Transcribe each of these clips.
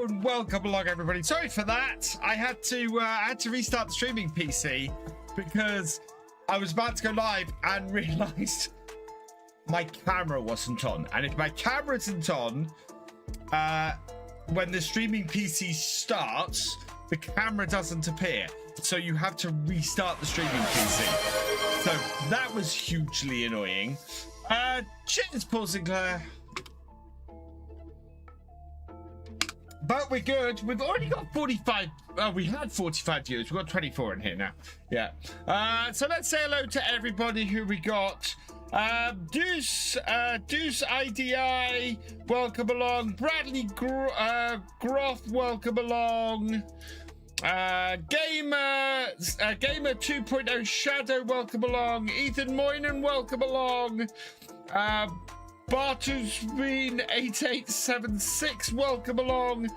Hello and welcome along, everybody. Sorry for that. I had to restart the streaming PC because I was about to go live and realized my camera wasn't on. And if my camera isn't on, when the streaming PC starts, the camera doesn't appear. So you have to restart the streaming PC. So that was hugely annoying. Cheers, Paul Sinclair. But we're good. We've already got 45. We had 45 viewers. We've got 24 in here now. Yeah. So let's say hello to everybody who we got. Deuce IDI, welcome along. Bradley Groff, welcome along. Gamer 2.0 Shadow, welcome along. Ethan Moynan, welcome along. Bartusveen 8876, welcome along.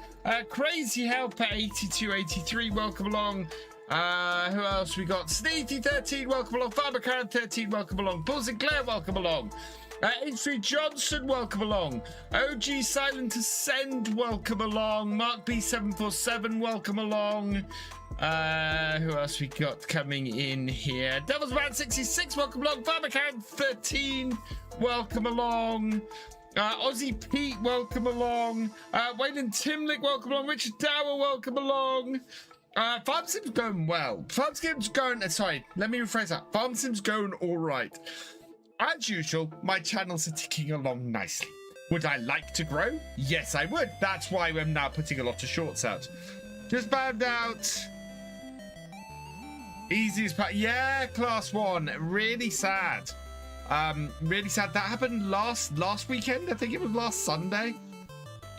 Crazy Helper 8283, welcome along. Who else we got? Sneaky 13, welcome along. Farmercan 13, welcome along. Paul Sinclair, welcome along. H3 Johnson, welcome along. OG Silent Ascend, welcome along. Mark B747, welcome along. Who else we got coming in here? Devil's Man 66, welcome along. Farmercan 13, welcome along. Aussie Pete, welcome along. Wayland Timlick, welcome along. Richard Dower, welcome along. Farm Sim's going well. Farm Sim's going, sorry, let me rephrase that. Farm Sim's going all right. As usual, my channels are ticking along nicely. Would I like to grow? Yes, I would. That's why I'm now putting a lot of shorts out. Just found out. Easiest part. Yeah, class 1. Really sad. Really sad. That happened last weekend. I think it was last Sunday.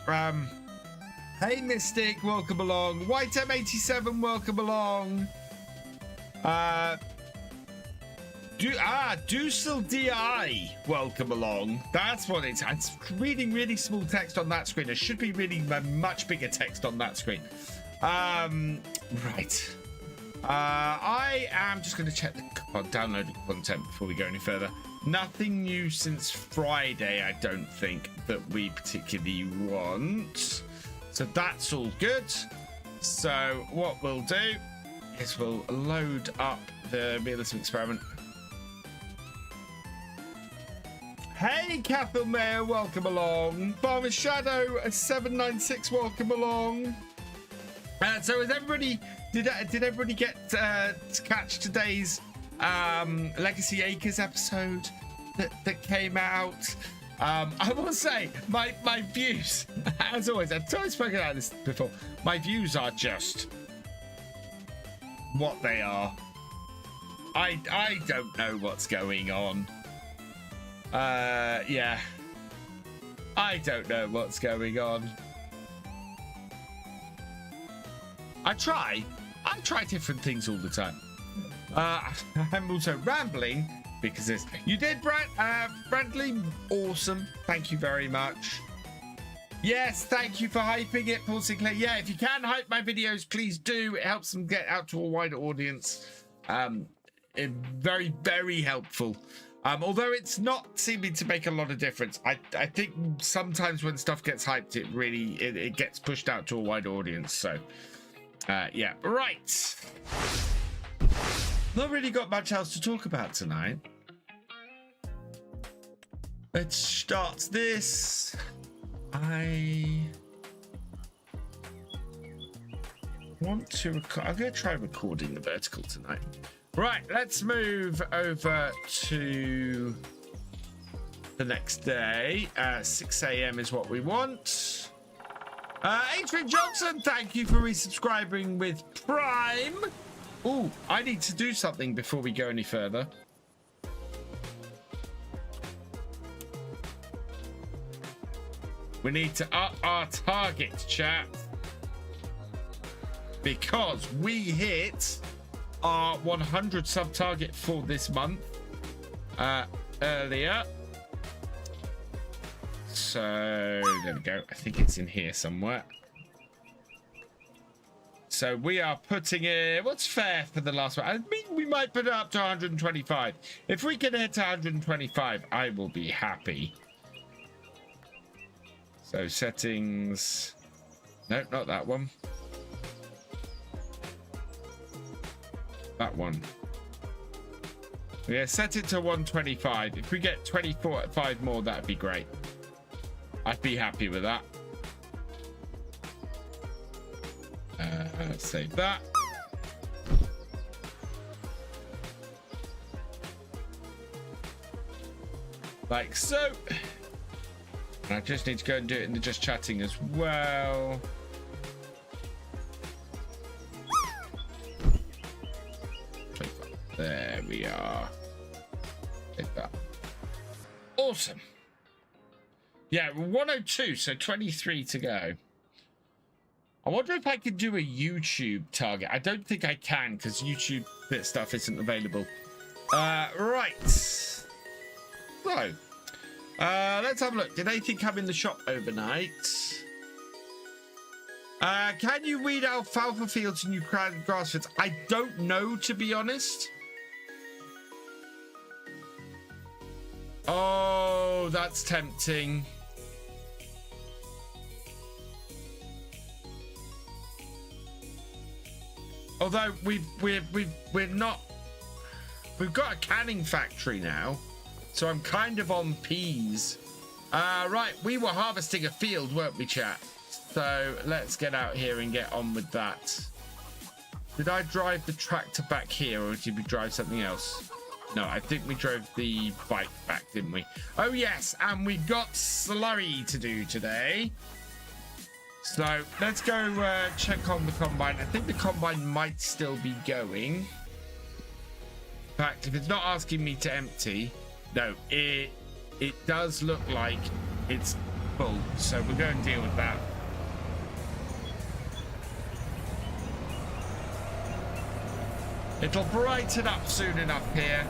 Hey Mystic, welcome along. White M87, welcome along. Dusel DI, welcome along. That's what it's reading really small text on that screen. There should be reading much bigger text on that screen. Right. I am just going to check the downloaded content before we go any further. Nothing new since Friday, I don't think, that we particularly want. So that's all good. So what we'll do is we'll load up the realism experiment. Hey, Cathal Mayer, welcome along. Farmer Shadow 796, welcome along. So is everybody did everybody get to catch today's Legacy Acres episode that came out? I will say my views, as always, I've totally spoken about this before. My views are just what they are. I don't know what's going on. Yeah, I don't know what's going on. I try different things all the time. I'm also rambling because this. You did, Bradley. Awesome. Thank you very much. Yes, thank you for hyping it, Paul Sinclair. Yeah, if you can hype my videos, please do. It helps them get out to a wider audience. Very, very helpful. Although it's not seeming to make a lot of difference. I think sometimes when stuff gets hyped, it gets pushed out to a wider audience. So, yeah, right. Not really got much else to talk about tonight. Let's start this. I want to record. I'm going to try recording the vertical tonight. Right, let's move over to the next day. 6 a.m. is what we want. Adrian Johnson, thank you for resubscribing with Prime. Oh, I need to do something before we go any further. We need to up our target, chat. Because we hit our 100 sub target for this month earlier. So there we go. I think it's in here somewhere. So we are putting it. What's fair for the last one? I mean, we might put it up to 125. If we can hit 125, I will be happy. So settings. No, not that one. That one. Yeah, set it to 125. If we get 25 more, that'd be great. I'd be happy with that. Let's save that. Like so. And I just need to go and do it in the just chatting as well. There we are. Take that. Awesome. Yeah, 102, so 23 to go. I wonder if I could do a YouTube target. I don't think I can because YouTube bit stuff isn't available. Right. So, let's have a look. Did anything come in the shop overnight? Can you weed alfalfa fields and new grass fields? I don't know, to be honest. Oh, that's tempting. Although we've got a canning factory now, so I'm kind of on peas. Right, we were harvesting a field, weren't we, chat? So let's get out here and get on with that. Did I drive the tractor back here, or did we drive something else? No, I think we drove the bike back, didn't we? Oh yes, and we've got slurry to do today. So let's go check on the combine. I think the combine might still be going. In fact, if it's not asking me to empty, no, it does look like it's full. So we'll go and deal with that. It'll brighten up soon enough here.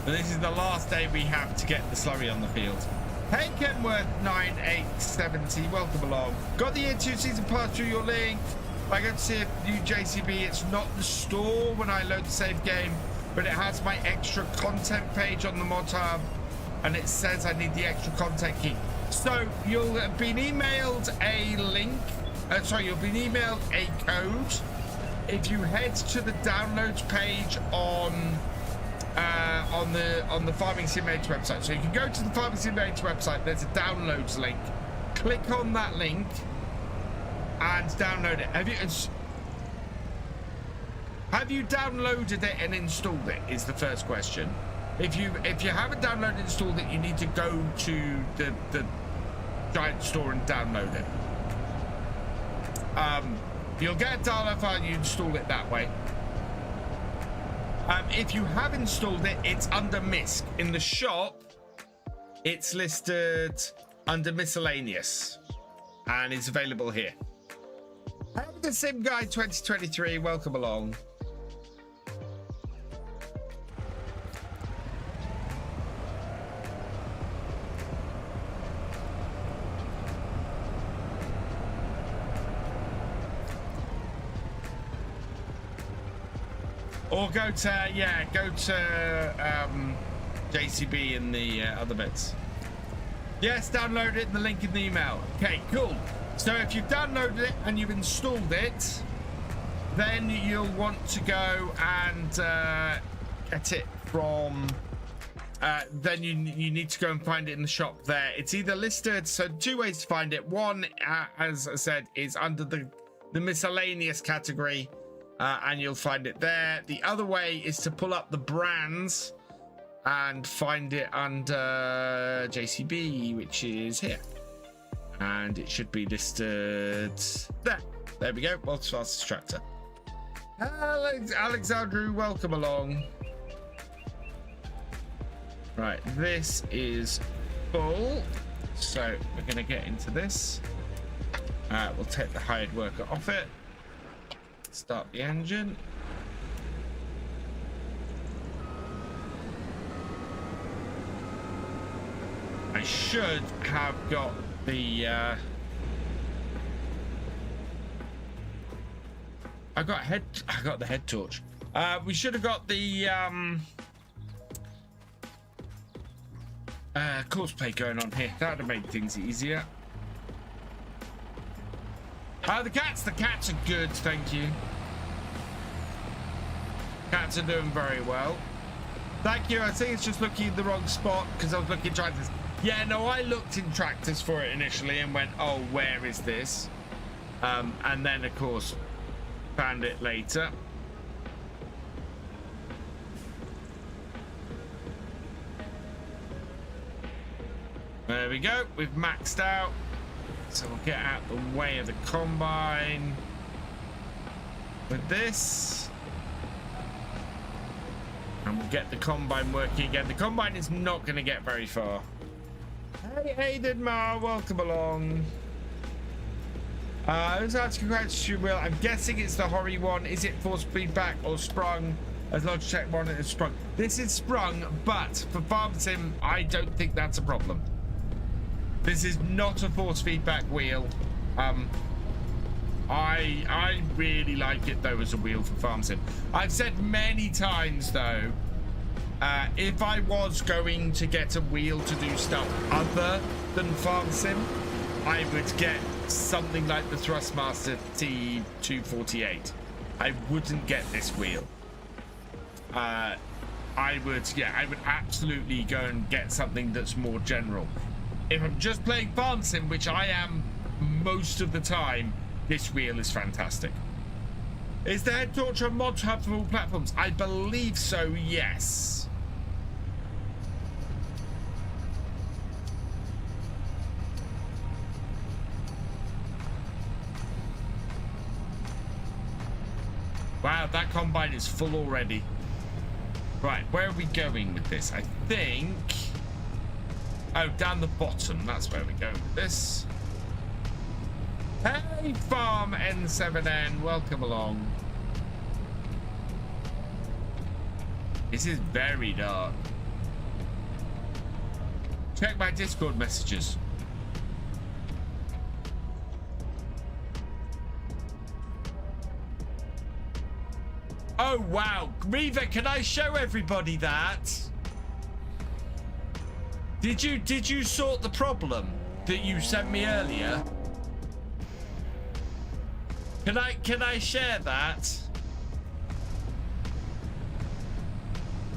But this is the last day we have to get the slurry on the field. Hey Kenworth 9870, welcome along. Got the year 2 season pass through your link. I go to see a new JCB. It's not the store when I load the save game, but it has my extra content page on the mod hub, and it says I need the extra content key. So you'll have been emailed a link. You'll be emailed a code. If you head to the downloads page on the Farming Simulator website, so you can go to the Farming Simulator website. There's a downloads link. Click on that link and download it. Have you downloaded it and installed it? Is the first question. If you haven't downloaded and installed it, you need to go to the giant store and download it. You'll get a download file and you install it that way. If you have installed it, it's under MISC. In the shop, it's listed under miscellaneous and it's available here. Have the Sim Guy 2023, welcome along. Or go to JCB and the other bits. Yes, download it in the link in the email. Okay, cool. So if you've downloaded it and you've installed it, then you'll want to go and get it from. Then you need to go and find it in the shop there. It's either listed. So 2 ways to find it. One, as I said, is under the miscellaneous category. And you'll find it there. The other way is to pull up the brands and find it under JCB, which is here. And it should be listed there. There we go. World's fastest tractor. Alexandru, welcome along. Right, this is full. So we're going to get into this. We'll take the hired worker off it. Start the engine. I should have got the I got the head torch. We should have got the course play going on here. That would have made things easier. The cats are good, thank you. Cats are doing very well. Thank you. I think it's just looking in the wrong spot because I was looking at tractors. Yeah, no, I looked in tractors for it initially and went, oh, where is this? And then, of course, found it later. There we go. We've maxed out. So we'll get out the way of the combine with this. And we'll get the combine working again. The combine is not going to get very far. Hey, Aiden welcome along. Who's asking congratulations, Will? I'm guessing it's the Horry one. Is it force feedback or sprung? As Logitech one, it's sprung. This is sprung, but for Farm Sim, I don't think that's a problem. This is not a force feedback wheel. I really like it though as a wheel for Farm Sim. I've said many times though, if I was going to get a wheel to do stuff other than Farm Sim, I would get something like the Thrustmaster T248. I wouldn't get this wheel. I would absolutely go and get something that's more general. If I'm just playing Farm Sim, which I am most of the time, this wheel is fantastic. Is the head torture a mod hub for all platforms? I believe so, yes. Wow, that combine is full already. Right, where are we going with this? I think... Oh, down the bottom. That's where we're going with this. Hey, Farm N7N. Welcome along. This is very dark. Check my Discord messages. Oh, wow. Reva, can I show everybody that? Did you sort the problem that you sent me earlier? Can I share that?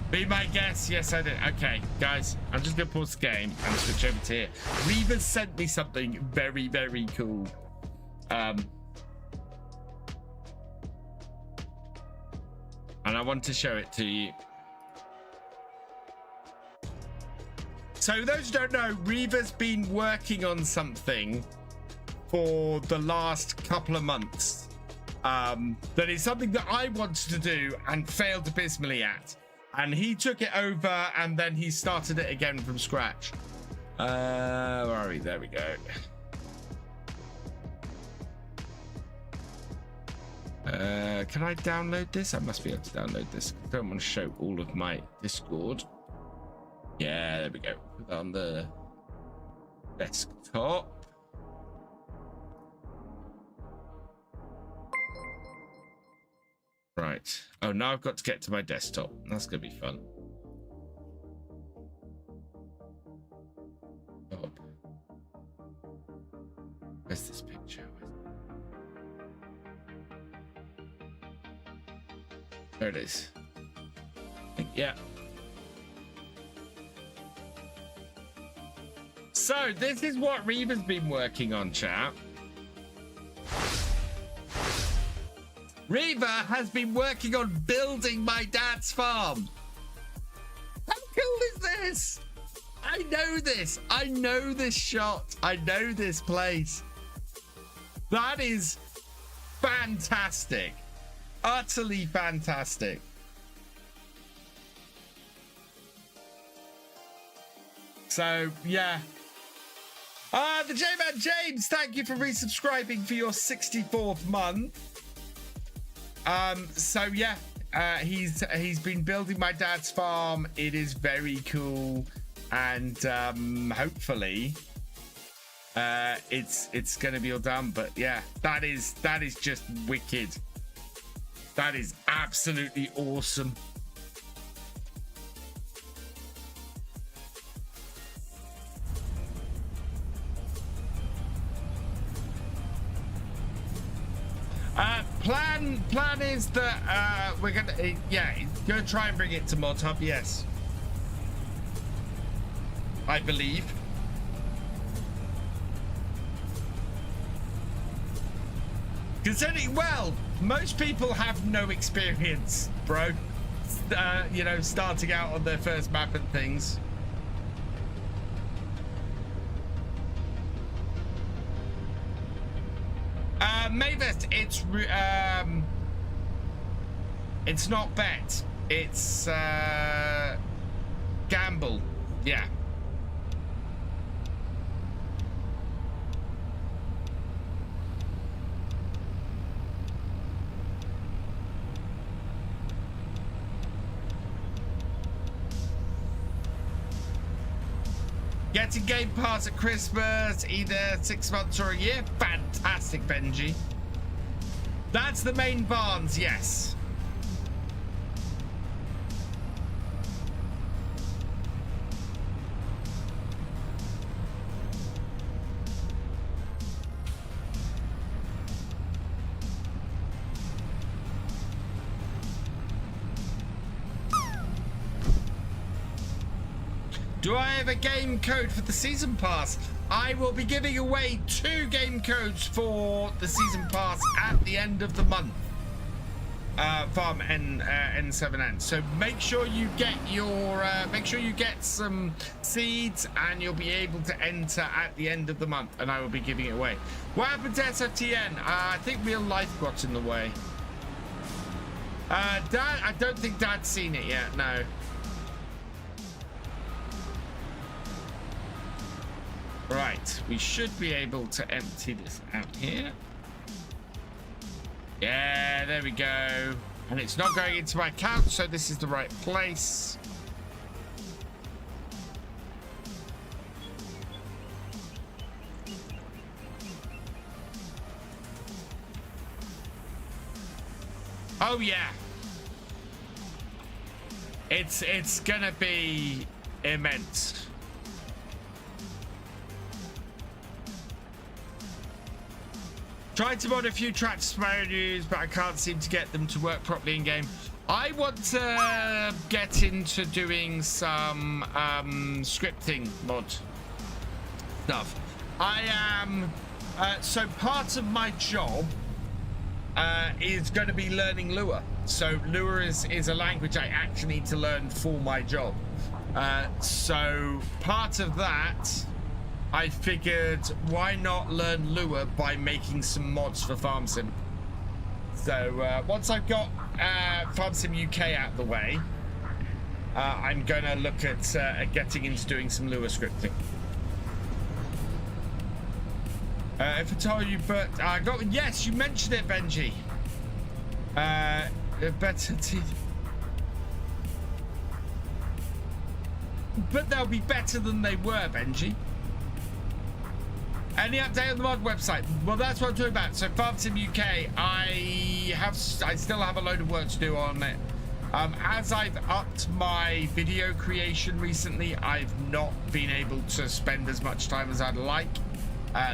Be my guest. Yes, I did. Okay, guys, I'm just gonna pause the game and switch over to here. Reva sent me something very, very cool. And I want to show it to you. So those who don't know, Reva's been working on something for the last couple of months. That is something that I wanted to do and failed abysmally at. And he took it over and then he started it again from scratch. Where are we? There we go. Can I download this? I must be able to download this. I don't want to show all of my Discord. Yeah, there we go. Put that on the desktop. Right. Oh, now I've got to get to my desktop. That's going to be fun. Oh. Where's this picture? There it is. Yeah. So this is what Reva's been working on, chat. Reva has been working on building my dad's farm. How cool is this? I know this. I know this shot. I know this place. That is fantastic. Utterly fantastic. So, yeah. The J-Man James, thank you for resubscribing for your 64th month. So yeah, he's been building my dad's farm. It is very cool, and hopefully it's gonna be all done. But yeah, that is just wicked. That is absolutely awesome. Plan is that we're gonna try and bring it to Mod Hub. Yes, I believe. Considering, well, most people have no experience, bro. You know, starting out on their first map and things. Mavis, it's not bet, it's gamble. Yeah. Getting Game Pass at Christmas, either 6 months or a year. Fantastic, Benji. That's the main Barnes, yes. Do I have a game code for the season pass? I will be giving away 2 game codes for the season pass at the end of the month. Farm N7N. So make sure you get your some seeds, and you'll be able to enter at the end of the month, and I will be giving it away. What happened to SFTN? I think real life got in the way. Dad, I don't think Dad's seen it yet. No. Right, we should be able to empty this out here. Yeah, there we go. And it's not going into my account, so this is the right place. Oh yeah. It's gonna be immense. Tried to mod a few tracks to my news, but I can't seem to get them to work properly in game. I want to get into doing some scripting mod stuff. I am so part of my job is going to be learning Lua. So Lua is a language I actually need to learn for my job. So part of that, I figured, why not learn Lua by making some mods for FarmSim? So once I've got FarmSim UK out of the way, I'm gonna look at getting into doing some Lua scripting. If I told you, but I got, yes, you mentioned it, Benji. Better teeth. But they'll be better than they were, Benji. Any update on the mod website? Well, that's what I'm talking about. So FarmSim UK, I still have a load of work to do on it. As I've upped my video creation recently, I've not been able to spend as much time as I'd like.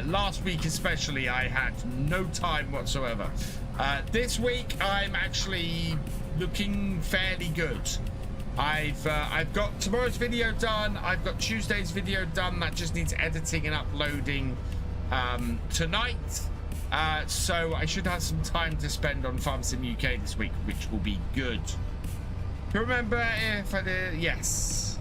Last week especially, I had no time whatsoever. This week, I'm actually looking fairly good. I've got tomorrow's video done. I've got Tuesday's video done. That just needs editing and uploading tonight. So I should have some time to spend on FarmSim UK this week, which will be good. Remember if I did, yes.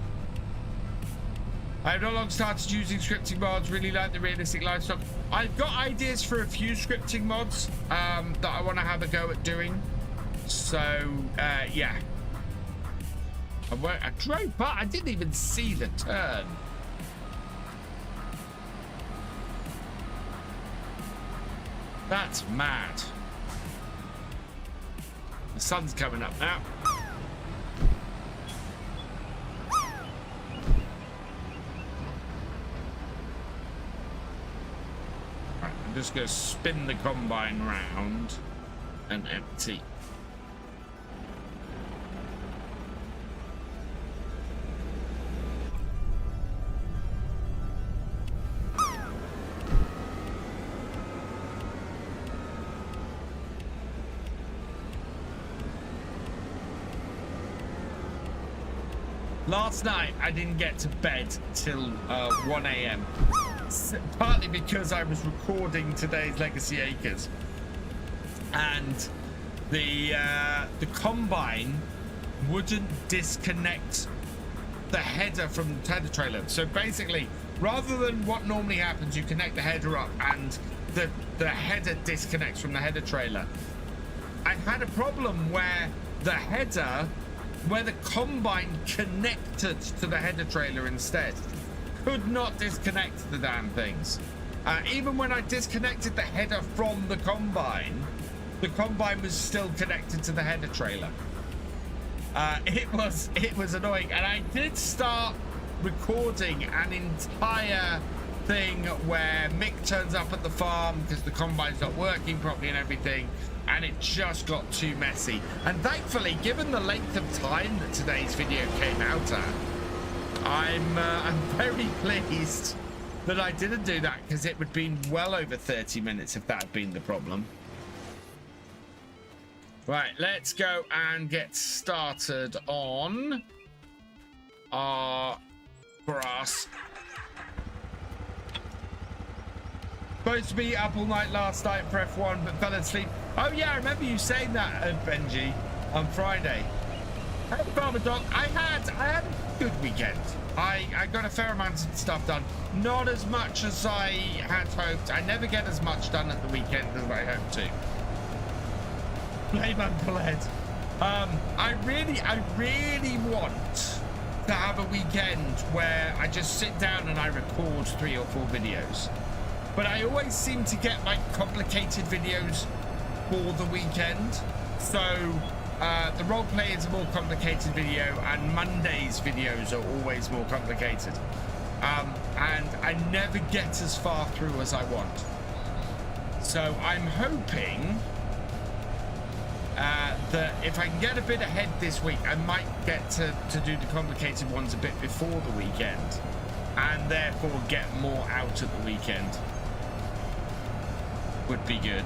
I've no longer started using scripting mods. Really like the realistic livestock. I've got ideas for a few scripting mods that I want to have a go at doing. So yeah. I drove by. I didn't even see the turn. That's mad. The sun's coming up now. Right, I'm just going to spin the combine round and empty. Last night, I didn't get to bed till 1 a.m. Partly because I was recording today's Legacy Acres. And the Combine wouldn't disconnect the header from the header trailer. So basically, rather than what normally happens, you connect the header up and the header disconnects from the header trailer. I had a problem where the header, where the Combine connected to the header trailer instead, could not disconnect the damn things. Even when I disconnected the header from the Combine was still connected to the header trailer. It was annoying, and I did start recording an entire thing where Mick turns up at the farm because the Combine's not working properly and everything, and it just got too messy. And thankfully, given the length of time that today's video came out at, I'm very pleased that I didn't do that, because it would have been well over 30 minutes if that had been the problem. Right, let's go and get started on our grass. Supposed to be up all night last night for F1, but fell asleep. Oh yeah, I remember you saying that, Benji, on Friday. Hey, Farmer Doc, I had a good weekend. I got a fair amount of stuff done. Not as much as I had hoped. I never get as much done at the weekend as I hope to. Blame Uncle Ed. I really want to have a weekend where I just sit down and I record 3 or 4 videos. But I always seem to get like complicated videos for the weekend. So the roleplay is a more complicated video, and Monday's videos are always more complicated. And I never get as far through as I want. So I'm hoping that if I can get a bit ahead this week, I might get to do the complicated ones a bit before the weekend, and therefore get more out at the weekend. Would be good.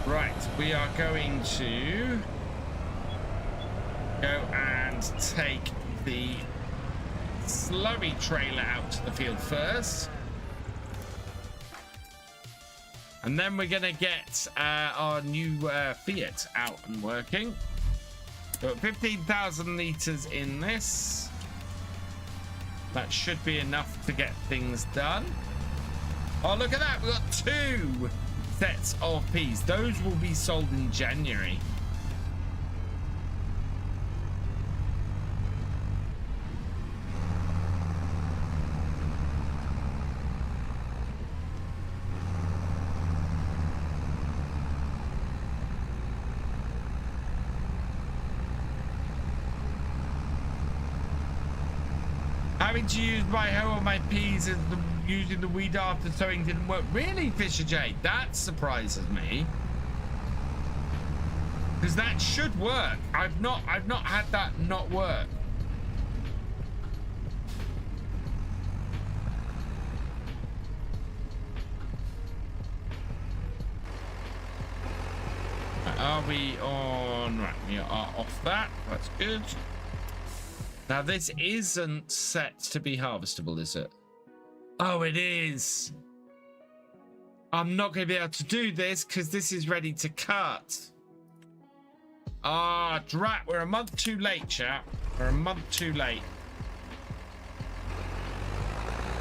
Right, we are going to go and take the Slurry trailer out to the field first, and then we're gonna get our new Fiat out and working. Got 15,000 liters in this. That should be enough to get things done. Oh, look at that, we've got 2 sets of peas. Those will be sold in January. Having to use my hoe on my peas as using the weed after sowing didn't work. Really, Thefisherj? That surprises me, because that should work. I've not had that not work. Are we on? Right, we are off that. That's good. Now, this isn't set to be harvestable, is it? Oh, it is. I'm not going to be able to do this because this is ready to cut. Ah, drat. We're a month too late, chap. We're a month too late.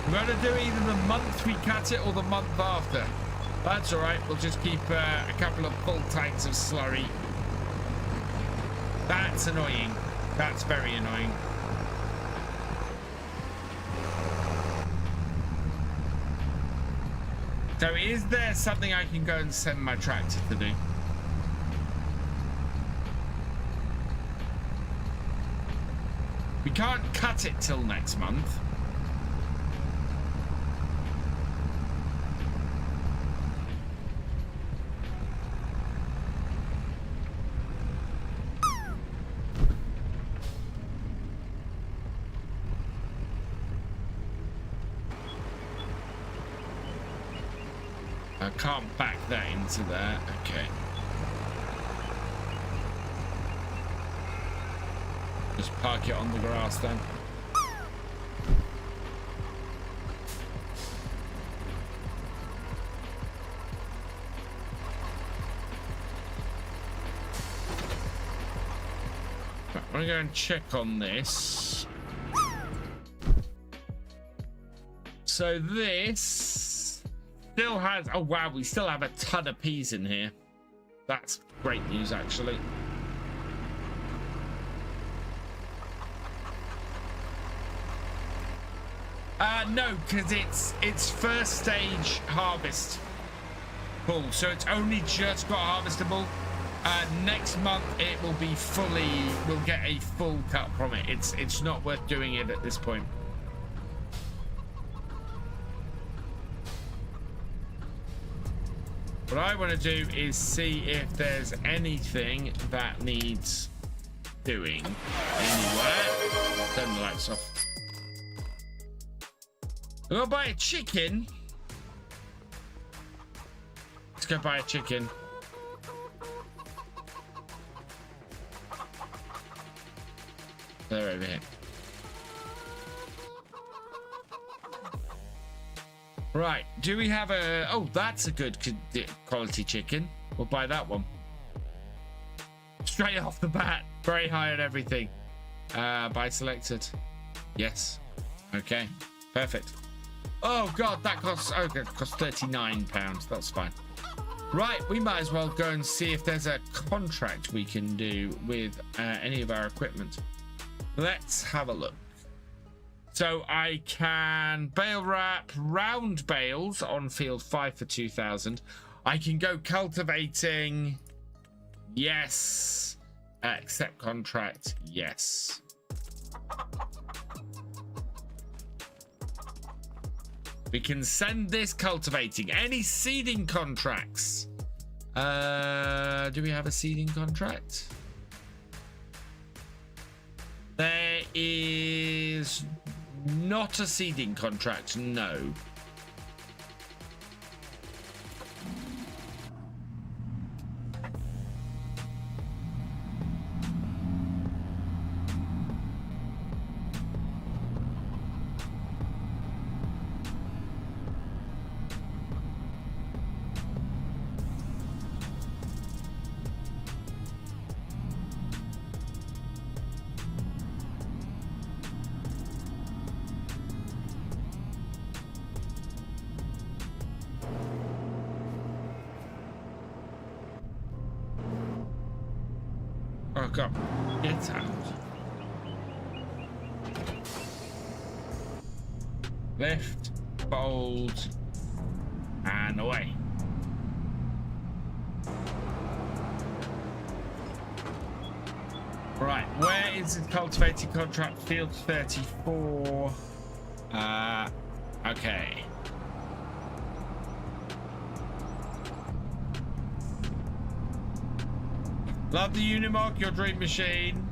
We're going to do either the month we cut it or the month after. That's all right. We'll just keep a couple of full tanks of slurry. That's annoying. That's very annoying. So is there something I can go and send my tractor to do? We can't cut it till next month. I can't back that into there. Okay. Just park it on the grass then. Right, I'm gonna go and check on this. So this still has, oh wow, we still have a ton of peas in here. That's great news, actually. No, because it's first stage harvest full, so it's only just got harvestable. Next month it will be fully, we'll get a full cut from it. It's not worth doing it at this point. What I want to do is see if there's anything that needs doing anywhere. Turn the lights off. I'm gonna buy a chicken. Let's go buy a chicken. They're over here. Right, do we have a... Oh, that's a good quality chicken. We'll buy that one. Straight off the bat. Very high on everything. Buy selected. Yes. Okay, perfect. Oh, God, that costs... Oh, it costs £39. That's fine. Right, we might as well go and see if there's a contract we can do with any of our equipment. Let's have a look. So I can bale wrap round bales on field 5 for 2,000. I can go cultivating. Yes. Accept contract. Yes. We can send this cultivating. Any seeding contracts? Do we have a seeding contract? There is not a seeding contract, no. Oh God, get out. Lift, fold, and away. Right, where is the cultivating contract? Field 34. Okay. Love the Unimog, your dream machine.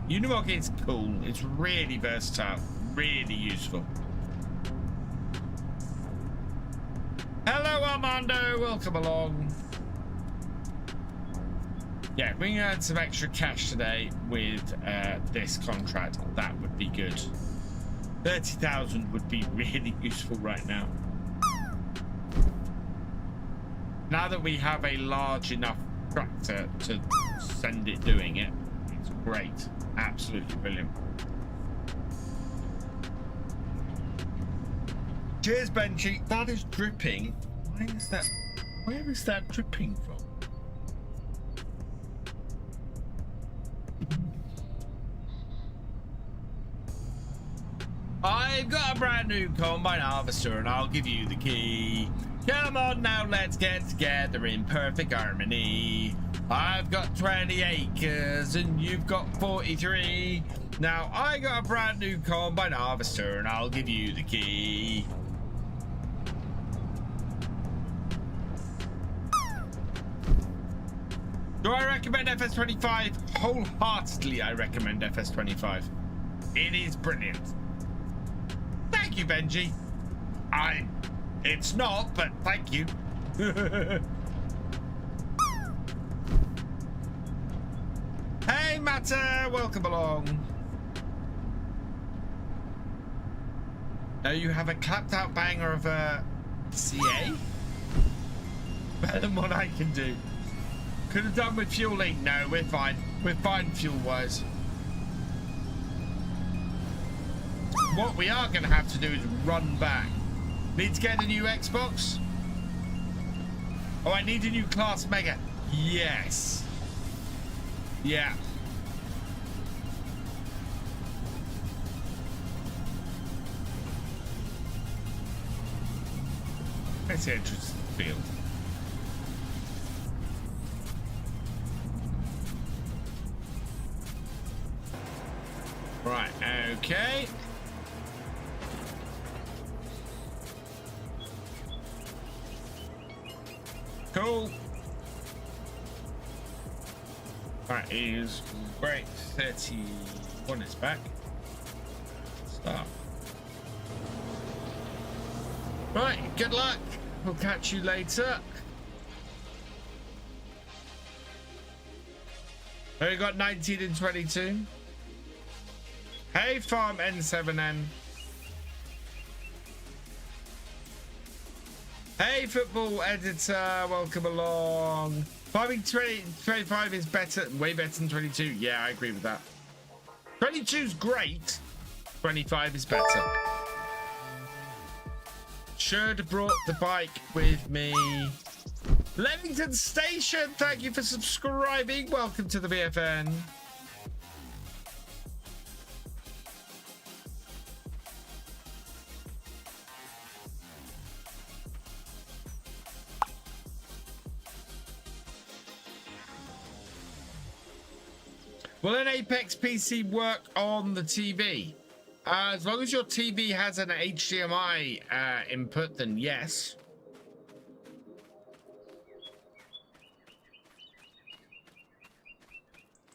Unimog is cool. It's really versatile, really useful. Hello, Armando. Welcome along. Yeah, we can earn some extra cash today with this contract. That would be good. 30,000 would be really useful right now. Now that we have a large enough tractor to send it doing it, it's great. Absolutely brilliant. Cheers, Benji. That is dripping. Why is that? Where is that dripping from? I've got a brand new combine harvester and I'll give you the key. Come on now, let's get together in perfect harmony. I've got 20 acres and you've got 43. Now I got a brand new combine harvester and I'll give you the key. Do I recommend FS25? Wholeheartedly, I recommend FS25. It is brilliant. Thank you, Benji. It's not, but thank you. Hey, Matter, welcome along. Now you have a clapped out banger of a CA? Better than what I can do. Could have done with fueling. No, we're fine. We're fine fuel-wise. What we are going to have to do is run back. Need to get a new Xbox? Oh, I need a new Class Mega. Yes. Yeah. Let's see entrance field. Right, okay. Cool. That is great. 31 is back. Start. Right, good luck. We'll catch you later. We got 19 and 22. Hey, Farm N7N. Hey, football editor, welcome along. Farming 25 is better, way better than 22. Yeah, I agree with that. 22 is great. 25 is better. Should have brought the bike with me. Leamington Station, thank you for subscribing. Welcome to the BFN. Will an Apex PC work on the TV? As long as your TV has an HDMI input, then yes.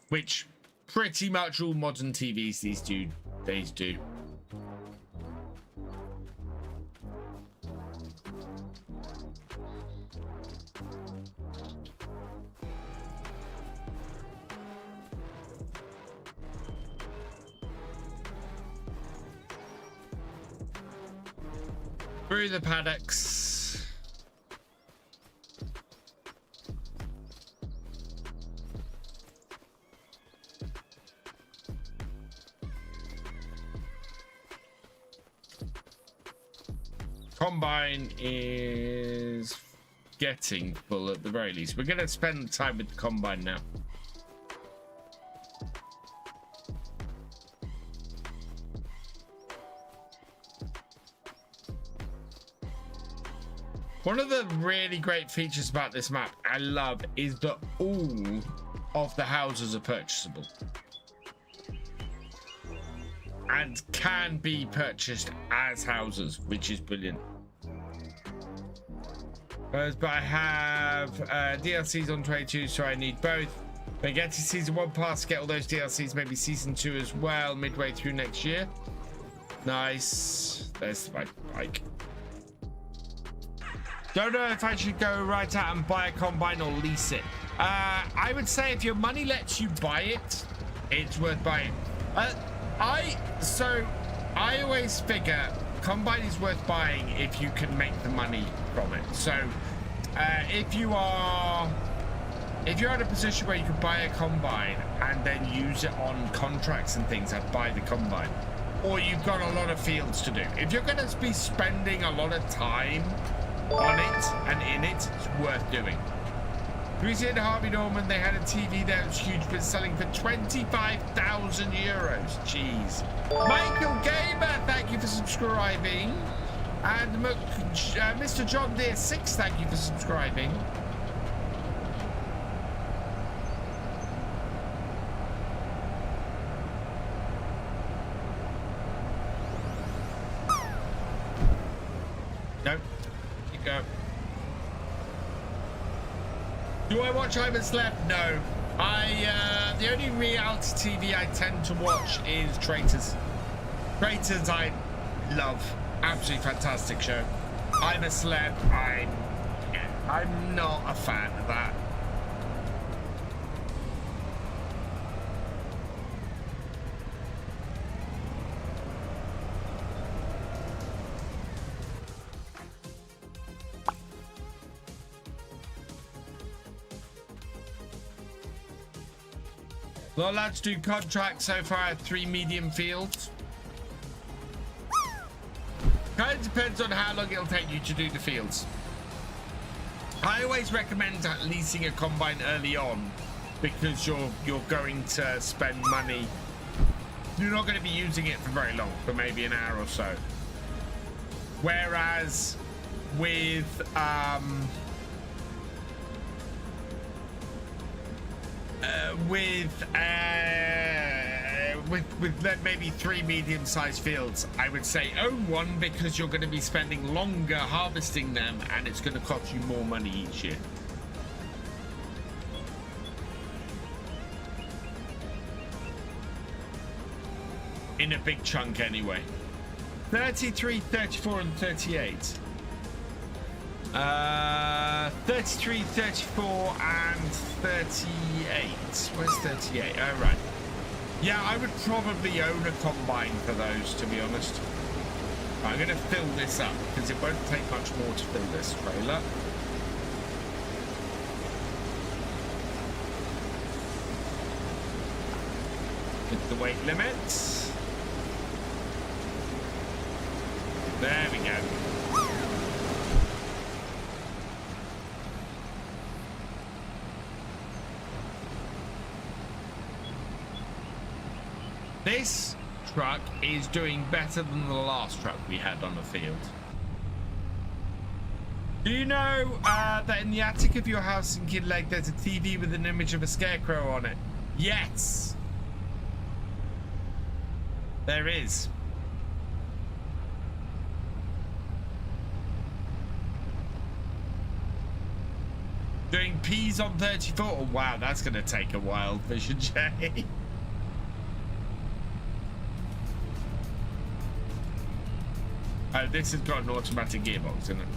Which pretty much all modern TVs these days do. Through the paddocks. Combine is getting full at the very least. We're going to spend time with the combine now. One of the really great features about this map I love is that all of the houses are purchasable and can be purchased as houses, which is brilliant. But I have DLCs on 22, so I need both. When I get to season 1 pass, get all those DLCs, maybe season 2 as well, midway through next year. Nice. There's my bike. Don't know if I should go right out and buy a combine or lease it. I would say if your money lets you buy it, it's worth buying. I always figure combine is worth buying if you can make the money from it. So if you're in a position where you can buy a combine and then use it on contracts and things, I'd buy the combine. Or you've got a lot of fields to do. If you're going to be spending a lot of time on it and in it, it's worth doing. We said Harvey Norman, they had a TV that was huge, but selling for 25,000 euros. Jeez. Michael Gamer, thank you for subscribing. And Mr. John Deere 6, thank you for subscribing. Nope. Go. Do I watch I'm a Slab? No. The only reality TV I tend to watch is Traitors. Traitors I love. Absolutely fantastic show. I'm a Celeb. I'm not a fan of that. Not allowed to do contracts so far at 3 medium fields. Kind of depends on how long it'll take you to do the fields. I always recommend leasing a combine early on because you're going to spend money. You're not going to be using it for very long, for maybe an hour or so. Whereas with maybe 3 medium-sized fields, I would say own one because you're going to be spending longer harvesting them and it's going to cost you more money each year. In a big chunk anyway. 33, 34 and 38. 33, 34 and 38. Where's 38? Oh, right. Yeah, I would probably own a combine for those, to be honest. I'm going to fill this up because it won't take much more to fill this trailer. Hit the weight limit. There we go. This truck is doing better than the last truck we had on the field. Do you know that in the attic of your house in Kid Lake there's a TV with an image of a scarecrow on it? Yes. There is. Doing peas on 34. Oh, wow, that's going to take a while, Fisher J. Oh, this has got an automatic gearbox in it.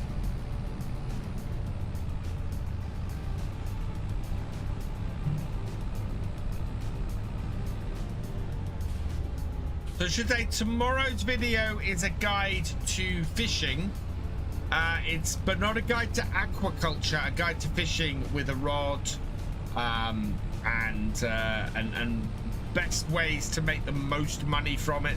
So should I say tomorrow's video is a guide to fishing. But not a guide to aquaculture, a guide to fishing with a rod, and best ways to make the most money from it.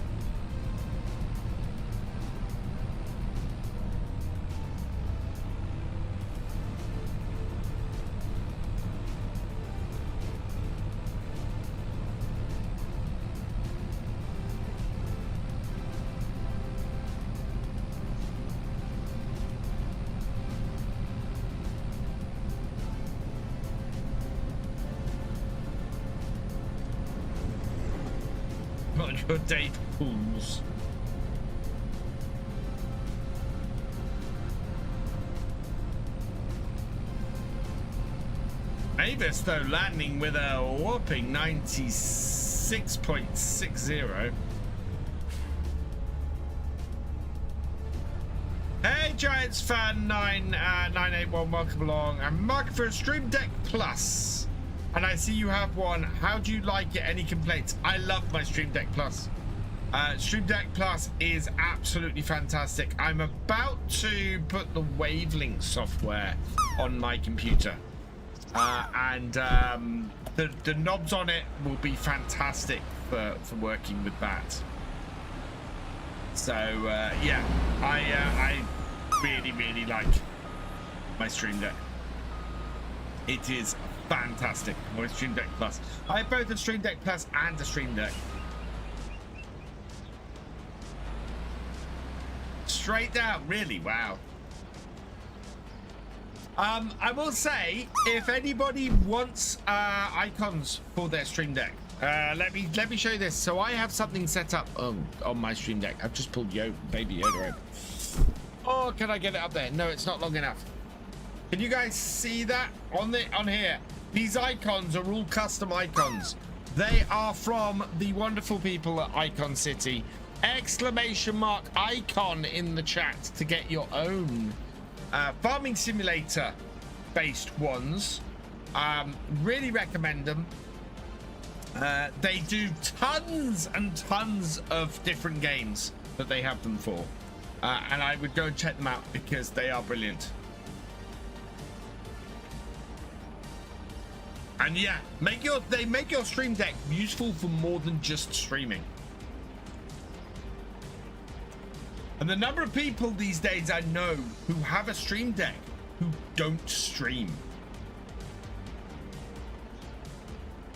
Your date pools. Avis though landing with a whopping 96.60. Hey Giants fan 981, welcome along. I'm marking for a Stream Deck Plus. And I see you have one. How do you like it? Any complaints? I love my Stream Deck Plus. Stream Deck Plus is absolutely fantastic. I'm about to put the Wavelength software on my computer. The knobs on it will be fantastic for working with that. So, yeah, I really, really like my Stream Deck. It is fantastic. My Stream Deck Plus. I have both a Stream Deck Plus and a Stream Deck. Straight out, really? Wow. I will say, if anybody wants icons for their Stream Deck, let me show you this. So I have something set up on my Stream Deck. I've just pulled Baby Yoda open. Oh, can I get it up there? No, it's not long enough. Can you guys see that on here? These icons are all custom icons. They are from the wonderful people at Icon City. Exclamation mark icon in the chat to get your own farming simulator based ones. Really recommend them. They do tons and tons of different games that they have them for, and I would go and check them out because they are brilliant. And yeah, they make your stream deck useful for more than just streaming. And the number of people these days I know who have a stream deck who don't stream.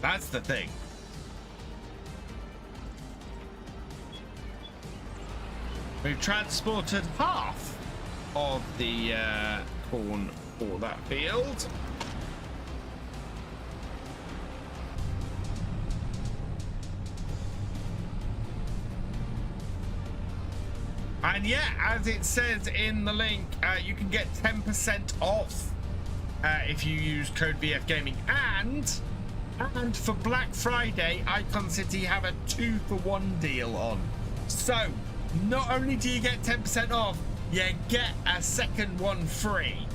That's the thing. We've transported half of the corn for that field. And yeah, as it says in the link, you can get 10% off if you use code VFGAMING. And for Black Friday, Icon City have a 2-for-1 deal on. So not only do you get 10% off, you get a second one free.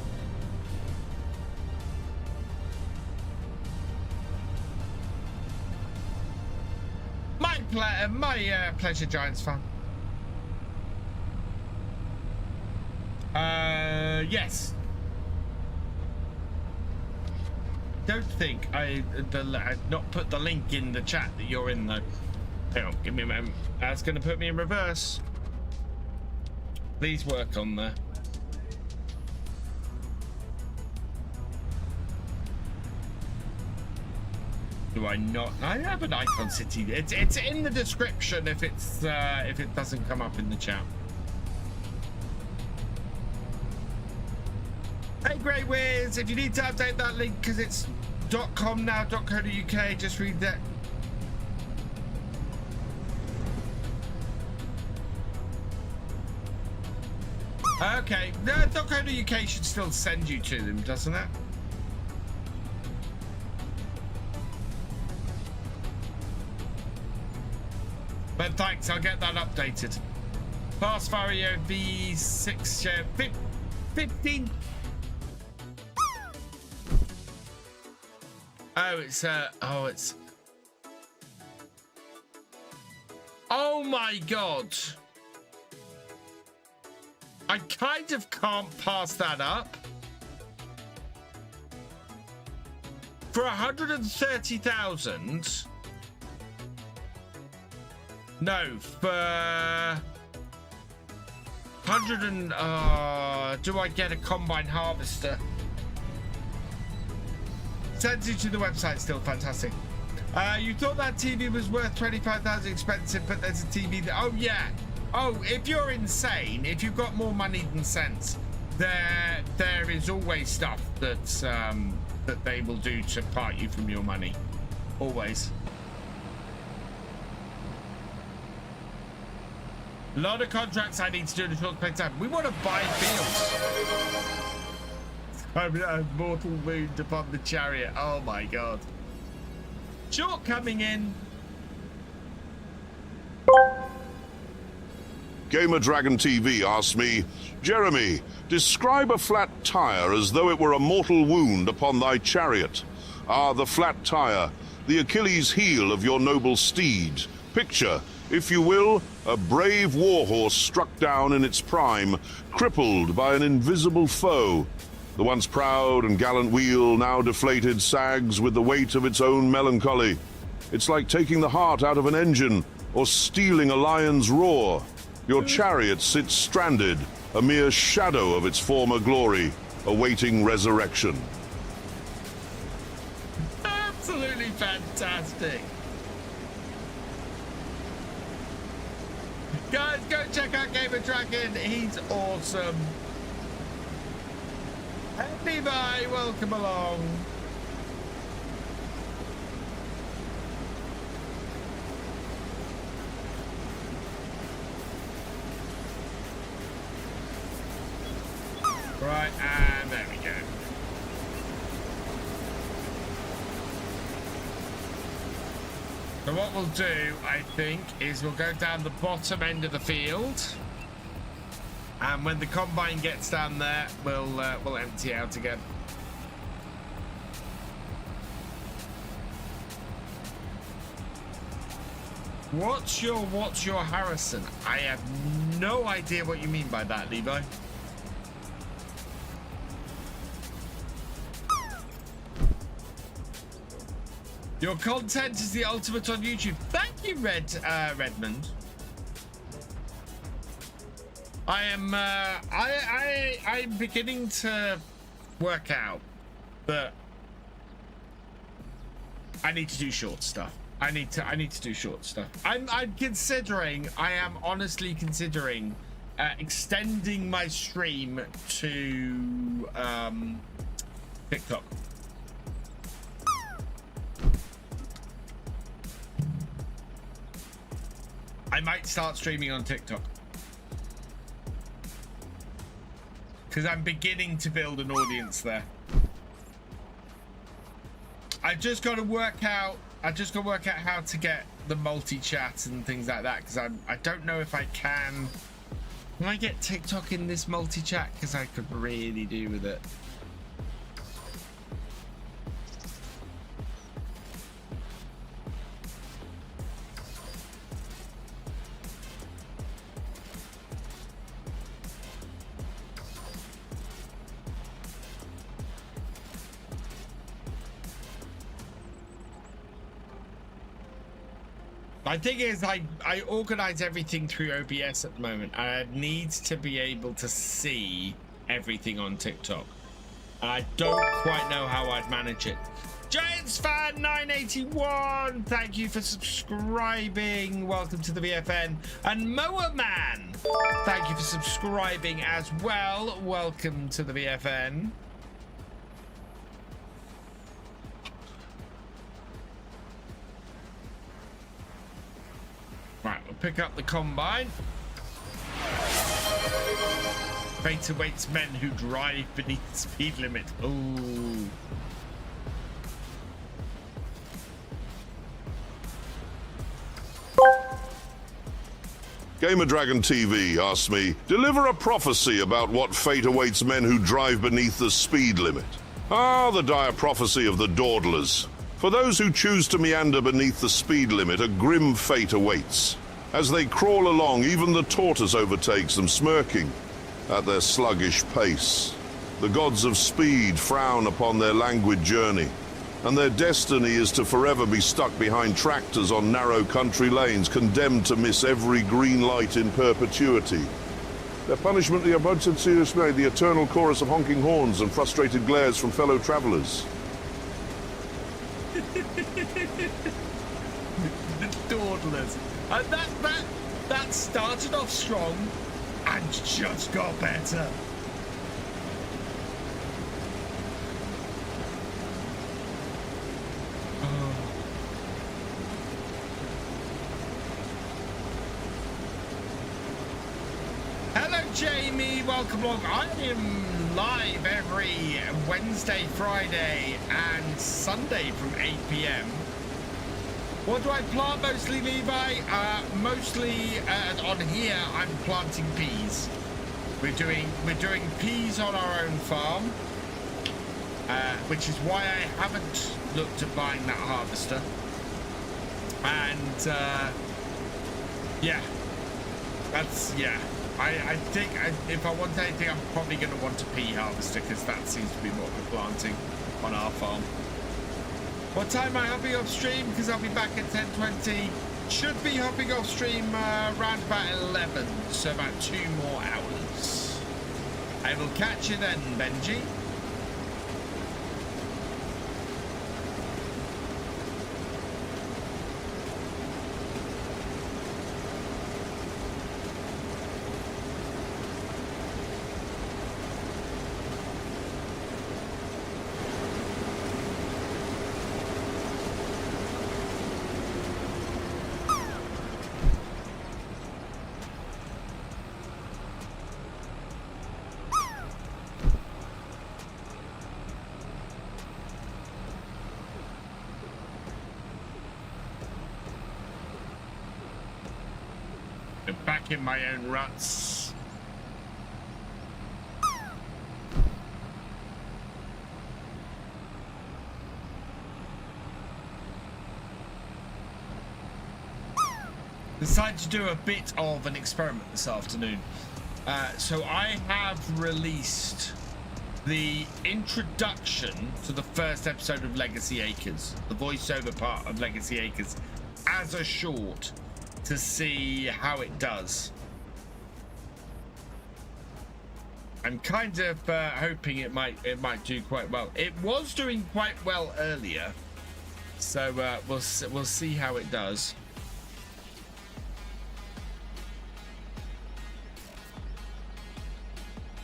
My pleasure, Giants fan. Yes. Don't think I've not put the link in the chat that you're in though. Hang on, give me a moment. That's going to put me in reverse. Please work on there. Do I not? I have an Icon City. It's in the description if it doesn't come up in the chat. Hey, Grey Wiz, if you need to update that link because it's .com now, .co.uk, just read that. Okay, .co.uk should still send you to them, doesn't it? But thanks, I'll get that updated. Fast Fario V6 15. Oh my god. I kind of can't pass that up. For 130,000. No, for 100 and do I get a combine harvester? Sends you to the website still. Fantastic. You thought that TV was worth 25,000 expensive, but there's a TV that, oh yeah. Oh, if you're insane, if you've got more money than sense, there is always stuff that that they will do to part you from your money. Always. A lot of contracts I need to do in a short space of time. We want to buy fields. I'm a mortal wound upon the chariot. Oh my god. Short coming in. Gamer Dragon TV asks me, Jeremy, describe a flat tire as though it were a mortal wound upon thy chariot. Ah, the flat tire, the Achilles heel of your noble steed. Picture, if you will, a brave warhorse struck down in its prime, crippled by an invisible foe. The once proud and gallant wheel, now deflated, sags with the weight of its own melancholy. It's like taking the heart out of an engine or stealing a lion's roar. Your chariot sits stranded, a mere shadow of its former glory, awaiting resurrection. Absolutely fantastic. Guys, go check out Gamer Dragon. He's awesome. Hey, Levi, welcome along. Right, and there we go. So what we'll do, I think, is we'll go down the bottom end of the field. And when the combine gets down there, we'll empty out again. What's your Harrison? I have no idea what you mean by that, Levi. Your content is the ultimate on YouTube. Thank you, Redmond. I am I'm beginning to work out that I need to do short stuff. I need to do short stuff. I am honestly considering extending my stream to TikTok. I might start streaming on TikTok because I'm beginning to build an audience there. I just got to work out how to get the multi-chat and things like that, because I don't know if I can. Can I get TikTok in this multi-chat? Because I could really do with it. My thing is, I organize everything through OBS at the moment, and I need to be able to see everything on TikTok. I don't quite know how I'd manage it. Giants fan 981, thank you for subscribing. Welcome to the VFN. And Moa Man, thank you for subscribing as well. Welcome to the VFN. Right, we'll pick up the combine. Beta waits men who drive beneath the speed limit. Ooh. Gamer Dragon TV asks me, deliver a prophecy about what fate awaits men who drive beneath the speed limit. Ah, the dire prophecy of the dawdlers. For those who choose to meander beneath the speed limit, a grim fate awaits. As they crawl along, even the tortoise overtakes them, smirking at their sluggish pace. The gods of speed frown upon their languid journey, and their destiny is to forever be stuck behind tractors on narrow country lanes, condemned to miss every green light in perpetuity. Their punishment, the abundant the eternal chorus of honking horns and frustrated glares from fellow travelers. The dawdlers. And that started off strong and just got better. Hello, Jamie. Welcome along. I am live every Wednesday, Friday, and Sunday from 8 p.m. What do I plant mostly, Levi? Mostly on here, I'm planting peas. We're doing peas on our own farm, which is why I haven't looked at buying that harvester. And yeah, I think if I want anything, I'm probably going to want a pea harvester, because that seems to be what we're planting on our farm. What time am I hopping off stream? Because I'll be back at 10:20. Should be hopping off stream around about 11, so about 2 more hours. I will catch you then, Benji. Back in my own ruts. decided to do a bit of an experiment this afternoon. So I have released the introduction to the first episode of Legacy Acres, the voiceover part of Legacy Acres, as a short to see how it does. I'm kind of hoping it might do quite well. It was doing quite well earlier, so we'll see how it does.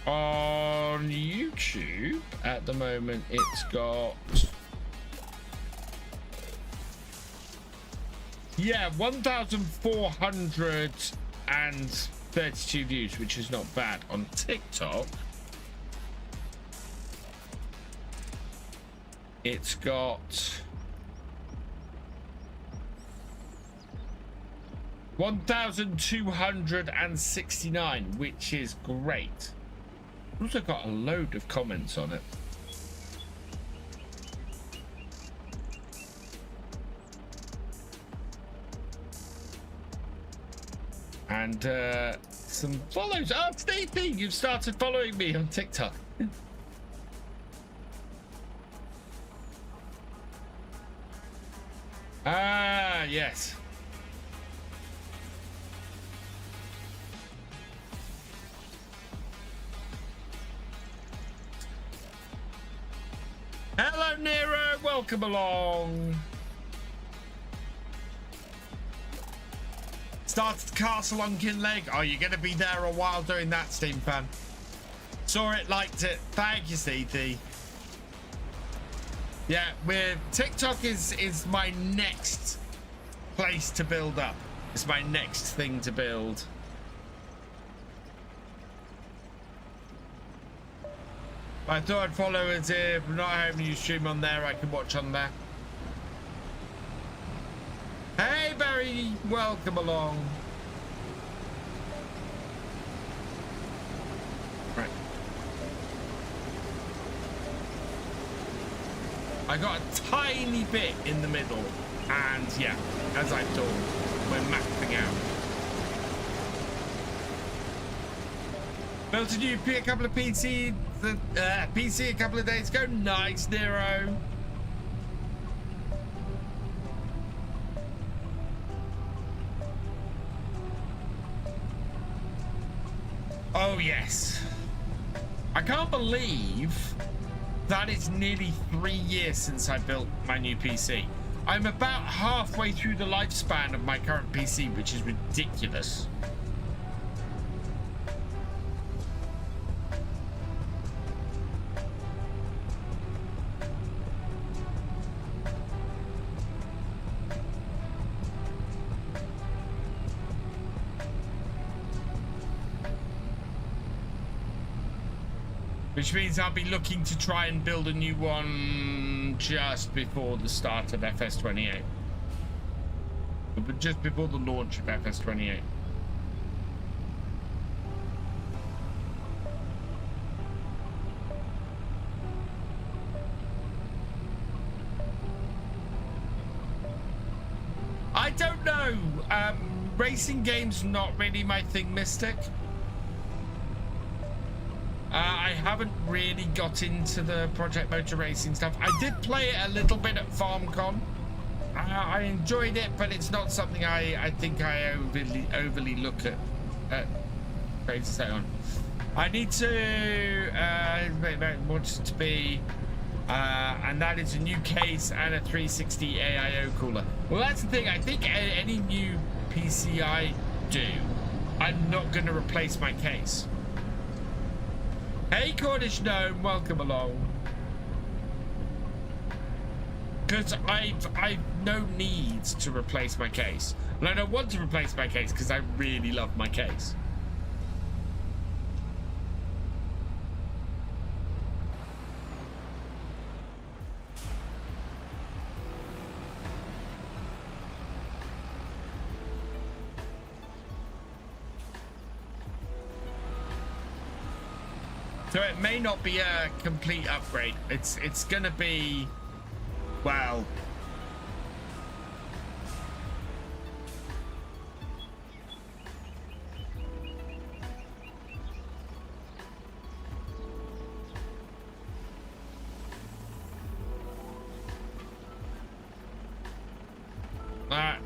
On YouTube at the moment, it's got 1,432 views, which is not bad. On TikTok, it's got 1,269, which is great. Also got a load of comments on it. And some follows. Oh, Stevie, you've started following me on TikTok. Ah, yes. Hello, Nero. Welcome along. Started Castle on Kinleg. Oh, you're going to be there a while doing that, Steam fan. Saw it, liked it. Thank you, Stevie. Yeah, TikTok is my next place to build up. It's my next thing to build. I thought I'd follow it. If I'm not having you stream on there, I can watch on there. Hey, Barry, welcome along. Right. I got a tiny bit in the middle, and yeah, as I thought, we're maxing out. Built a new a couple of PC a couple of days ago. Nice, Nero. Oh yes. I can't believe that it's nearly 3 years since I built my new PC. I'm about halfway through the lifespan of my current PC, which is ridiculous. Which means I'll be looking to try and build a new one just before the start of FS28. But just before the launch of FS28. I don't know. Racing games not really my thing, Mystic. I haven't really got into the Project Motor Racing stuff. I did play it a little bit at FarmCon. I enjoyed it, but it's not something I think I overly look at. Crazy to say on. I need to want it to be, and that is a new case and a 360 AIO cooler. Well, that's the thing. I think any new PC I do, I'm not going to replace my case. Hey, Cornish Gnome, welcome along. Because I've no need to replace my case. And I don't want to replace my case because I really love my case. So it may not be a complete upgrade. It's gonna be, well, that.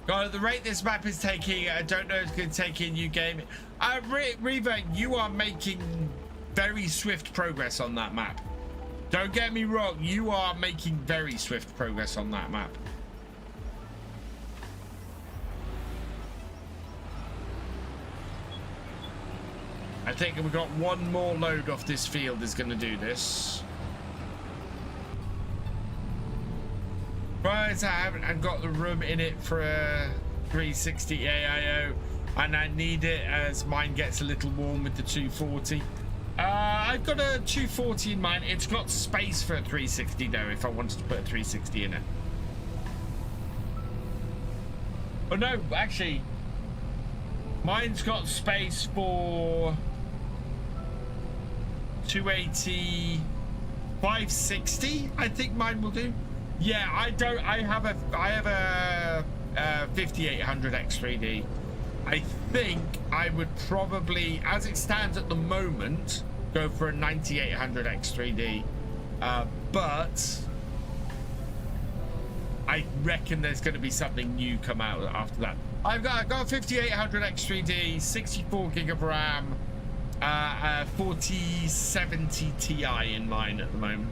God, at the rate this map is taking, I don't know if it's going to take in you game. Reva, you are making very swift progress on that map. Don't get me wrong, you are making very swift progress on that map. I think we've got one more load off this field is going to do this. Right, I haven't got the room in it for a 360 AIO, and I need it as mine gets a little warm with the 240. I've got a 240 in mine. It's got space for a 360 though, if I wanted to put a 360 in it. Oh no, actually, mine's got space for 280, 560. I think mine will do. Yeah, I have a 5800 X3D. I think I would probably, as it stands at the moment, go for a 9800 X3D. But I reckon there's going to be something new come out after that. I've got a 5800 X3D, 64 gig of RAM, 4070 Ti in mine at the moment.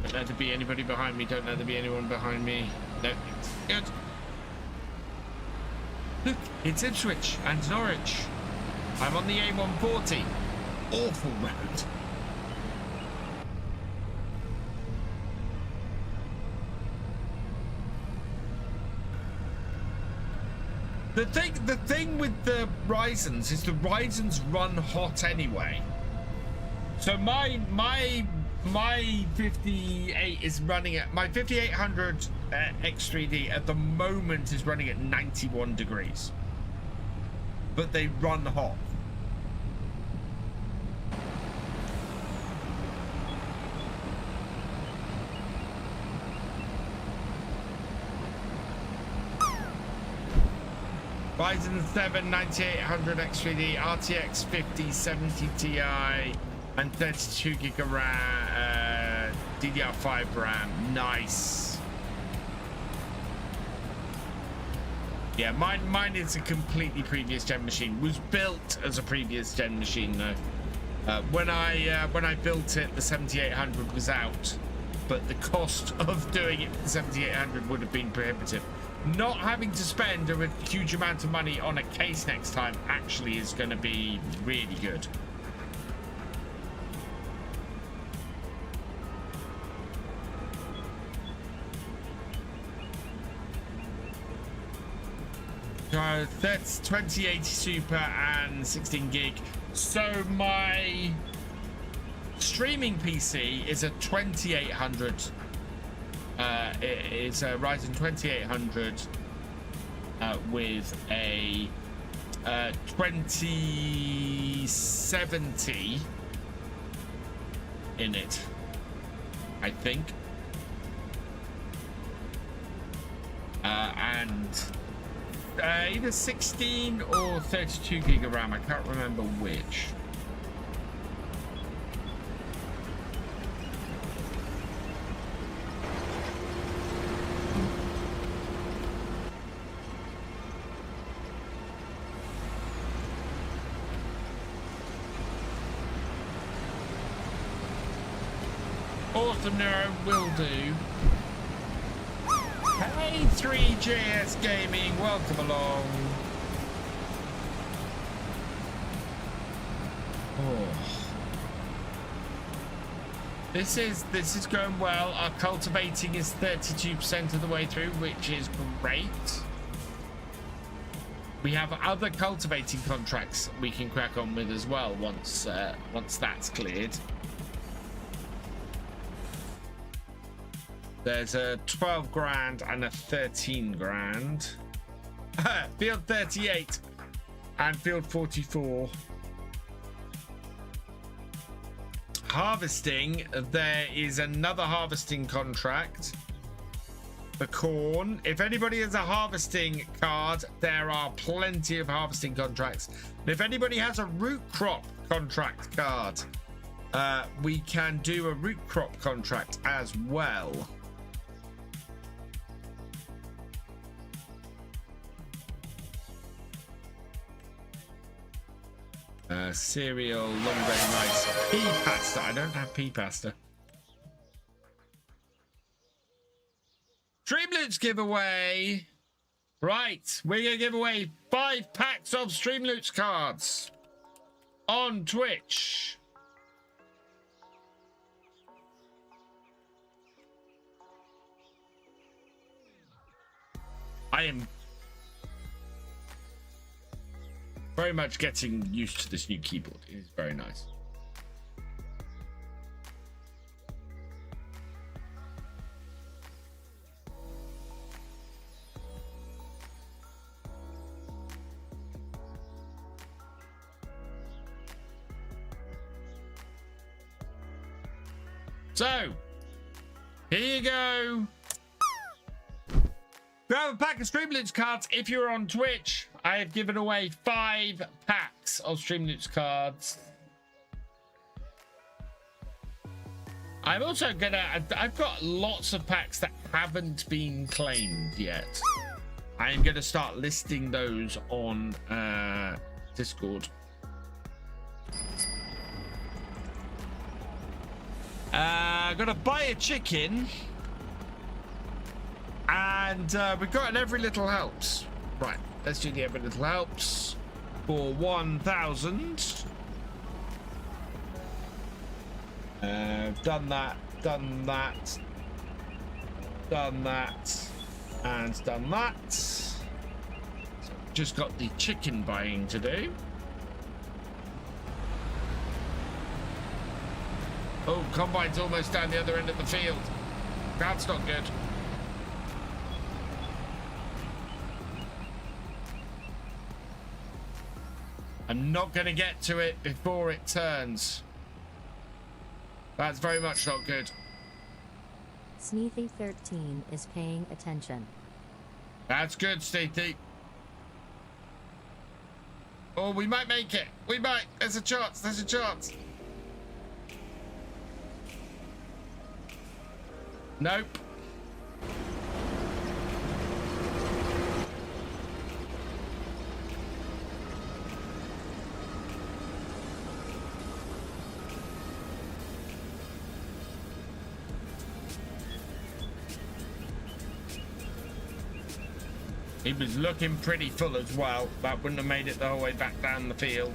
Don't know there be anybody behind me. Don't know there be anyone behind me. No, good. Look, it's Ipswich and Norwich. I'm on the A140. Awful road. The thing with the Ryzens is the Ryzens run hot anyway. So my 58 is running at my 5800 X3D at the moment is running at 91 degrees, but they run hot. Ryzen 7 9800 X3D, RTX 5070 Ti, and 32 gig of RAM, DDR5 RAM. Nice. Yeah, mine is a completely previous gen machine. Was built as a previous gen machine though. When I built it, the 7800 was out, but the cost of doing it with the 7800 would have been prohibitive. Not having to spend a huge amount of money on a case next time actually is going to be really good. That's 2080 Super and 16 gig. So my streaming PC is a 2800. It's a Ryzen 2800 with a 2070 in it, I think, and either 16 or 32 gig of RAM. I can't remember which. Awesome, Nero, will do. Hey, 3JS Gaming, welcome along. Oh. This is going well. Our cultivating is 32% of the way through, which is great. We have other cultivating contracts we can crack on with as well once that's cleared. There's a 12 grand and a 13 grand. Field 38 and field 44. Harvesting, there is another harvesting contract the corn. If anybody has a harvesting card, there are plenty of harvesting contracts. And if anybody has a root crop contract card, we can do a root crop contract as well. Cereal, long grain rice, pea pasta. I don't have pea pasta. Streamloots giveaway. Right, we're gonna give away 5 packs of Streamloots cards on Twitch. I am very much getting used to this new keyboard. It is very nice. So, here you go. Grab a pack of Streamloots cards if you're on Twitch. I have given away 5 packs of Streamloots cards. I'm also I've got lots of packs that haven't been claimed yet. I'm gonna start listing those on Discord. Gotta buy a chicken. And we've got an Every Little Helps. Right, let's do the Every Little Helps for 1,000. Done that, and done that. So just got the chicken buying to do. Oh, Combine's almost down the other end of the field. That's not good. I'm not going to get to it before it turns. That's very much not good. Sneethy13 is paying attention. That's good, Sneethy. Oh, we might make it. We might. There's a chance. There's a chance. Nope. He was looking pretty full as well. That wouldn't have made it the whole way back down the field.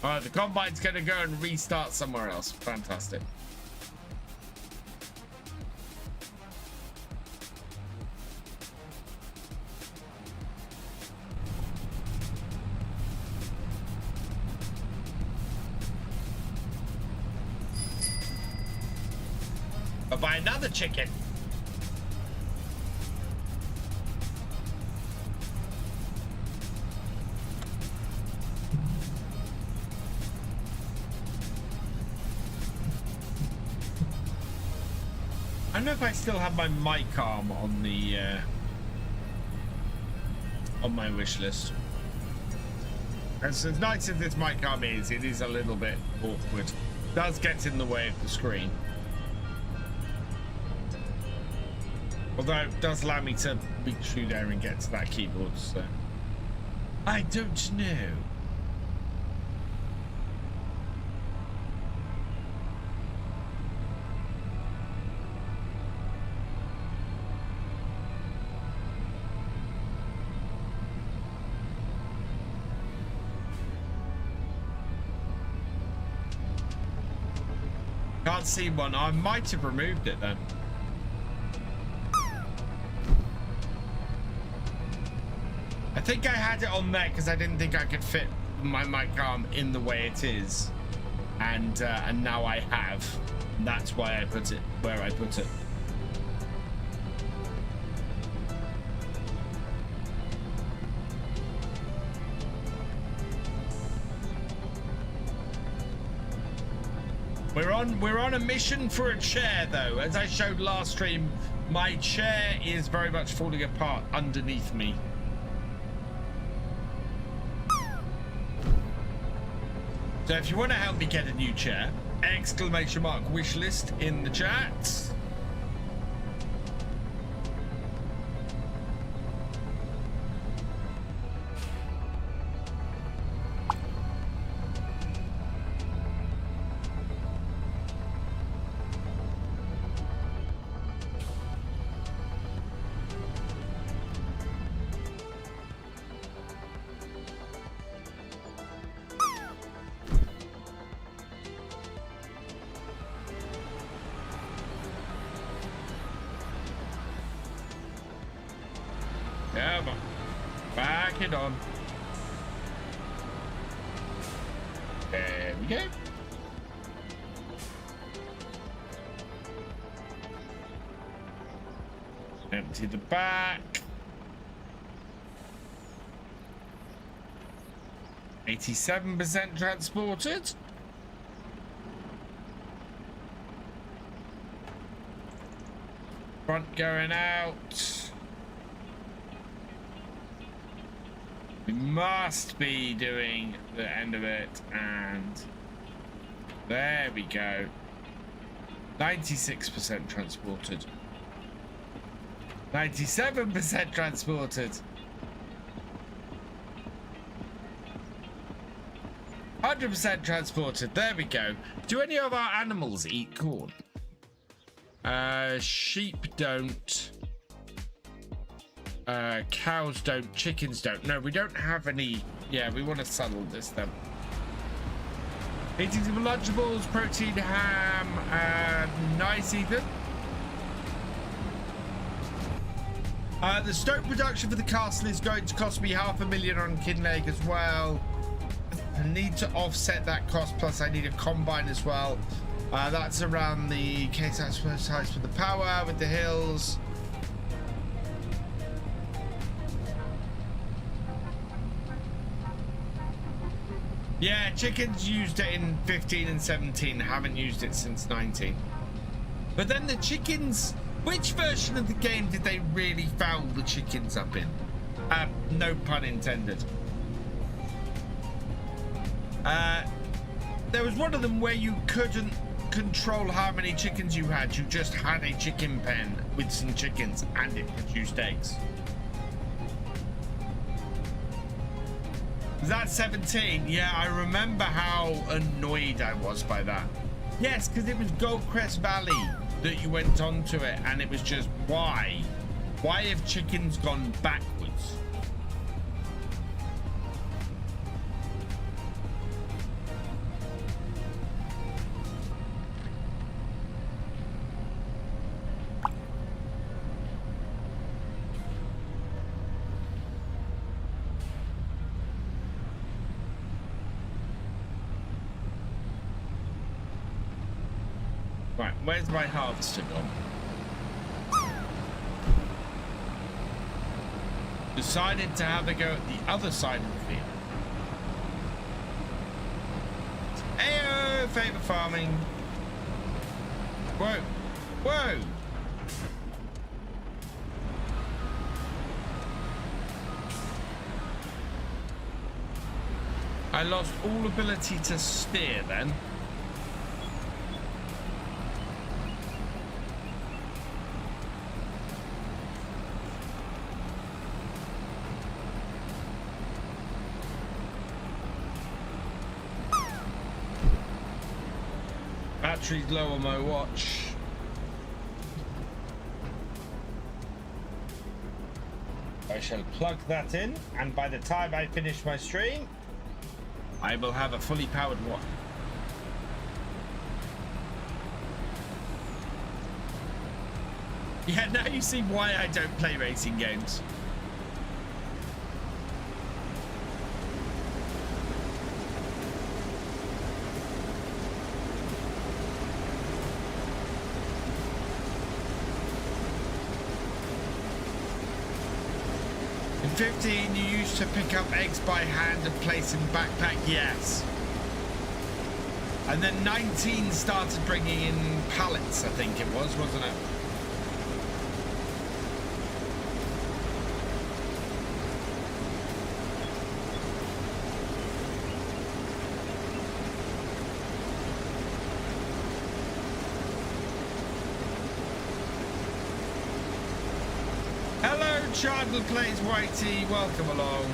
Alright, the Combine's going to go and restart somewhere else. Fantastic. I'll buy another chicken. I don't know if I still have my mic arm on the on my wish list. As nice as this mic arm is, it is a little bit awkward. It does get in the way of the screen. Although it does allow me to reach through there and get to that keyboard, so I don't know. Can't see one. I might have removed it then. I think I had it on there because I didn't think I could fit my mic arm in the way it is, and now I have. That's why I put it where I put it. We're on a mission for a chair, though. As I showed last stream, my chair is very much falling apart underneath me. So if you want to help me get a new chair, exclamation mark wish list in the chat. Come on. Back it on. There we go. Empty the back. 87% transported. Front going out. We must be doing the end of it, and there we go. 96% transported. 97% transported. 100% transported. There we go. Do any of our animals eat corn? Sheep don't. Cows don't, chickens don't. No, we don't have any. Yeah, we want to settle this then. Eating some Lunchables, protein, ham. Nice, Ethan. The stoke production for the castle is going to cost me $500,000 on Kinleg as well. I need to offset that cost, plus I need a combine as well. That's around the case size for the power with the hills. Yeah, chickens used it in 15 and 17, haven't used it since 19. But then the chickens, which version of the game did they really foul the chickens up in? No pun intended. There was one of them where you couldn't control how many chickens you had. You just had a chicken pen with some chickens and it produced eggs. Was that 17? Yeah, I remember how annoyed I was by that. Yes, because it was Goldcrest Valley that you went onto it, and it was just, why? Why have chickens gone backwards? Right, where's my harvester gone? Decided to have a go at the other side of the field. Ayo, favour farming. Whoa, whoa. I lost all ability to steer then. Battery's low on my watch. I shall plug that in, and by the time I finish my stream, I will have a fully powered watch. Yeah, now you see why I don't play racing games. 15, you used to pick up eggs by hand and place in backpack. Yes. And then 19 started bringing in pallets, I think it was, wasn't it? Chardler plays Whitey, welcome along.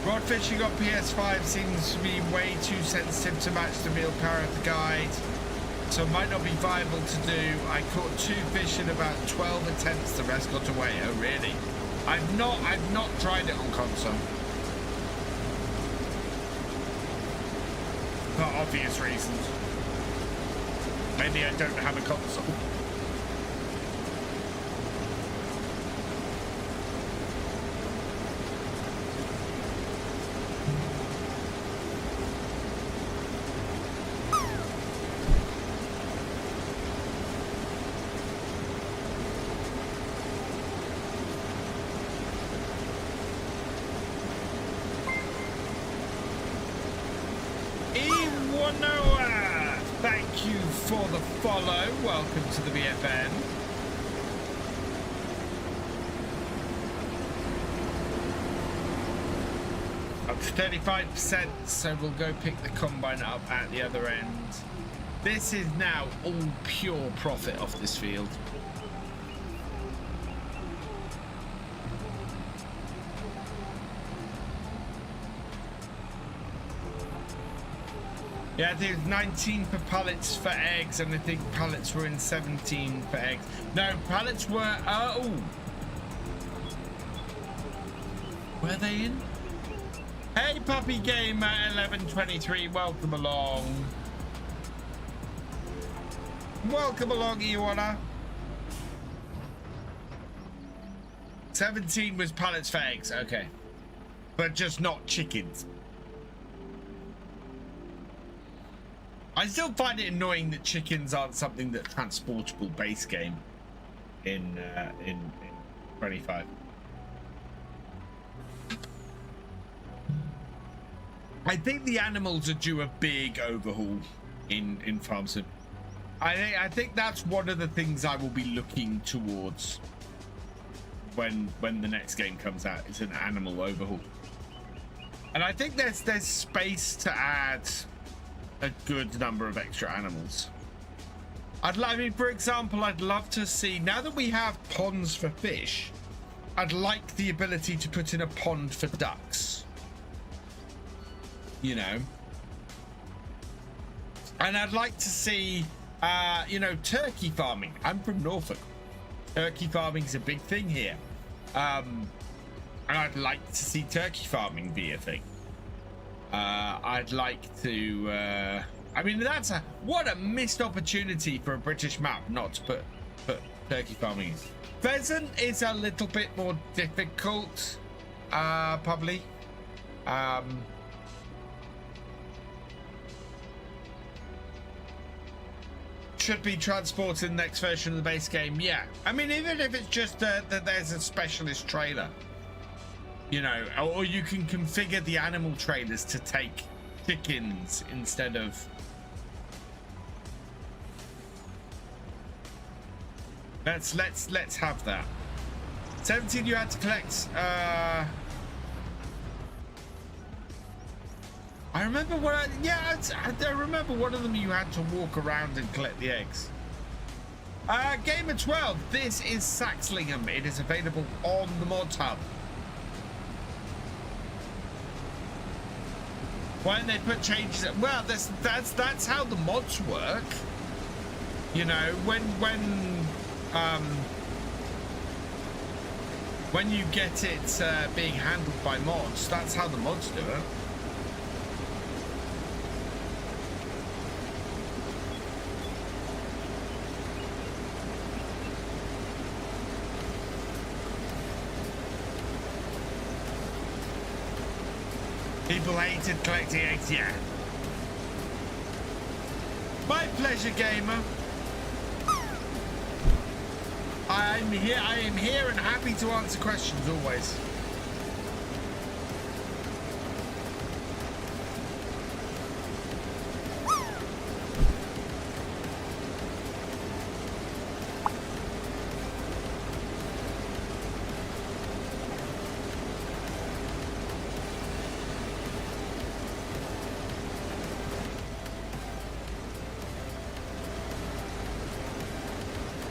Rod fishing on PS5 seems to be way too sensitive to match the real power of the guide, so it might not be viable to do. I caught 2 fish in about 12 attempts, the rest got away. Oh really? I've not tried it on console. For obvious reasons. Maybe I don't have a console. For the follow, welcome to the BFN. Up to 35%, so we'll go pick the combine up at the other end. This is now all pure profit off this field. Yeah, I think it was 19 for pallets for eggs, and I think pallets were in 17 for eggs. No, pallets were, oh. Were they in? Hey, Puppy Gamer 1123, welcome along. Welcome along, Iwana. 17 was pallets for eggs, okay. But just not chickens. I still find it annoying that chickens aren't something that's transportable base game in 25. I think the animals are due a big overhaul in Farm Sim. I think that's one of the things I will be looking towards when the next game comes out. It's an animal overhaul, and I think there's space to add a good number of extra animals. I mean, for example, I'd love to see, now that we have ponds for fish, I'd like the ability to put in a pond for ducks. You know? And I'd like to see, you know, turkey farming. I'm from Norfolk. Turkey farming is a big thing here. And I'd like to see turkey farming be a thing. I'd like to, I mean, what a missed opportunity for a British map not to put turkey farming in. Pheasant is a little bit more difficult, probably. Should be transported in the next version of the base game, yeah. I mean, even if it's just that there's a specialist trailer. You know, or you can configure the animal trailers to take chickens instead of. Let's have that. 17 you had to collect. I remember what I remember one of them you had to walk around and collect the eggs. Gamer 12, this is Saxlingham. It is available on the Mods Hub. Why don't they put changes? Well, that's how the mods work. You know, when you get it being handled by mods, that's how the mods do it. People hated collecting eggs, yeah. My pleasure, gamer. I am here and happy to answer questions always.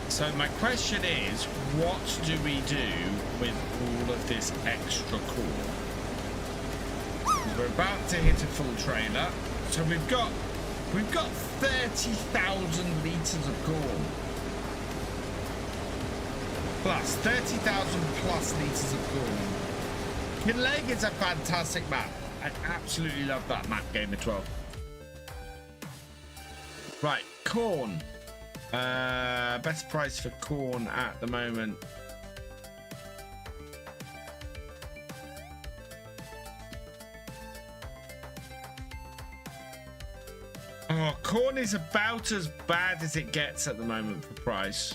So my question is, what do we do with all of this extra corn? We're about to hit a full trailer, so we've got 30,000 liters of corn. Plus 30,000 plus liters of corn. Kinleg is a fantastic map. I absolutely love that map, Gamer 12. Right, corn. Best price for corn at the moment. Oh, corn is about as bad as it gets at the moment for price.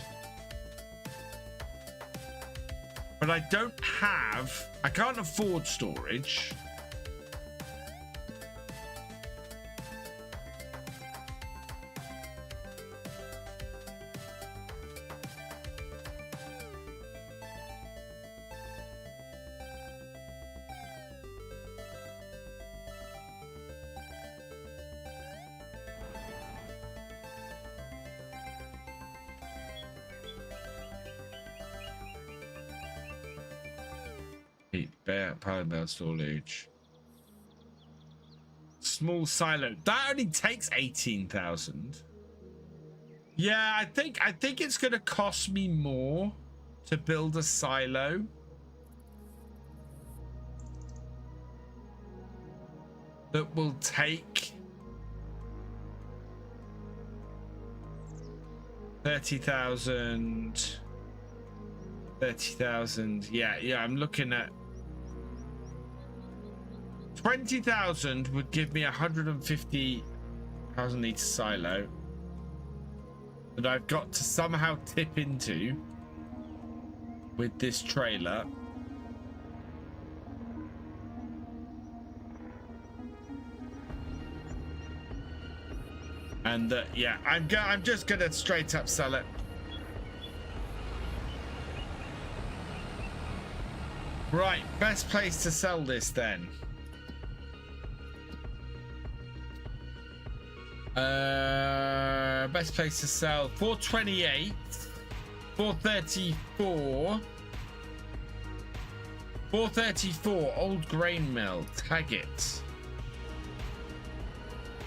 But I can't afford storage. Parallel storage. Small silo. That only takes 18,000. Yeah, I think it's gonna cost me more to build a silo. That will take 30,000. 30,000. Yeah, I'm looking at 20,000 would give me 150,000 litre silo that I've got to somehow tip into with this trailer. And yeah, I'm just gonna straight up sell it. Right, best place to sell this then. Best place to sell 428, 434, 434 old grain mill. Tag it.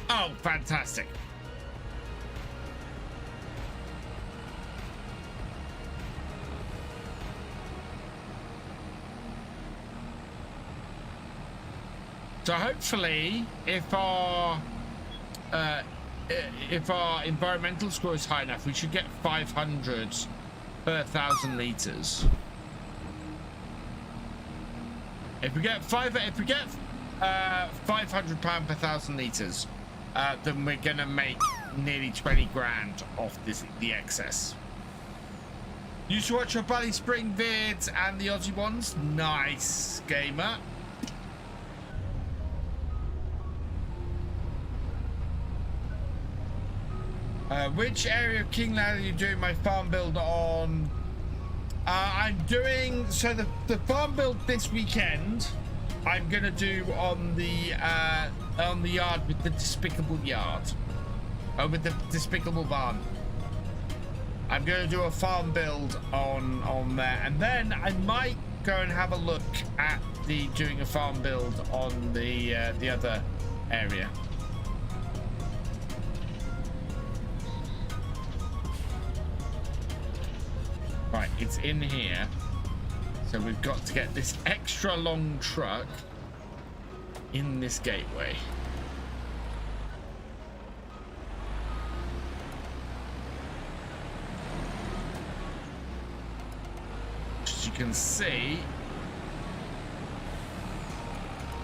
Oh, fantastic. So hopefully, if our environmental score is high enough, we should get 500 per 1,000 liters. If we get £500 per 1,000 liters, then we're gonna make nearly 20 grand off the excess. Used to watch your Bally Spring vids and the Aussie ones. Nice, gamer. Which area of Kingland are you doing my farm build on? I'm doing, so the farm build this weekend, I'm gonna do on the yard with the despicable yard. With the despicable barn. I'm gonna do a farm build on there, and then I might go and have a look at doing a farm build on the other area. Right, it's in here, so we've got to get this extra long truck in this gateway. As you can see,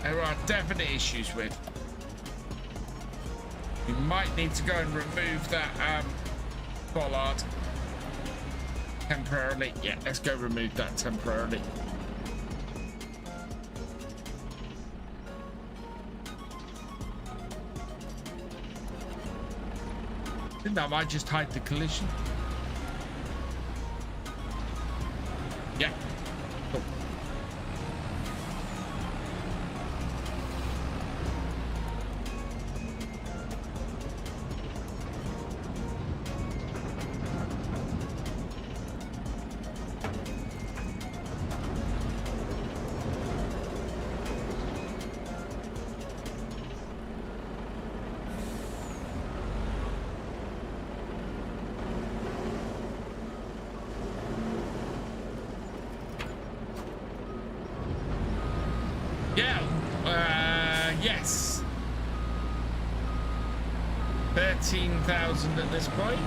there are definite issues with. We might need to go and remove that bollard temporarily. Yeah, let's go remove that temporarily. I think that might just hide the collision. Yeah. Cool. Yes. 13,000 at this point.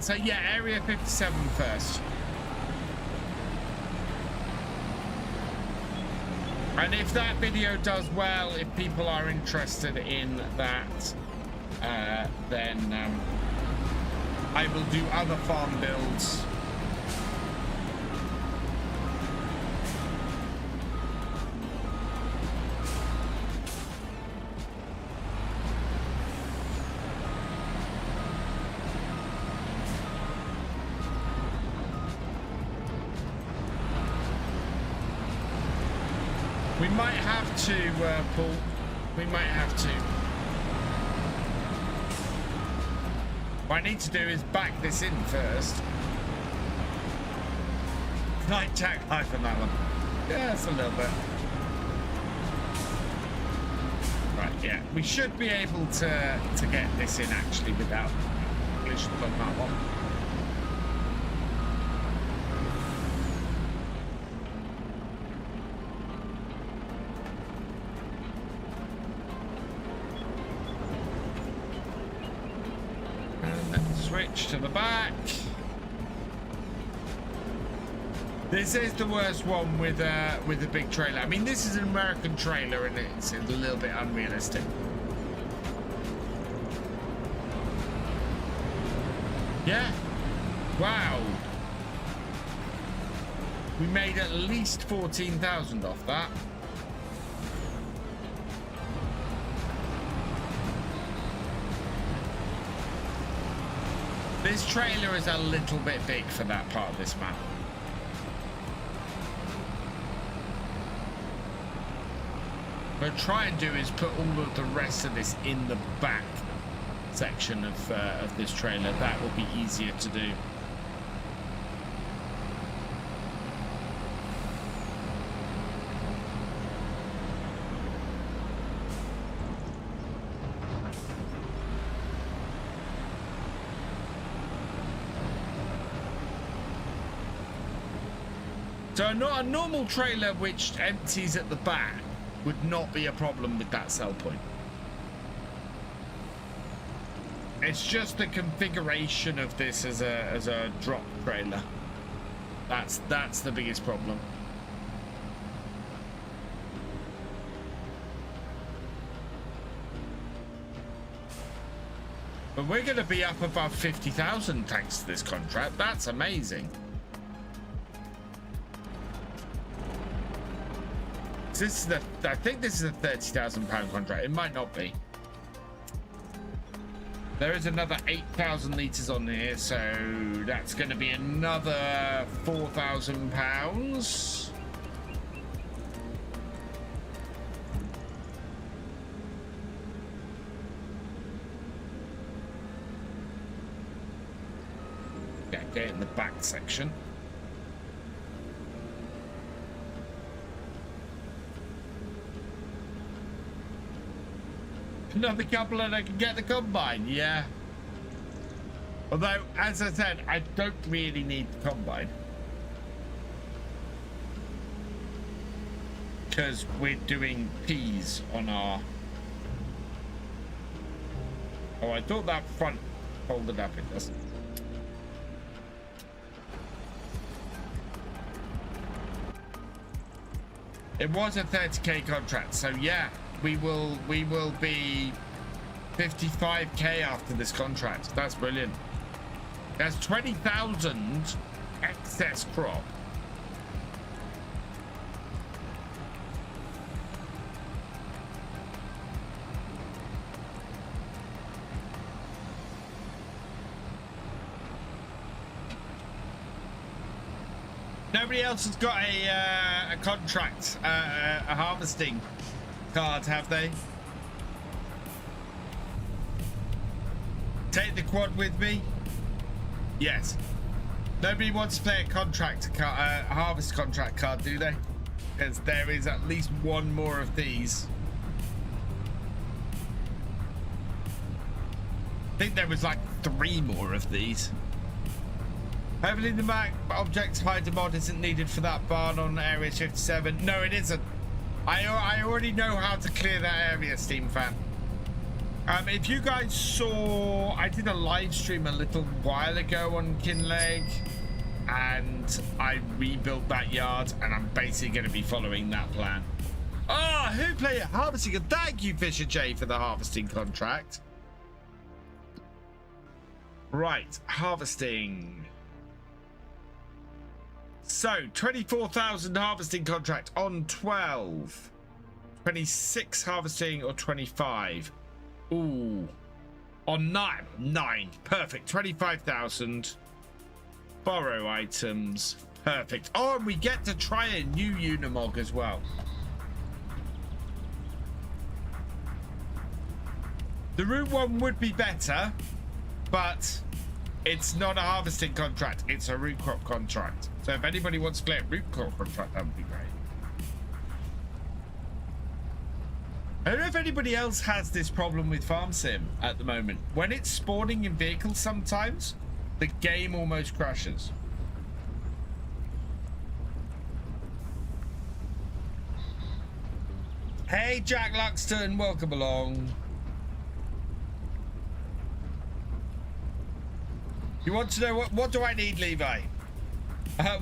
So yeah, area 57 first. And if that video does well, if people are interested in that, then I will do other farm builds. We might have to, Paul. We might have to. What I need to do is back this in first. Night jack life on that one. Yeah, it's a little bit. Right, yeah. We should be able to get this in actually without collisions on that one. Switch to the back. This is the worst one with a big trailer. I mean, this is an American trailer and it's a little bit unrealistic. Yeah. Wow. We made at least 14,000 off that. This trailer is a little bit big for that part of this map. What I'll try and do is put all of the rest of this in the back section of this trailer. That will be easier to do. So a normal trailer which empties at the back would not be a problem with that sell point. It's just the configuration of this as a drop trailer. That's the biggest problem. But we're going to be up above 50,000 thanks to this contract. That's amazing. This is I think this is a £30,000 contract. It might not be. There is another 8,000 litres on here, so that's going to be another £4,000. Yeah, get in the back section. Another couple and I can get the combine, yeah. Although, as I said, I don't really need the combine. Because we're doing peas on our... Oh, I thought that front folded up, it doesn't. It was a 30k contract, so yeah, we will be 55k after this contract. That's brilliant. That's 20,000 excess crop. Nobody else has got a contract, a harvesting card, have they? Take the quad with me. Yes. Nobody wants to play a contract card, a harvest contract card, do they? Because there is at least one more of these. I think there was like 3 more of these. Hopefully the Mac object hider mod isn't needed for that barn on Area 57. No, it isn't. I already know how to clear that area, Steam fan. If you guys saw, I did a live stream a little while ago on Kinleg, and I rebuilt that yard, and I'm basically going to be following that plan. Oh, who played it? Harvesting. Thank you, Thefisherj, for the harvesting contract. Right, harvesting. So 24,000 harvesting contract on 12, 26 harvesting or 25. Ooh, on 9, perfect. 25,000. Borrow items, perfect. Oh, and we get to try a new Unimog as well. The route one would be better, but it's not a harvesting contract, it's a root crop contract. So if anybody wants to play a root crop contract, that would be great. I don't know if anybody else has this problem with Farm Sim at the moment. When it's spawning in vehicles sometimes, the game almost crashes. Hey Jack Luxton, welcome along. You want to know what do I need, Levi?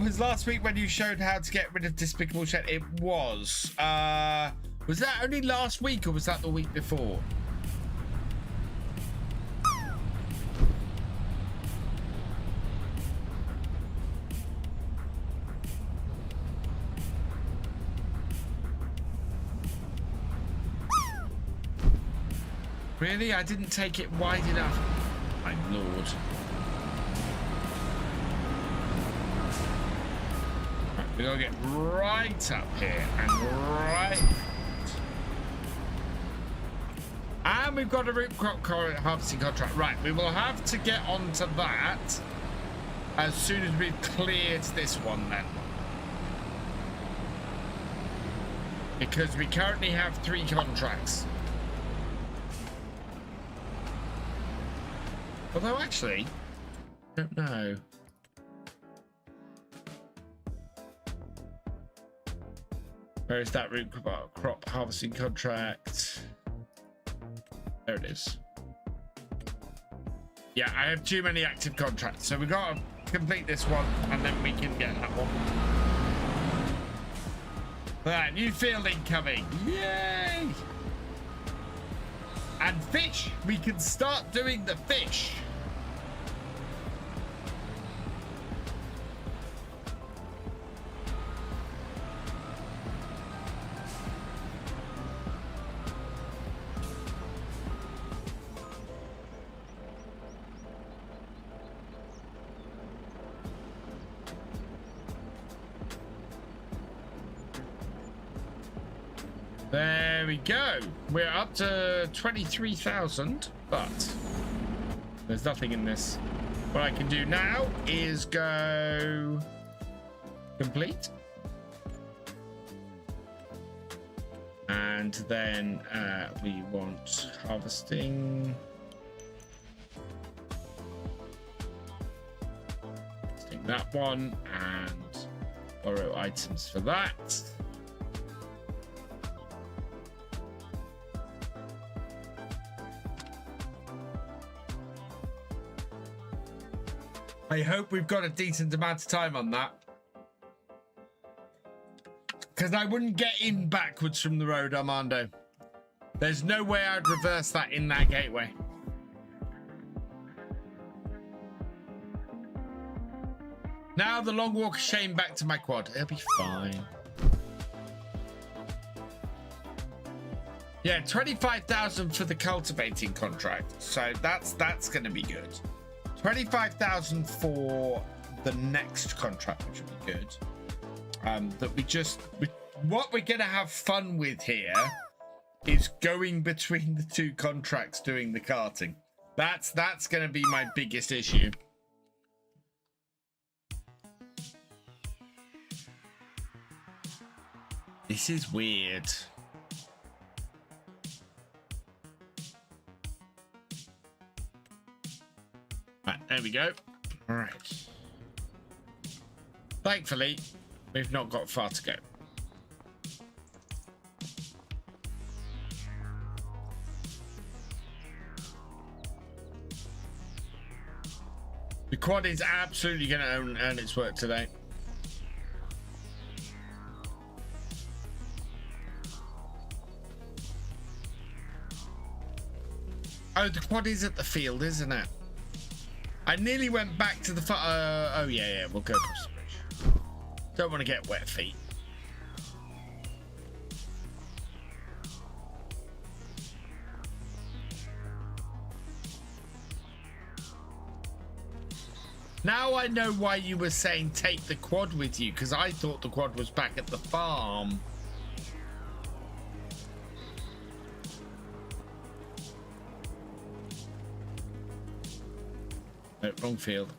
Was last week when you showed how to get rid of Despicable Shed? It was. Was that only last week or was that the week before? Really? I didn't take it wide enough. My lord. We're gonna get right up here and right. And we've got a root crop harvesting contract. Right, we will have to get onto that as soon as we've cleared this one then. Because we currently have 3 contracts. Although actually, I don't know. Where is that root crop harvesting contract? There it is. Yeah, I have too many active contracts, so we've got to complete this one and then we can get that one. Right, new field incoming. Yay! And fish! We can start doing the fish. There we go. We're up to 23,000, but there's nothing in this. What I can do now is go complete. And then we want harvesting. Harvesting that one and borrow items for that. I hope we've got a decent amount of time on that. Because I wouldn't get in backwards from the road, Armando. There's no way I'd reverse that in that gateway. Now the long walk of shame back to my quad. It'll be fine. Yeah, 25,000 for the cultivating contract. So that's going to be good. 25,000 for the next contract, which will be good. What we're going to have fun with here is going between the two contracts doing the carting. That's going to be my biggest issue. This is weird. Right, there we go. All right. Thankfully, we've not got far to go. The quad is absolutely going to earn its work today. Oh, the quad is at the field, isn't it? I nearly went back to the... oh, yeah, we'll go across the bridge. Don't want to get wet feet. Now I know why you were saying take the quad with you, because I thought the quad was back at the farm. No, wrong field.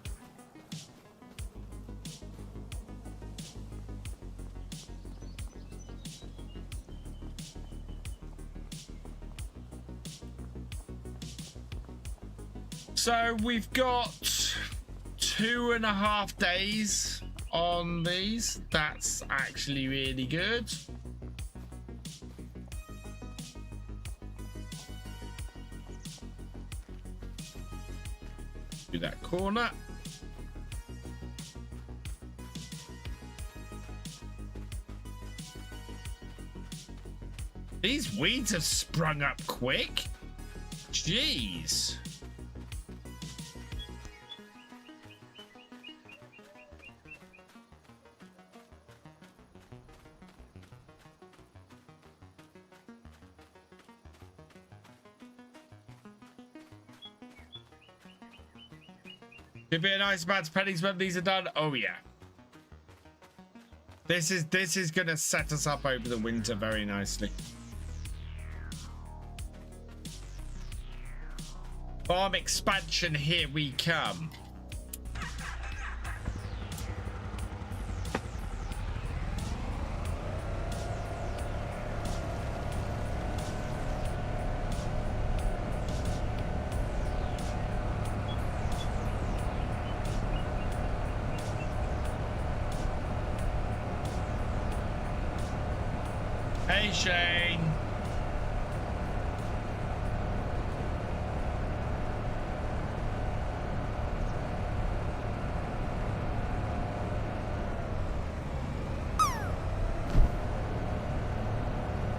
So we've got 2.5 days on these. That's actually really good. Do that corner. These weeds have sprung up quick. Jeez. It'd be a nice amount of pennies when these are done. Oh yeah. This is gonna set us up over the winter very nicely. Farm expansion, here we come. Hey, Shane.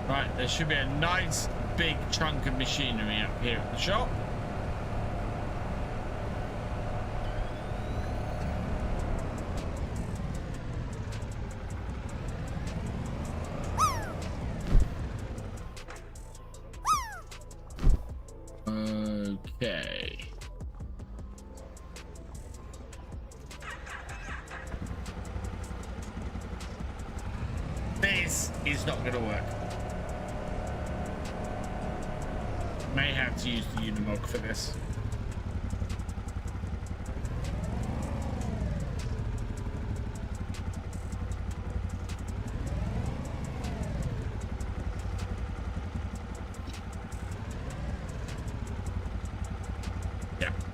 Right, there should be a nice big chunk of machinery up here at the shop. Okay. This is not going to work. May have to use the Unimog for this.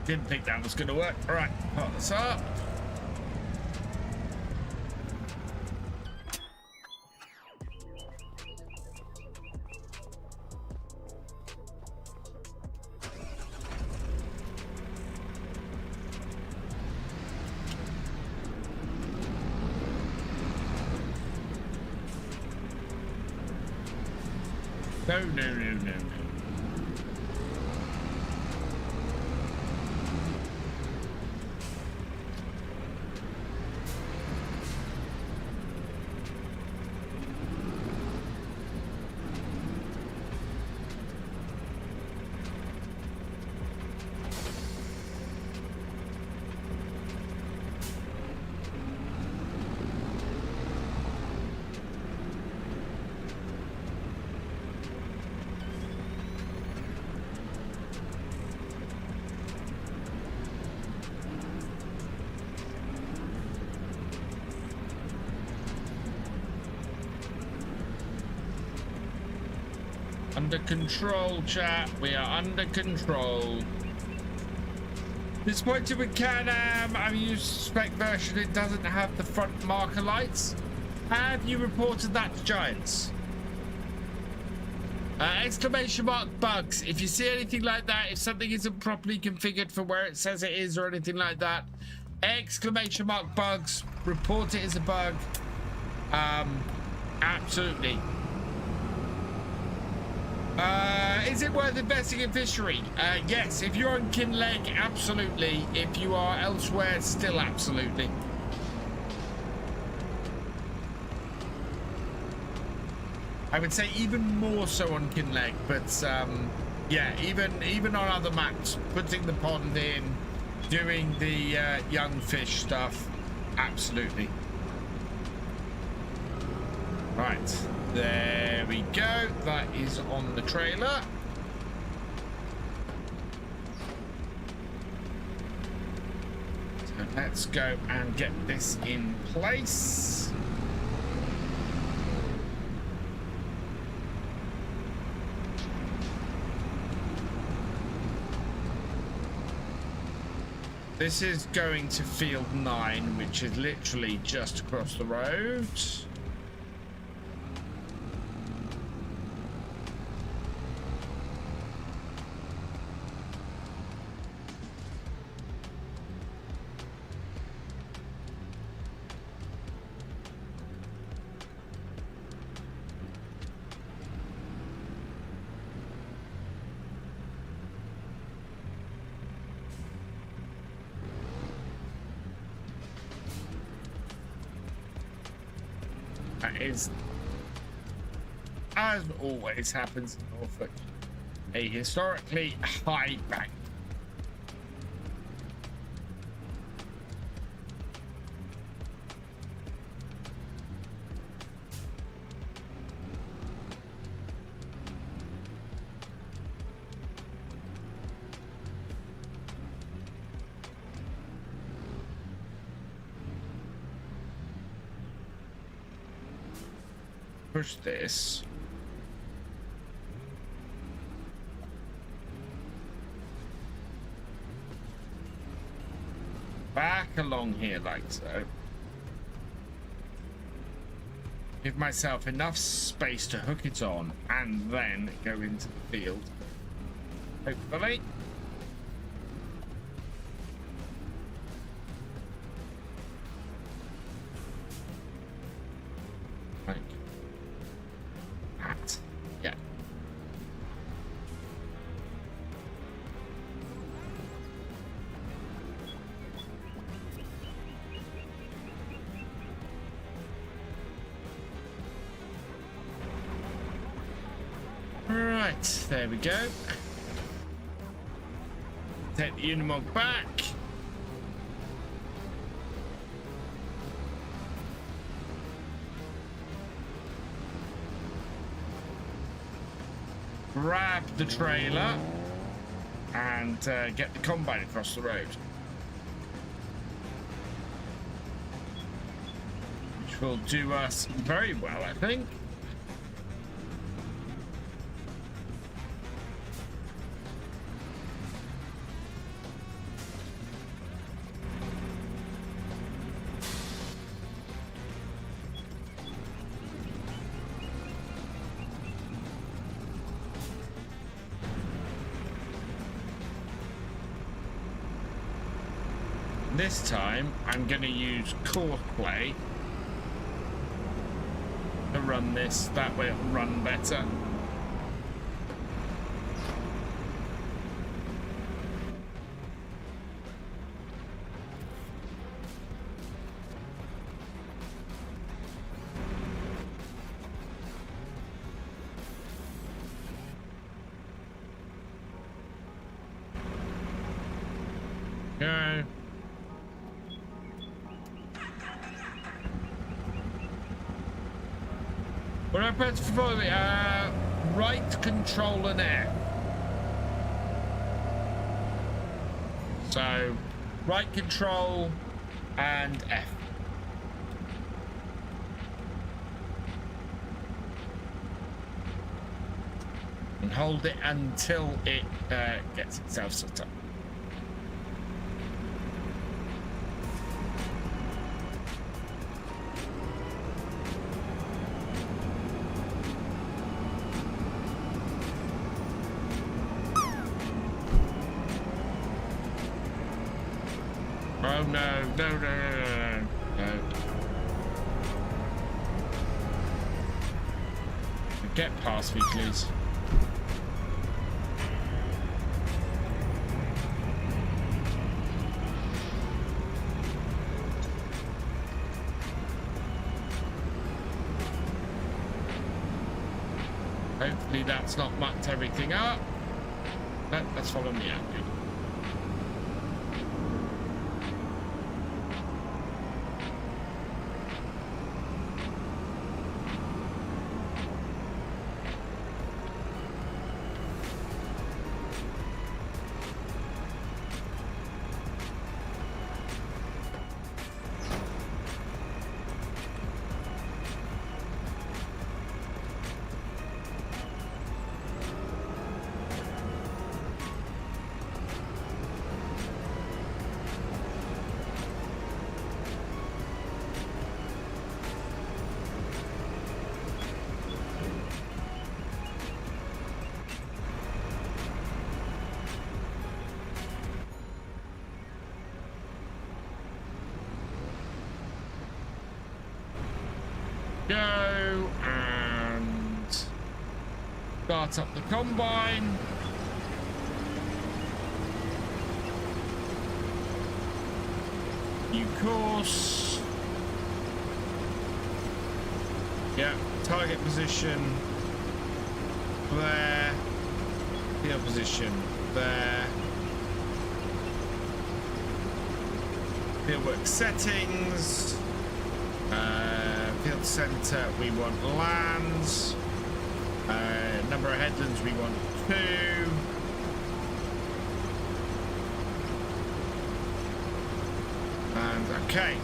Didn't think that was going to work. All right, put this up. No, no, no, no, no. Under control, chat. We are under control. Disappointed with Can-Am. I've used spec version. It doesn't have the front marker lights. Have you reported that to Giants? Exclamation mark bugs. If you see anything like that, if something isn't properly configured for where it says it is or anything like that, exclamation mark bugs. Report it as a bug. Absolutely. Is it worth investing in Thefisherj? Yes. If you're on Kinleg, absolutely. If you are elsewhere, still absolutely. I would say even more so on Kinleg, but yeah, even on other maps, putting the pond in, doing the young fish stuff, absolutely. Right. There we go. That is on the trailer. So let's go and get this in place. This is going to field 9, which is literally just across the road. Is, as always happens in Norfolk, a historically high bank. Push this. Back along here like so. Give myself enough space to hook it on and then go into the field. Hopefully. There we go. Take the Unimog back. Grab the trailer and get the combine across the road. Which will do us very well, I think. This time, I'm going to use core play to run this. That way it'll run better. Go. When I press for right control and F. So right control and F. And hold it until it gets itself set up. Oh no, no. Get past me, please. Hopefully that's not mucked everything up. No, let's follow me out, dude. Go and start up the combine. New course. Yeah, target position there. Field position there. Fieldwork settings. Field center, we want lands. Number of headlands, we want 2. And okay,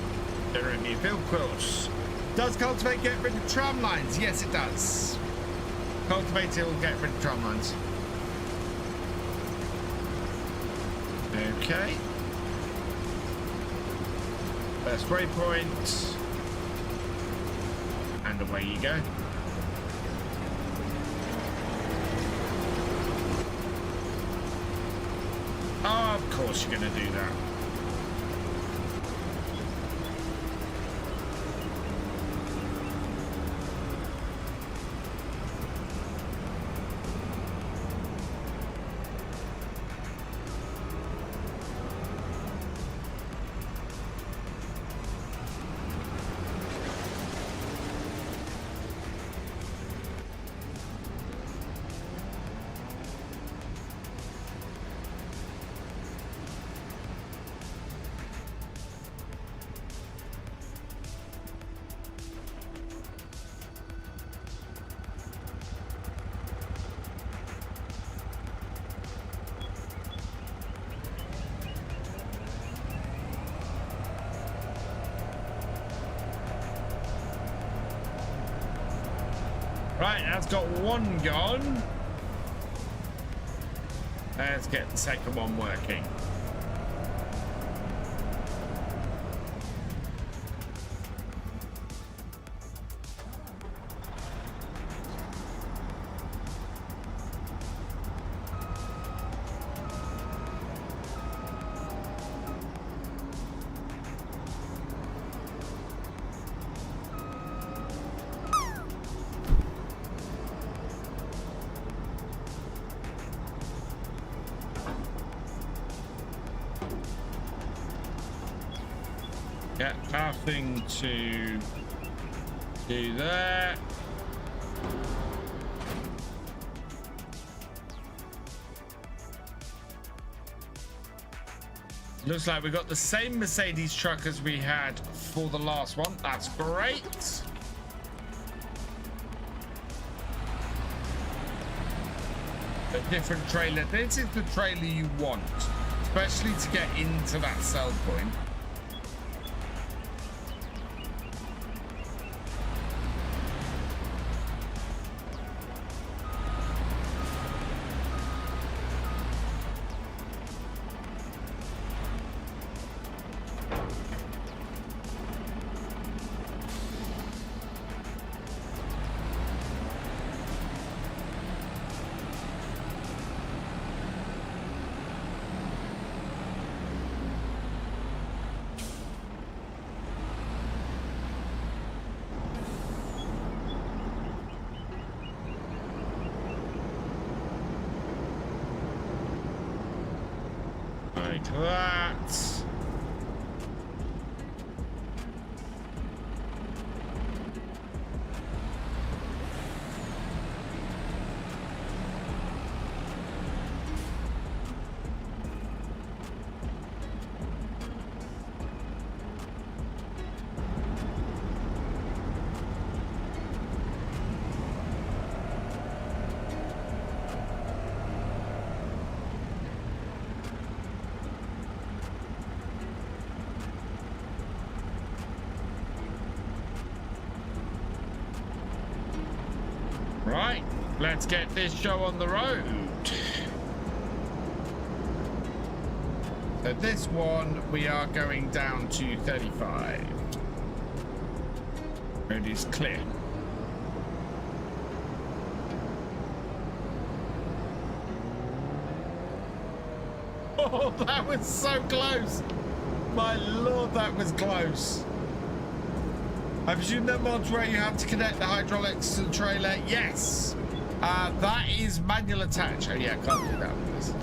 generate new field course. Does cultivate get rid of tram lines? Yes, it does. Cultivator will get rid of tram lines. Okay. First waypoint. And away you go. Oh, of course you're going to do that. Right, that's got one gone. Let's get the second one working. Yeah, nothing to do there. Looks like we got the same Mercedes truck as we had for the last one. That's great. A different trailer. This is the trailer you want, especially to get into that sell point. That. Right, let's get this show on the road. So this one, we are going down to 35. Road is clear. Oh, that was so close. My lord, that was close. I presume that mod's where you have to connect the hydraulics to the trailer. Yes. That is manual attach. Oh yeah, can't do that with this.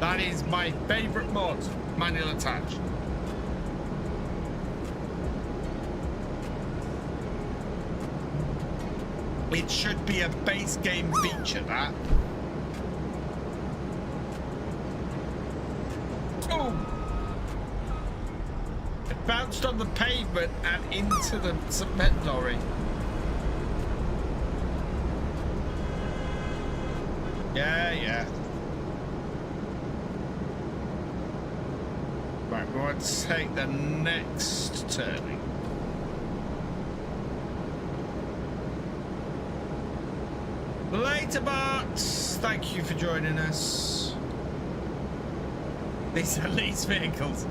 That is my favorite mod, manual attach. It should be a base game feature, that. Oh! It bounced on the pavement and into the cement lorry. Yeah. Right, we want to take the next turning. Later, Barts. Thank you for joining us. These are lease vehicles.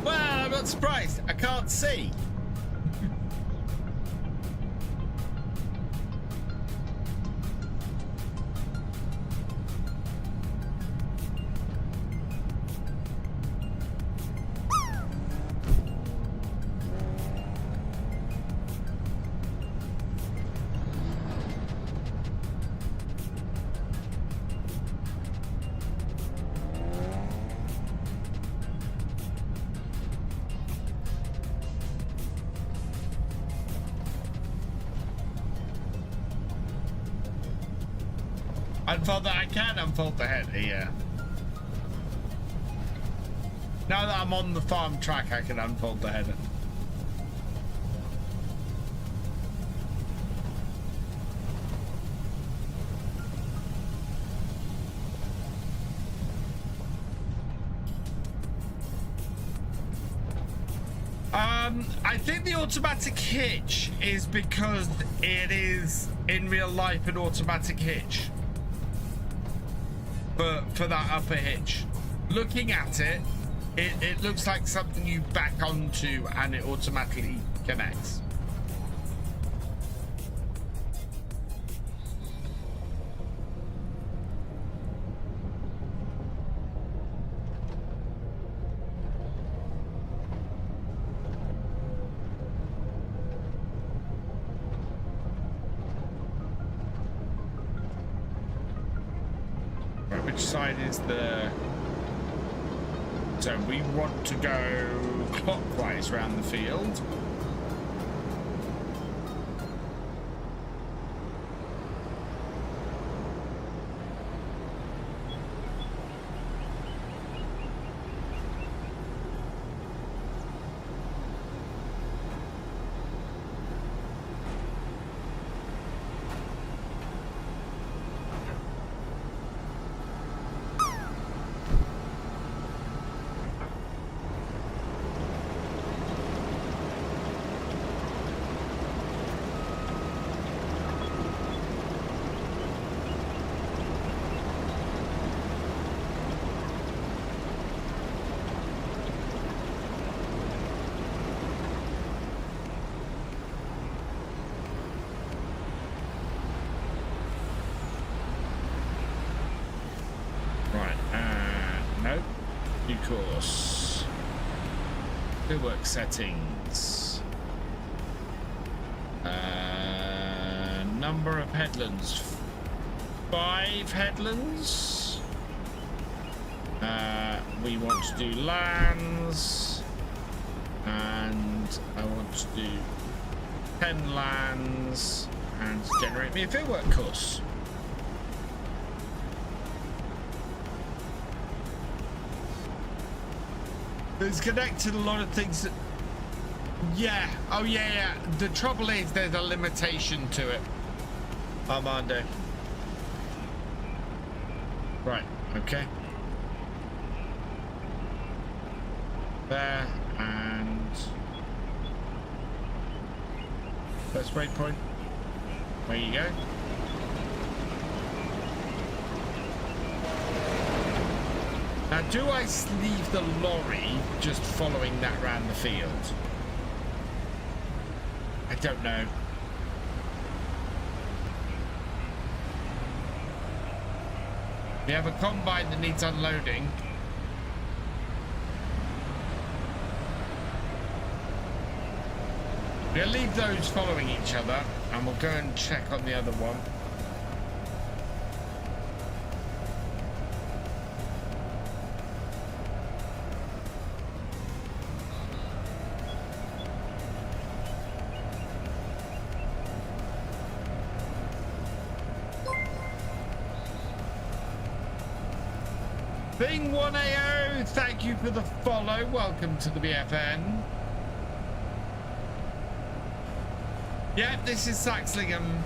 Well, I'm not surprised. I can't see. Unfold that. I can unfold the head here. Now that I'm on the farm track, I can unfold the header. I think the automatic hitch is because it is in real life an automatic hitch. For that upper hitch, looking at it, it looks like something you back onto and it automatically connects. Which side is the... So we want to go clockwise around the field. course. Fieldwork settings. Number of headlands. 5 headlands. We want to do lands. And I want to do 10 lands and generate me a fieldwork course. It's connected a lot of things that, yeah, oh yeah. The trouble is there's a limitation to it, Armando. Right, okay. There, and first waypoint. There you go. Now, do I leave the lorry just following that around the field? I don't know. We have a combine that needs unloading. We'll leave those following each other, and we'll go and check on the other one. Bing 1AO, thank you for the follow. Welcome to the BFN. Yep, this is Saxlingham.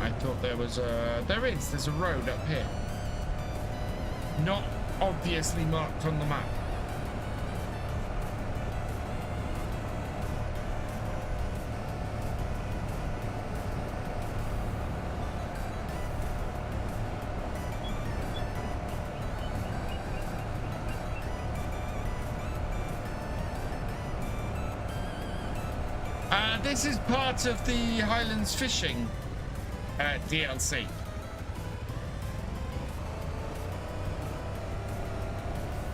I thought there was a... There's a road up here. Not obviously marked on the map. This is part of the Highlands Fishing DLC.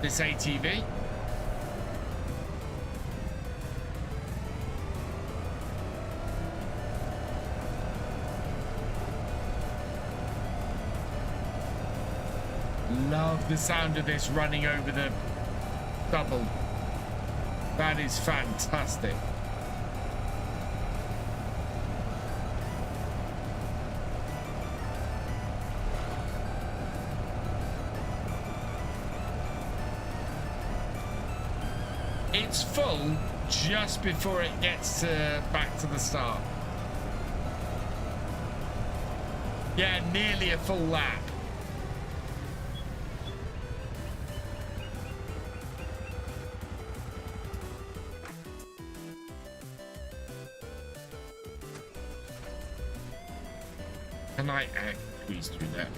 This ATV. Love the sound of this running over the double. That is fantastic. It's full just before it gets back to the start. Yeah, nearly a full lap. Can I squeeze through that?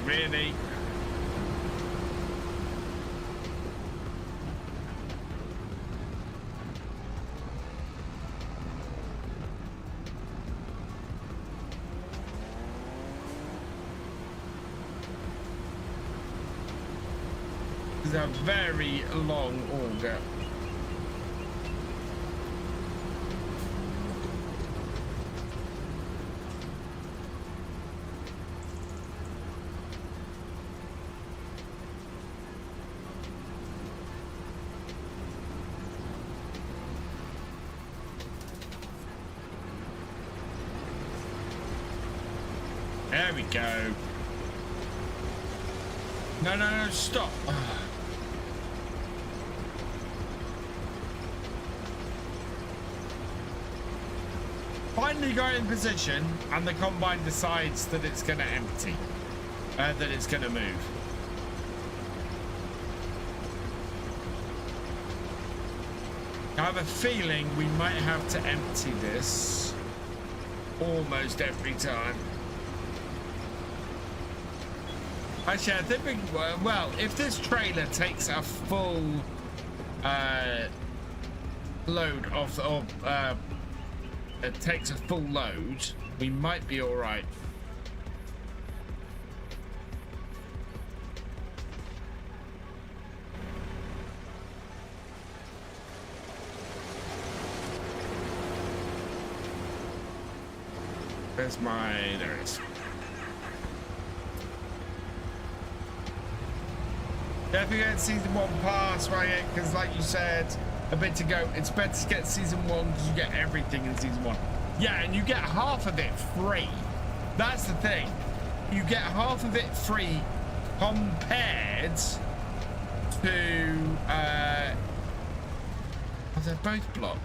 Really? This is a very long auger. There we go. No, no, no, stop. Finally got in position, and the combine decides that it's going to empty, that it's going to move. I have a feeling we might have to empty this almost every time. Actually, I think we, well, if this trailer takes a full load of, or it takes a full load, we might be all right. Where's my, there it is. Definitely get season 1 pass, right? Because like you said a bit ago, it's better to get season 1 because you get everything in season 1. Yeah, and you get half of it free. That's the thing. You get half of it free compared to oh, they're both blocked.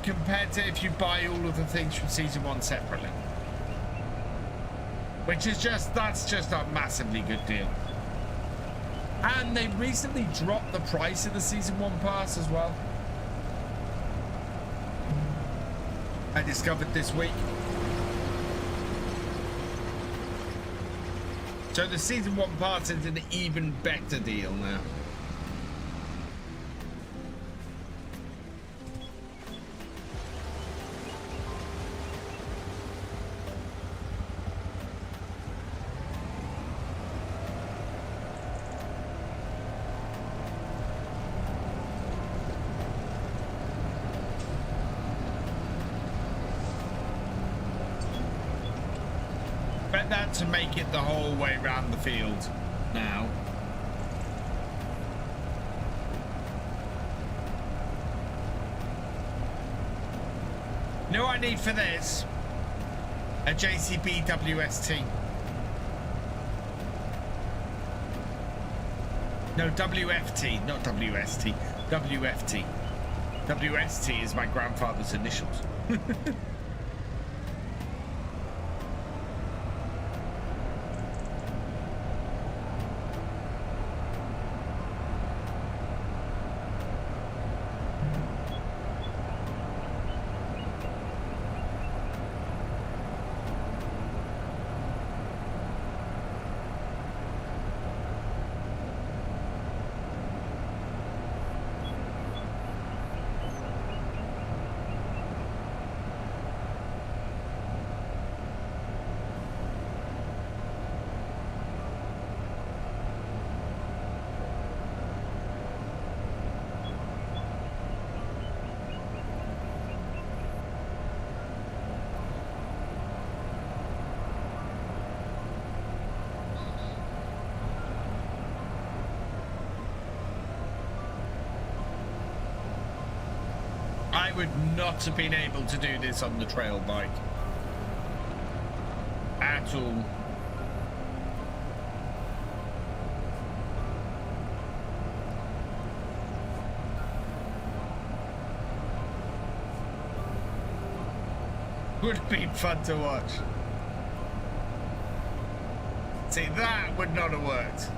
Compared to if you buy all of the things from season 1 separately. Which is just, that's just a massively good deal. And they recently dropped the price of the season 1 pass as well. I discovered this week. So the season 1 pass is an even better deal now. That to make it the whole way around the field now. You know what I need for this? A JCB WST. No, WFT, not WST. WFT. WST is my grandfather's initials. I would not have been able to do this on the trail bike at all. Would have been fun to watch. See, that would not have worked.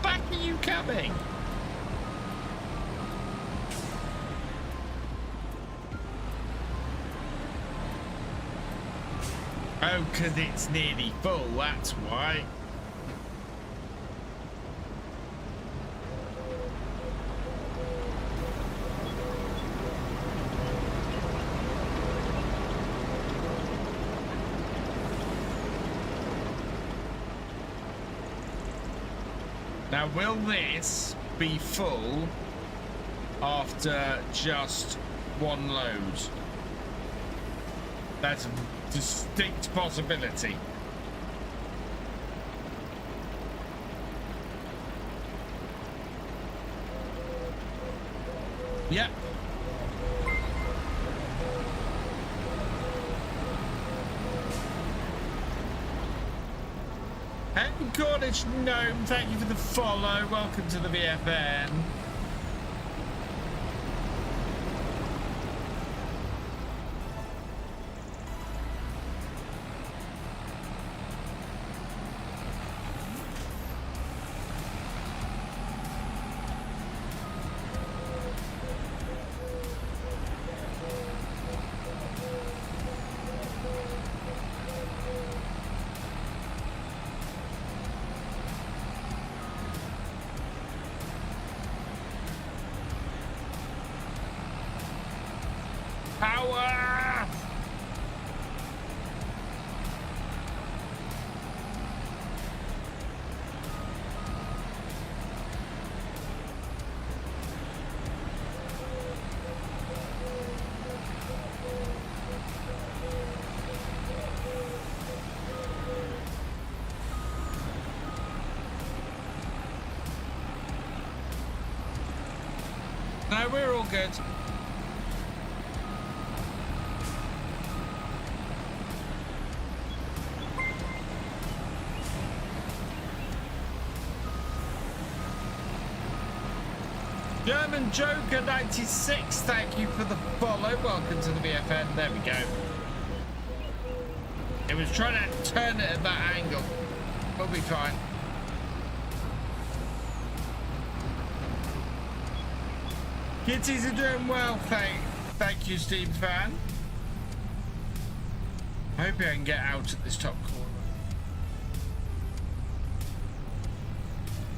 back are you coming? Oh, because it's nearly full, that's why. Now, will this be full after just one load? That's a distinct possibility. Yep. And Cornish Gnome, thank you for the follow. Welcome to the VFN. Power! No, we're all good. German Joker 96, thank you for the follow. Welcome to the VFN. There we go. It was trying to turn it at that angle. We'll be fine. Kitties are doing well, thank you, Steve fan. Hope I can get out at this top corner.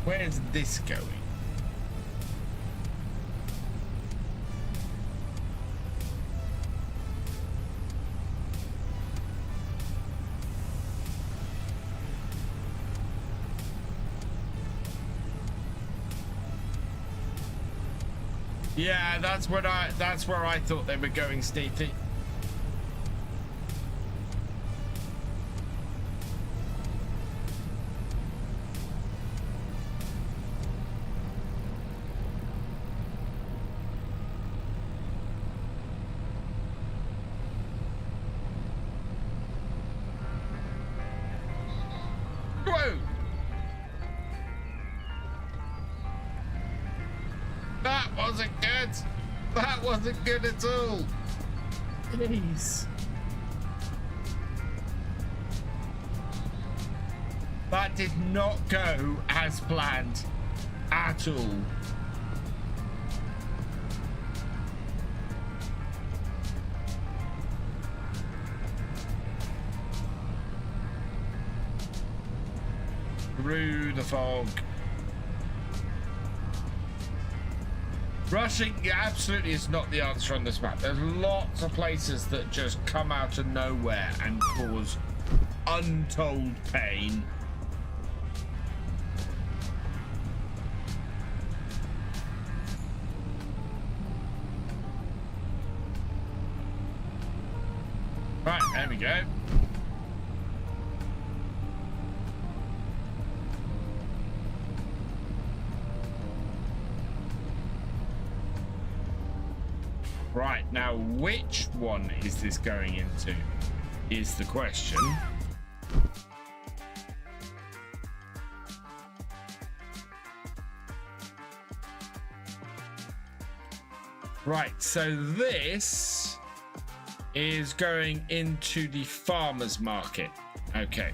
Where's this going? Yeah, that's where I thought they were going, Stevie. Whoa! That wasn't good. That wasn't good at all. Please. That did not go as planned at all. Through the fog. Rushing absolutely is not the answer on this map. There's lots of places that just come out of nowhere and cause untold pain. Right, there we go. Right, now which one is this going into is the question. Right, so this is going into the farmer's market. Okay.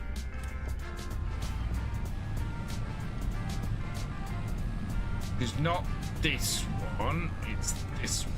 It's not this one, it's this one.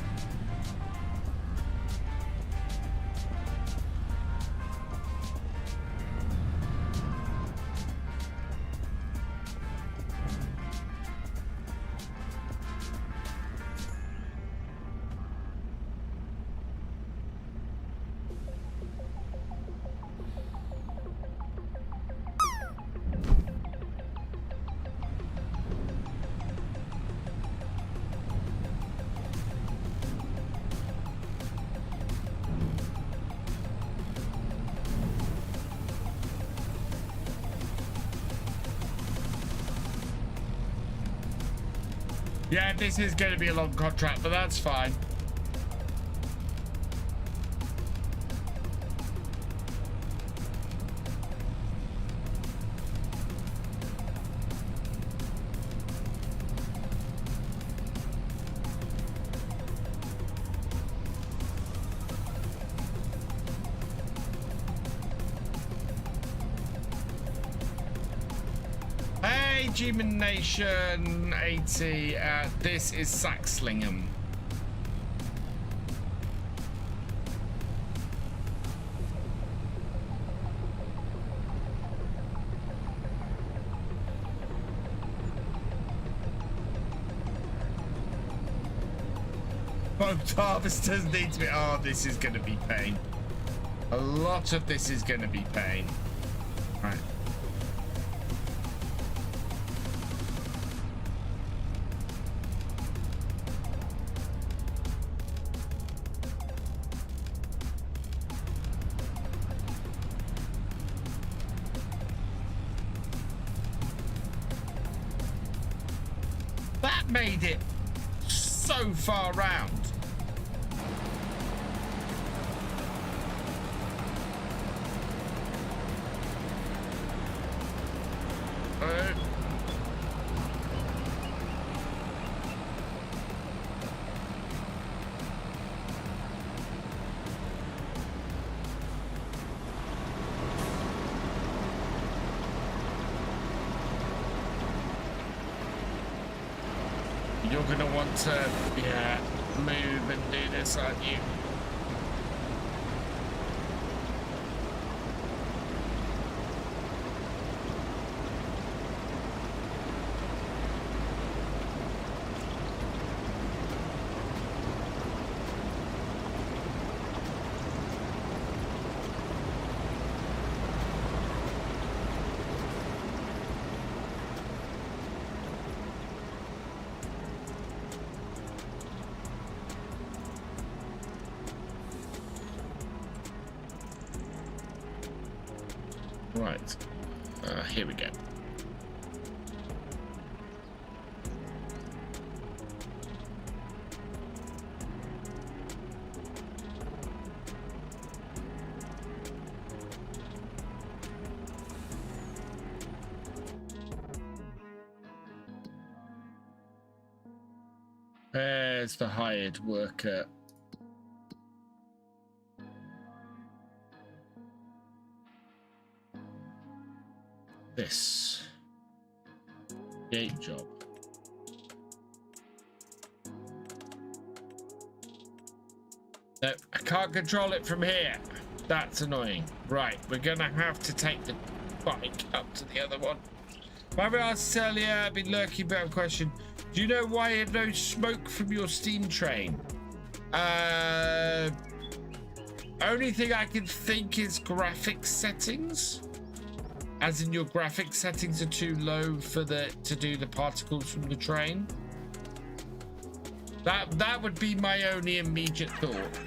Yeah, this is going to be a long contract, but that's fine. Hey, Human Nation 80, this is Saxlingham. Both harvesters need to be. Oh, this is going to be pain. A lot of this is going to be pain. Right. That made it so far round. You're gonna want to, yeah, move and do this, aren't you? Right, here we go. There's the hired worker. This gate job. No, I can't control it from here. That's annoying. Right, we're gonna have to take the bike up to the other one. Maybe I asked earlier, I've been lurking about a question. Do you know why there's no smoke from your steam train? Only thing I can think is graphics settings. As in your graphics settings are too low for to do the particles from the train. That would be my only immediate thought.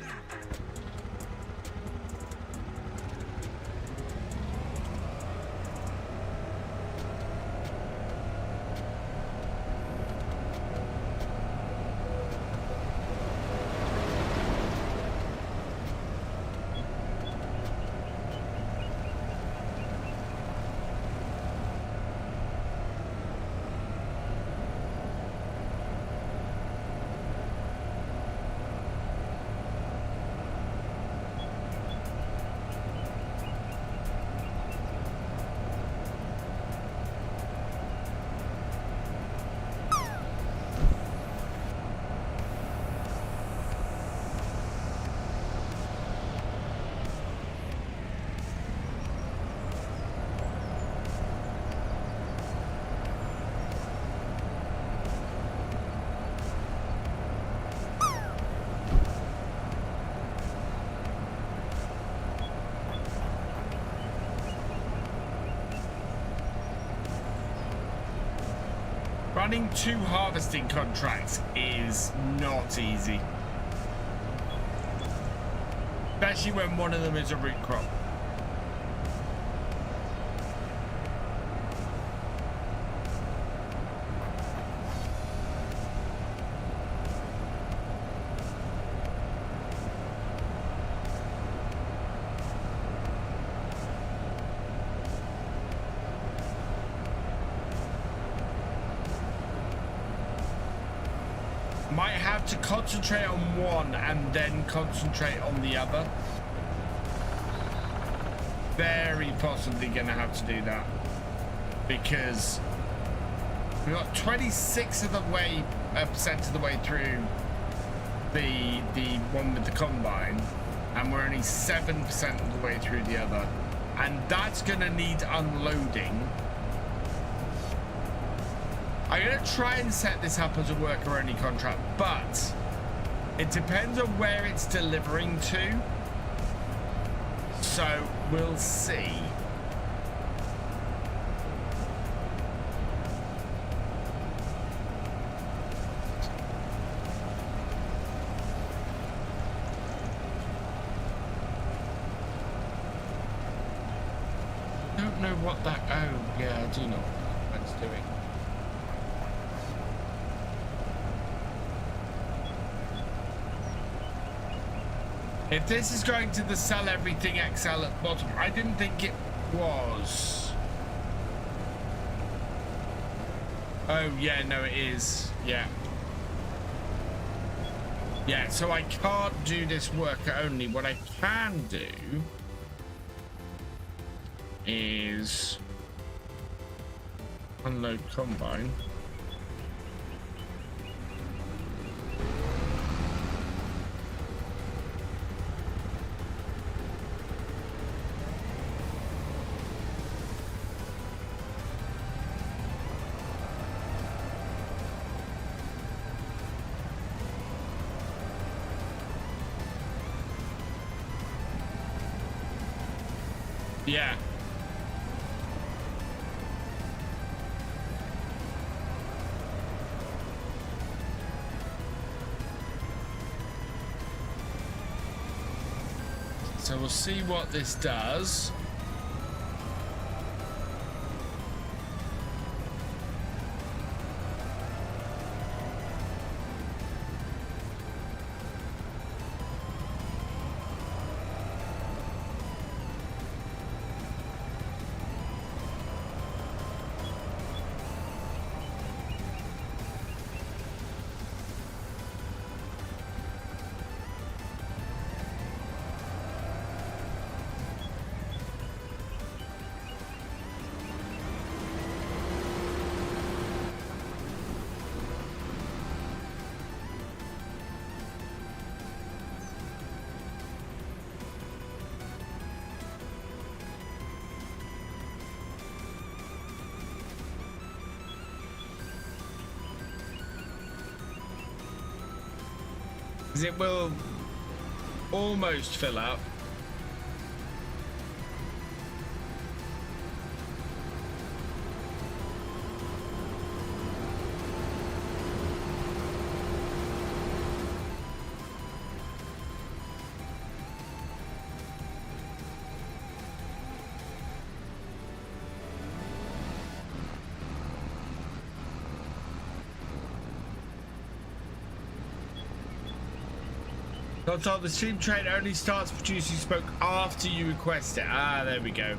running 2 harvesting contracts is not easy. Especially when one of them is a root crop. Might have to concentrate on one and then concentrate on the other. Very possibly gonna have to do that because we got 26 of the way percent of the way through the one with the combine, and we're only 7% of the way through the other, and that's gonna need unloading. I'm going to try and set this up as a worker-only contract, but it depends on where it's delivering to. So we'll see. I don't know what that... Oh, yeah, I do know what that's doing. If this is going to the sell everything XL at the bottom, I didn't think it was. Oh, yeah, no, it is. Yeah. Yeah, so I can't do this worker only. What I can do is unload combine. Yeah. So we'll see what this does. It will almost fill up. So the stream train only starts producing smoke after you request it. Ah, there we go.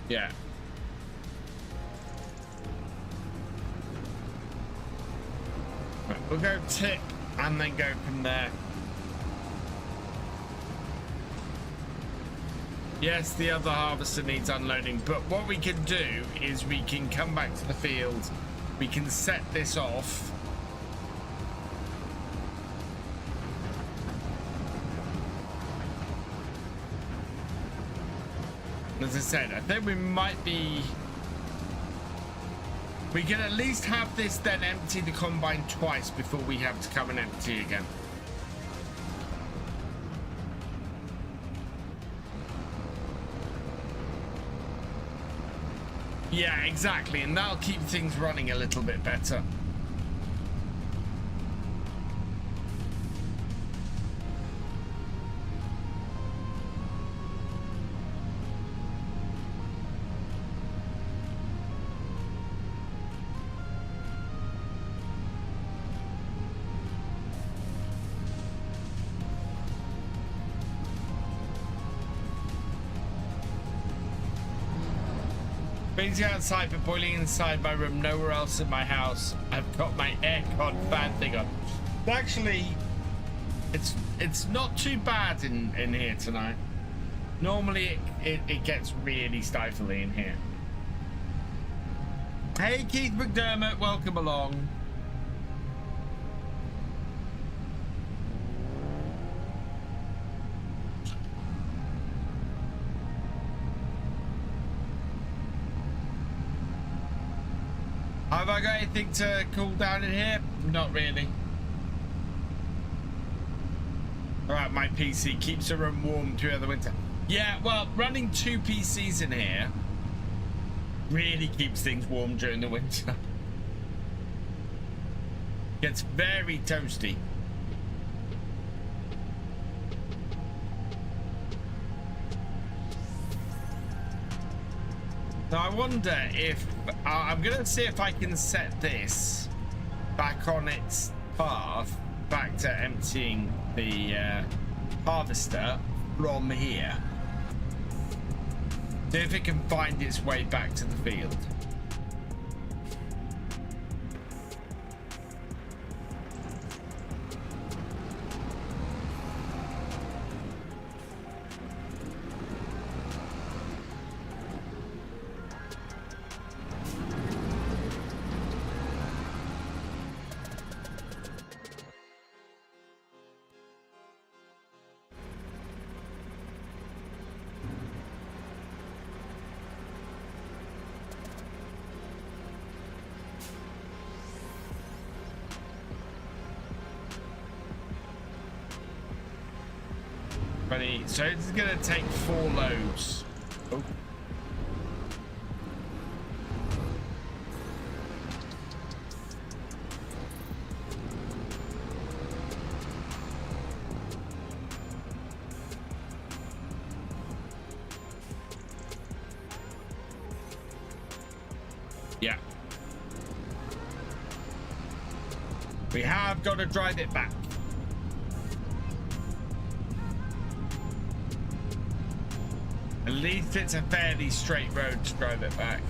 Yeah. Right, we'll go tip and then go from there. Yes, the other harvester needs unloading, but what we can do is we can come back to the field. We can set this off. As I said, I think we might be... We can at least have this then empty the combine twice before we have to come and empty again. Yeah, exactly, and that'll keep things running a little bit better. Freezing outside but boiling inside my room, nowhere else in my house. I've got my aircon fan thing on. Actually, it's not too bad in here tonight. Normally it gets really stifling in here. Hey Keith McDermott, welcome along. Have I got anything to cool down in here? Not really. Alright, my PC keeps the room warm throughout the winter. Yeah, well, running 2 PCs in here really keeps things warm during the winter. Gets very toasty. Now I wonder if I'm gonna see if I can set this back on its path back to emptying the harvester from here. See if it can find its way back to the field. So it's gonna take 4 loads. Oh. Yeah. We have got to drive it back. At least it's a fairly straight road to drive it back.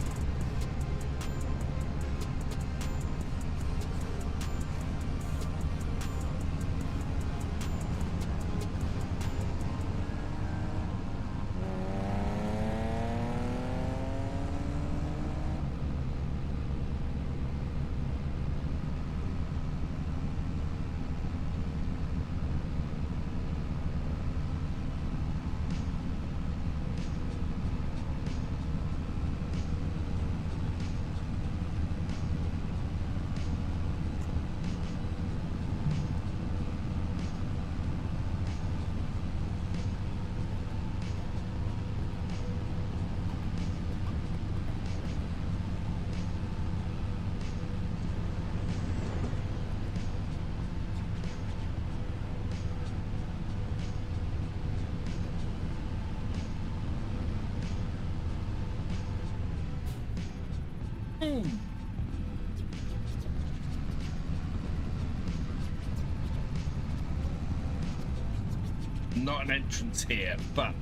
Not an entrance here, but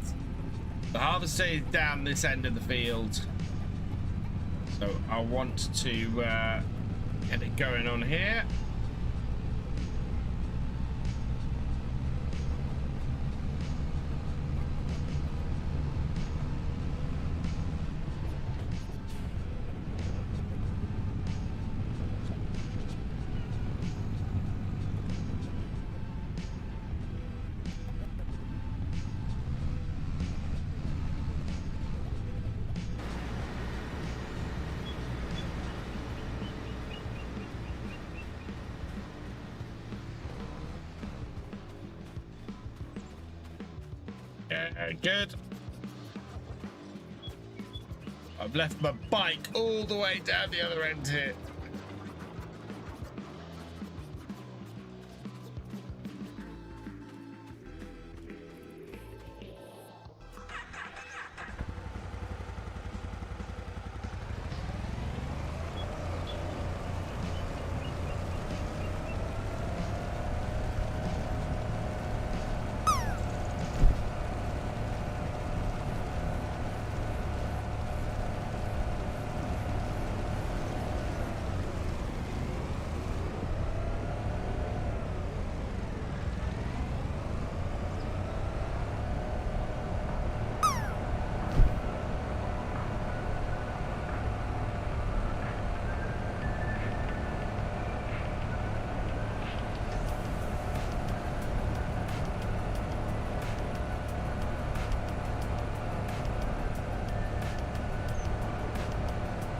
the harvester is down this end of the field, so I want to get it going on here. Yeah, good. I've left my bike all the way down the other end here.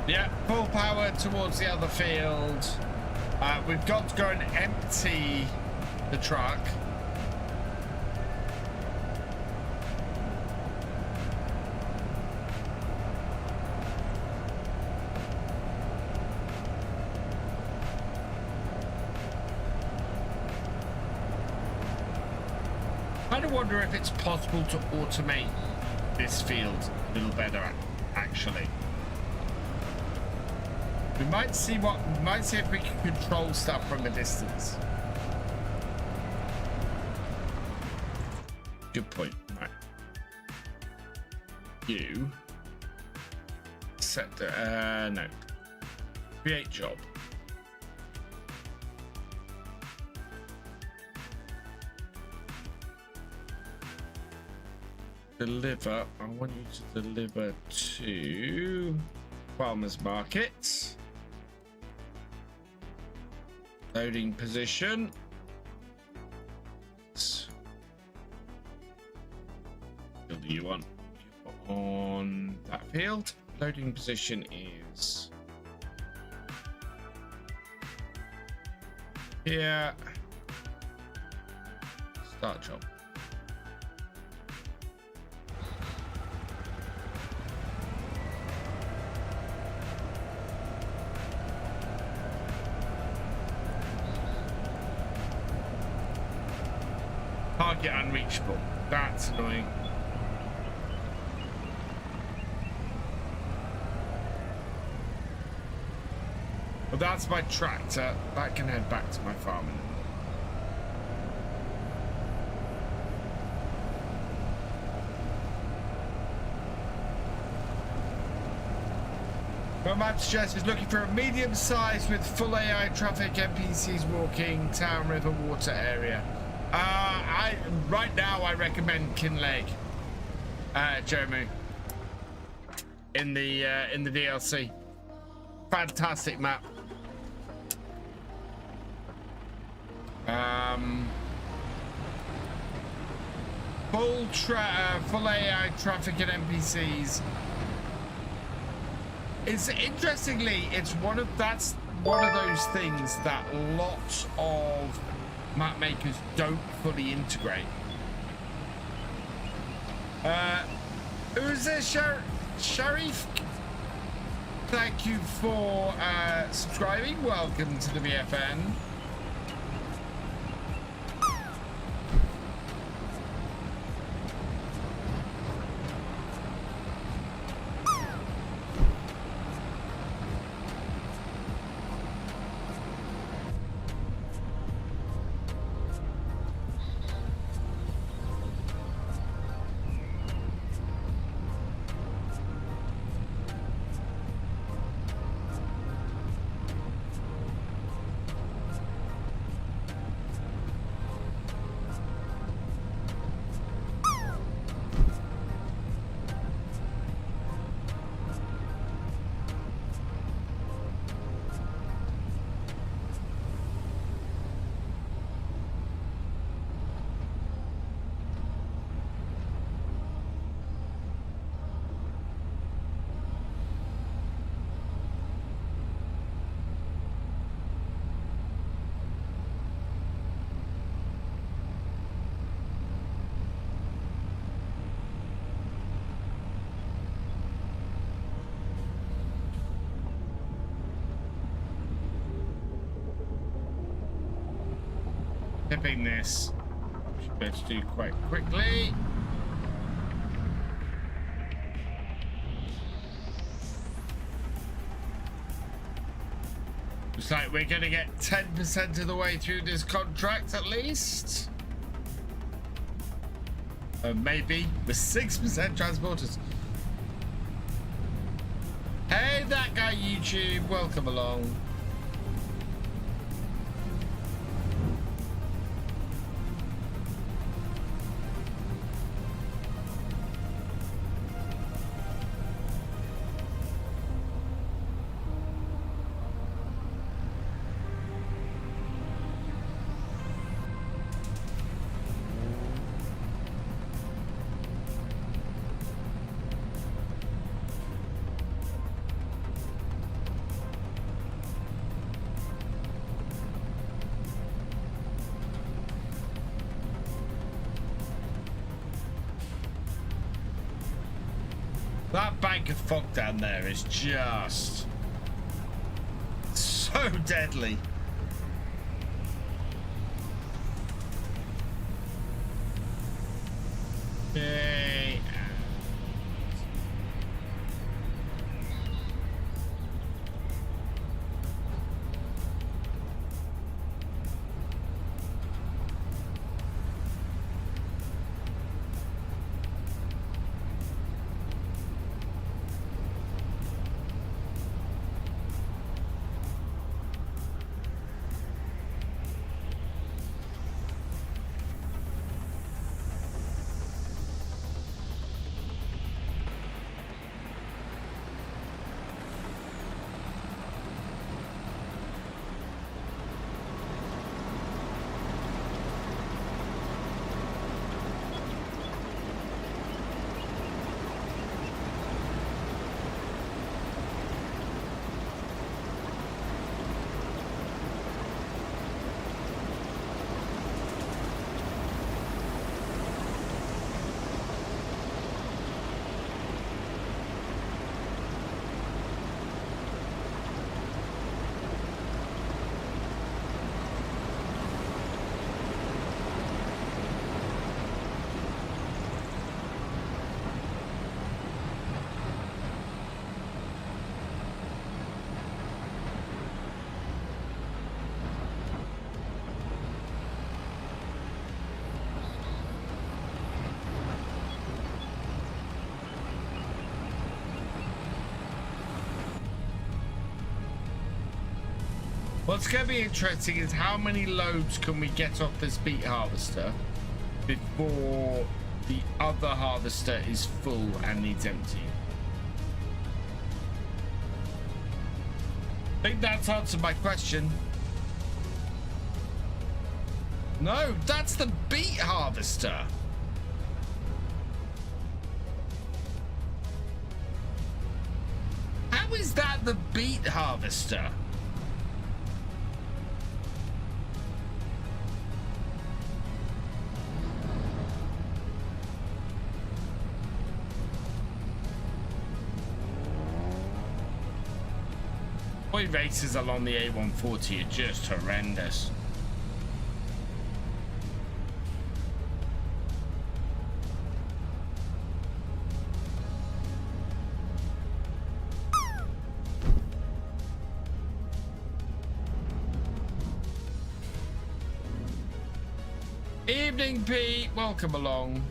Yeah, full power towards the other field. We've got to go and empty the truck. I kind of wonder if it's possible to automate this field a little better, actually. We might see if we can control stuff from a distance. Good point. Right. You set the no. Create job. Deliver. I want you to deliver to Farmers Market. Loading position. What do you want? On that field. Loading position is here. Start job. Target unreachable. That's annoying. Well, that's my tractor. That can head back to my farm. My map suggests is looking for a medium size with full AI traffic, NPCs walking, town, river, water area. Right now I recommend Kinleg, Jeremy, in the DLC. Fantastic map. Full AI traffic and NPCs. It's one of those things that lots of map makers don't fully integrate. Who's this? Sharif? Thank you for subscribing. Welcome to the VFN. Tipping this. Should be able to do quite quickly. Looks like we're going to get 10% of the way through this contract at least. Maybe with 6% transporters. Hey, that guy YouTube, welcome along. That bank of fog down there is just so deadly. Okay. What's going to be interesting is how many loads can we get off this beet harvester before the other harvester is full and needs empty. I think that's answered my question. No, that's the beet harvester. How is that the beet harvester? Boy, races along the A140 are just horrendous. Evening, Pete. Welcome along.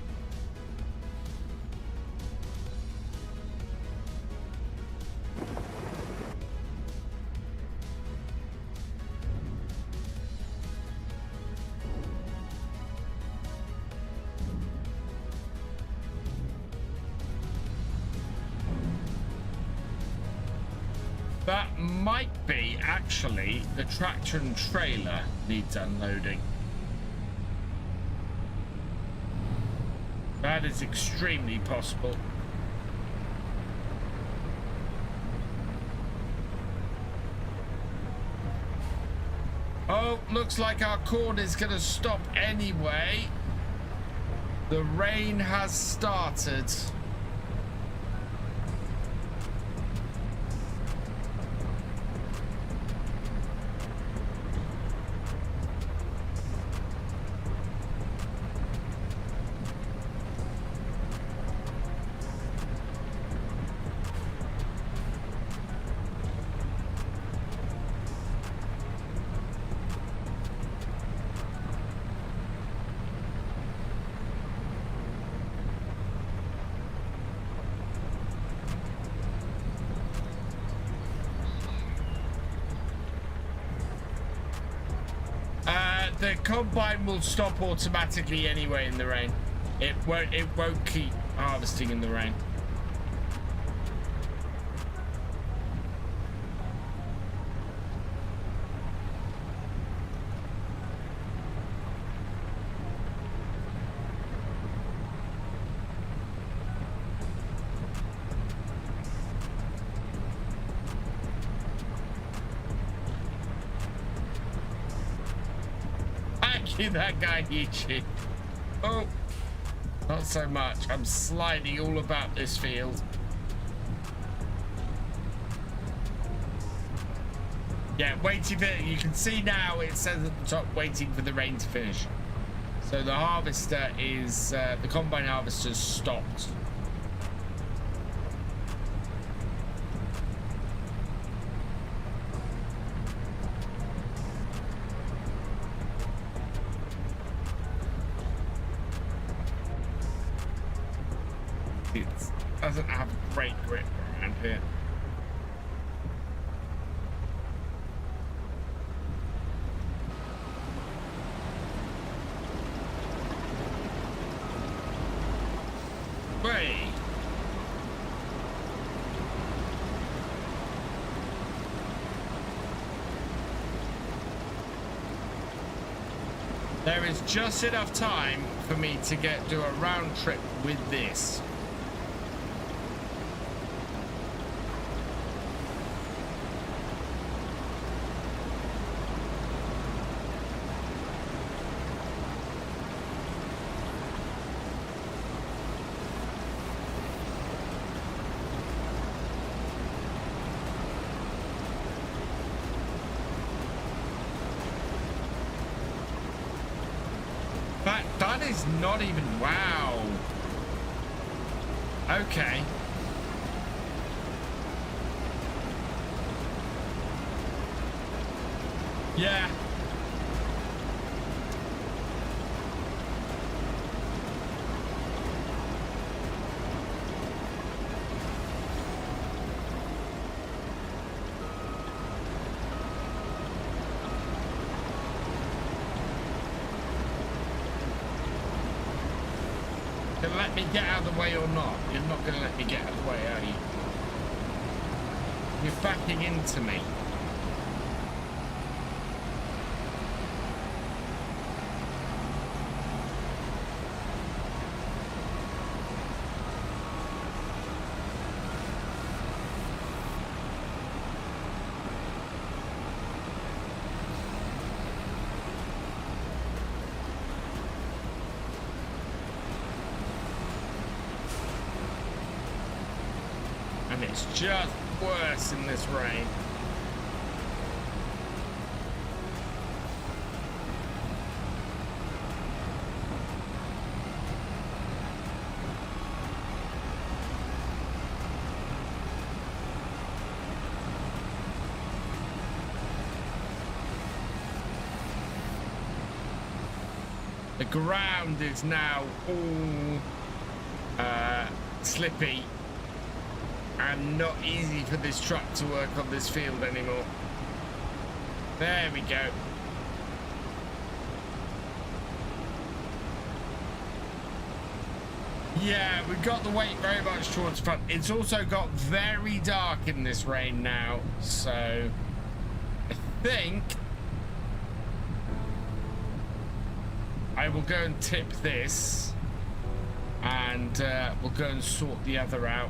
That might be actually the tractor and trailer needs unloading. That is extremely possible. Oh, looks like our corn is going to stop anyway. The rain has started. the combine will stop automatically anyway in the rain. It won't keep harvesting in the rain. That guy eats you. Oh, not so much. I'm sliding all about this field. Yeah, waiting for, you can see now it says at the top, waiting for the rain to finish. So the harvester is, the combine harvester's stopped. It doesn't have great grip around here. Way. There is just enough time for me to do a round trip with this. That is not even, wow. Okay. Yeah. Let me get out of the way or not? You're not going to let me get out of the way, are you? You're backing into me. It's just worse in this rain. The ground is now all slippy. And not easy for this truck to work on this field anymore. There we go. Yeah, we've got the weight very much towards the front. It's also got very dark in this rain now, so I think I will go and tip this, and we'll go and sort the other out.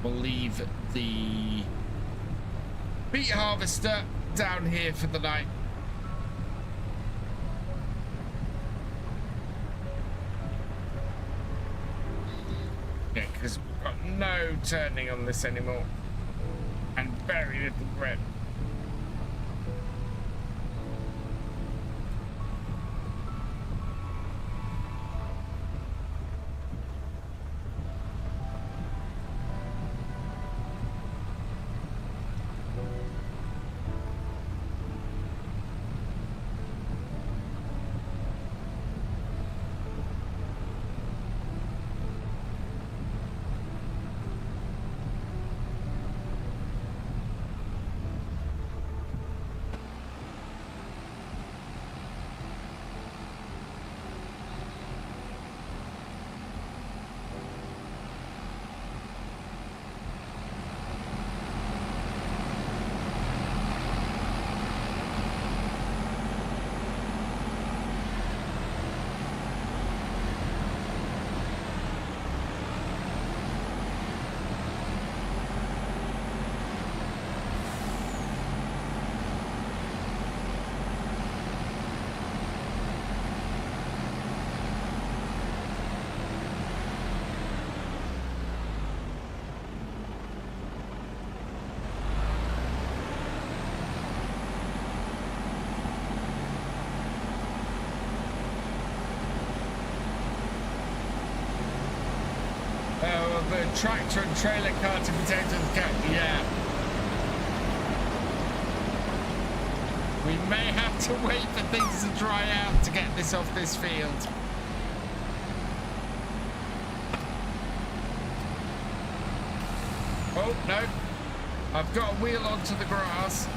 We'll leave the beet harvester down here for the night. Yeah, because we've got no turning on this anymore. And very little grip. tractor and trailer carting potatoes. Yeah. We may have to wait for things to dry out to get this off this field. Oh, no. I've got a wheel onto the grass.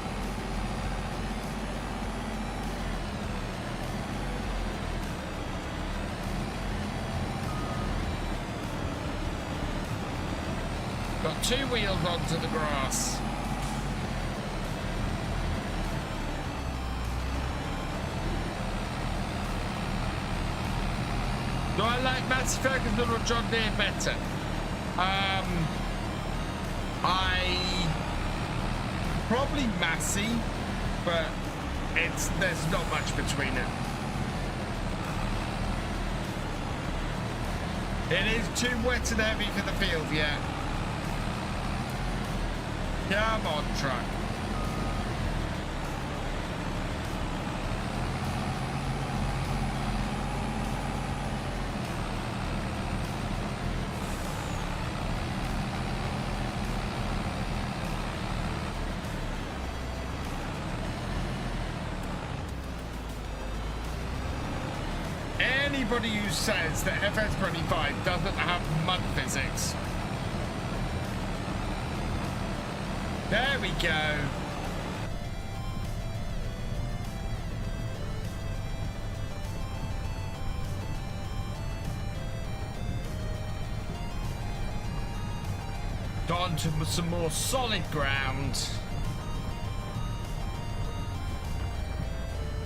Got 2 wheels onto the grass. Do I like Massey Ferguson or John Deere better? I probably Massey, but there's not much between it. It is too wet and heavy for the field, yeah. Come on, truck. Anybody who says that FS25 doesn't have mud physics. There we go. Gone to some more solid ground.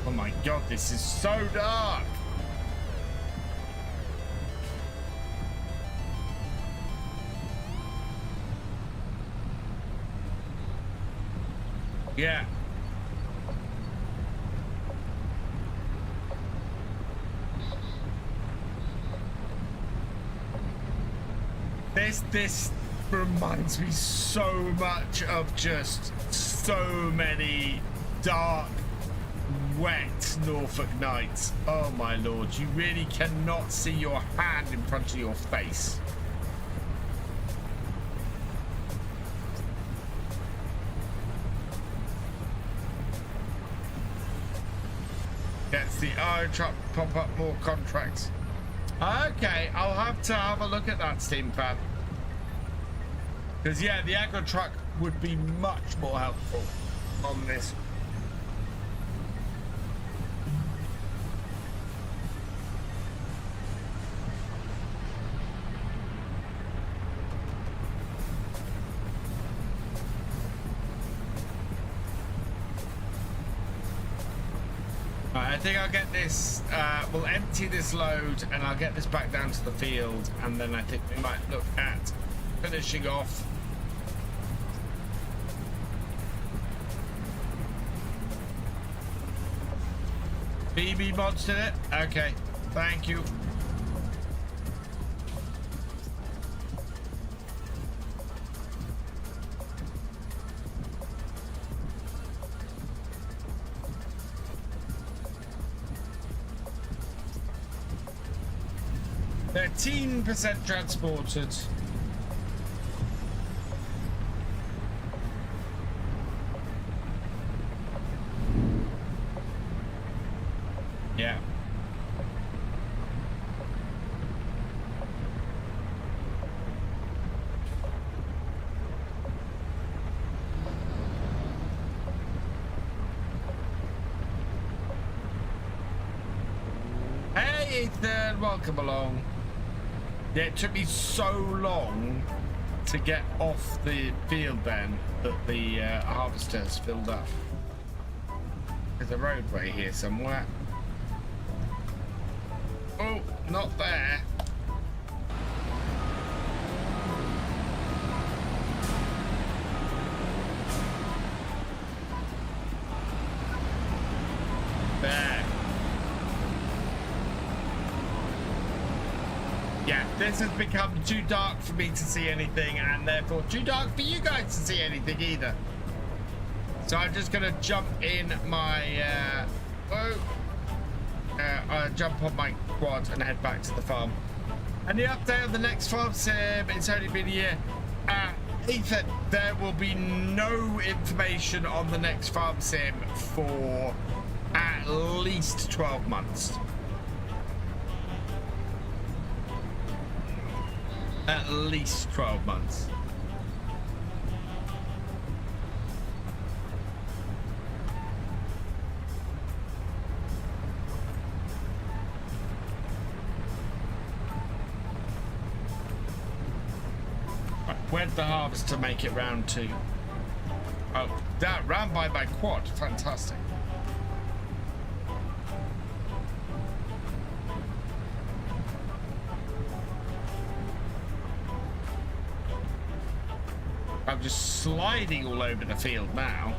Oh my god, this is so dark. Yeah. This reminds me so much of just so many dark, wet Norfolk nights. Oh my lord, you really cannot see your hand in front of your face. Gets the iron truck pop up more contracts. Okay, I'll have to have a look at that, Steam Fan. Because yeah, the agro truck would be much more helpful on this. I think I'll get this, we'll empty this load and I'll get this back down to the field, and then I think we might look at finishing off. BB mods did it? Okay, thank you. %, transported. Yeah. Hey Ethan, welcome along. Yeah, it took me so long to get off the field then that the harvester's filled up. There's a roadway here somewhere. Oh, not there. There. Yeah, this has become too dark for me to see anything, and therefore too dark for you guys to see anything either. So I'm just gonna jump in my jump on my quad and head back to the farm. And the update on the next farm sim, it's only been a year. Ethan, there will be no information on the next farm sim for at least 12 months. At least 12 months. Where'd the harvester make it round to? Oh, that round by quad. Fantastic. I'm just sliding all over the field now.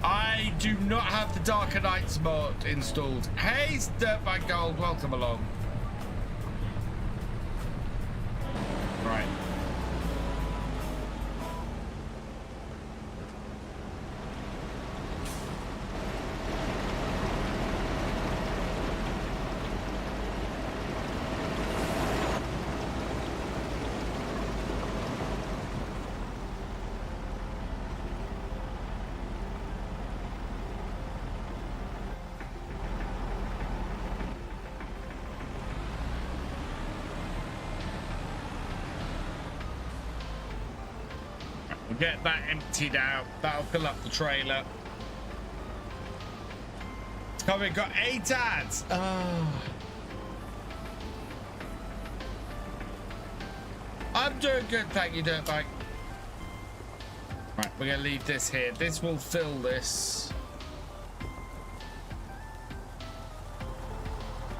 I do not have the Darker Nights mod installed. Hey, Dirtbag Gold, welcome along. Right. Get that emptied out. That'll fill up the trailer. Oh, we've got 8 ads. Oh. I'm doing good, thank you, Dirtbag. Right, we're gonna leave this here. This will fill this.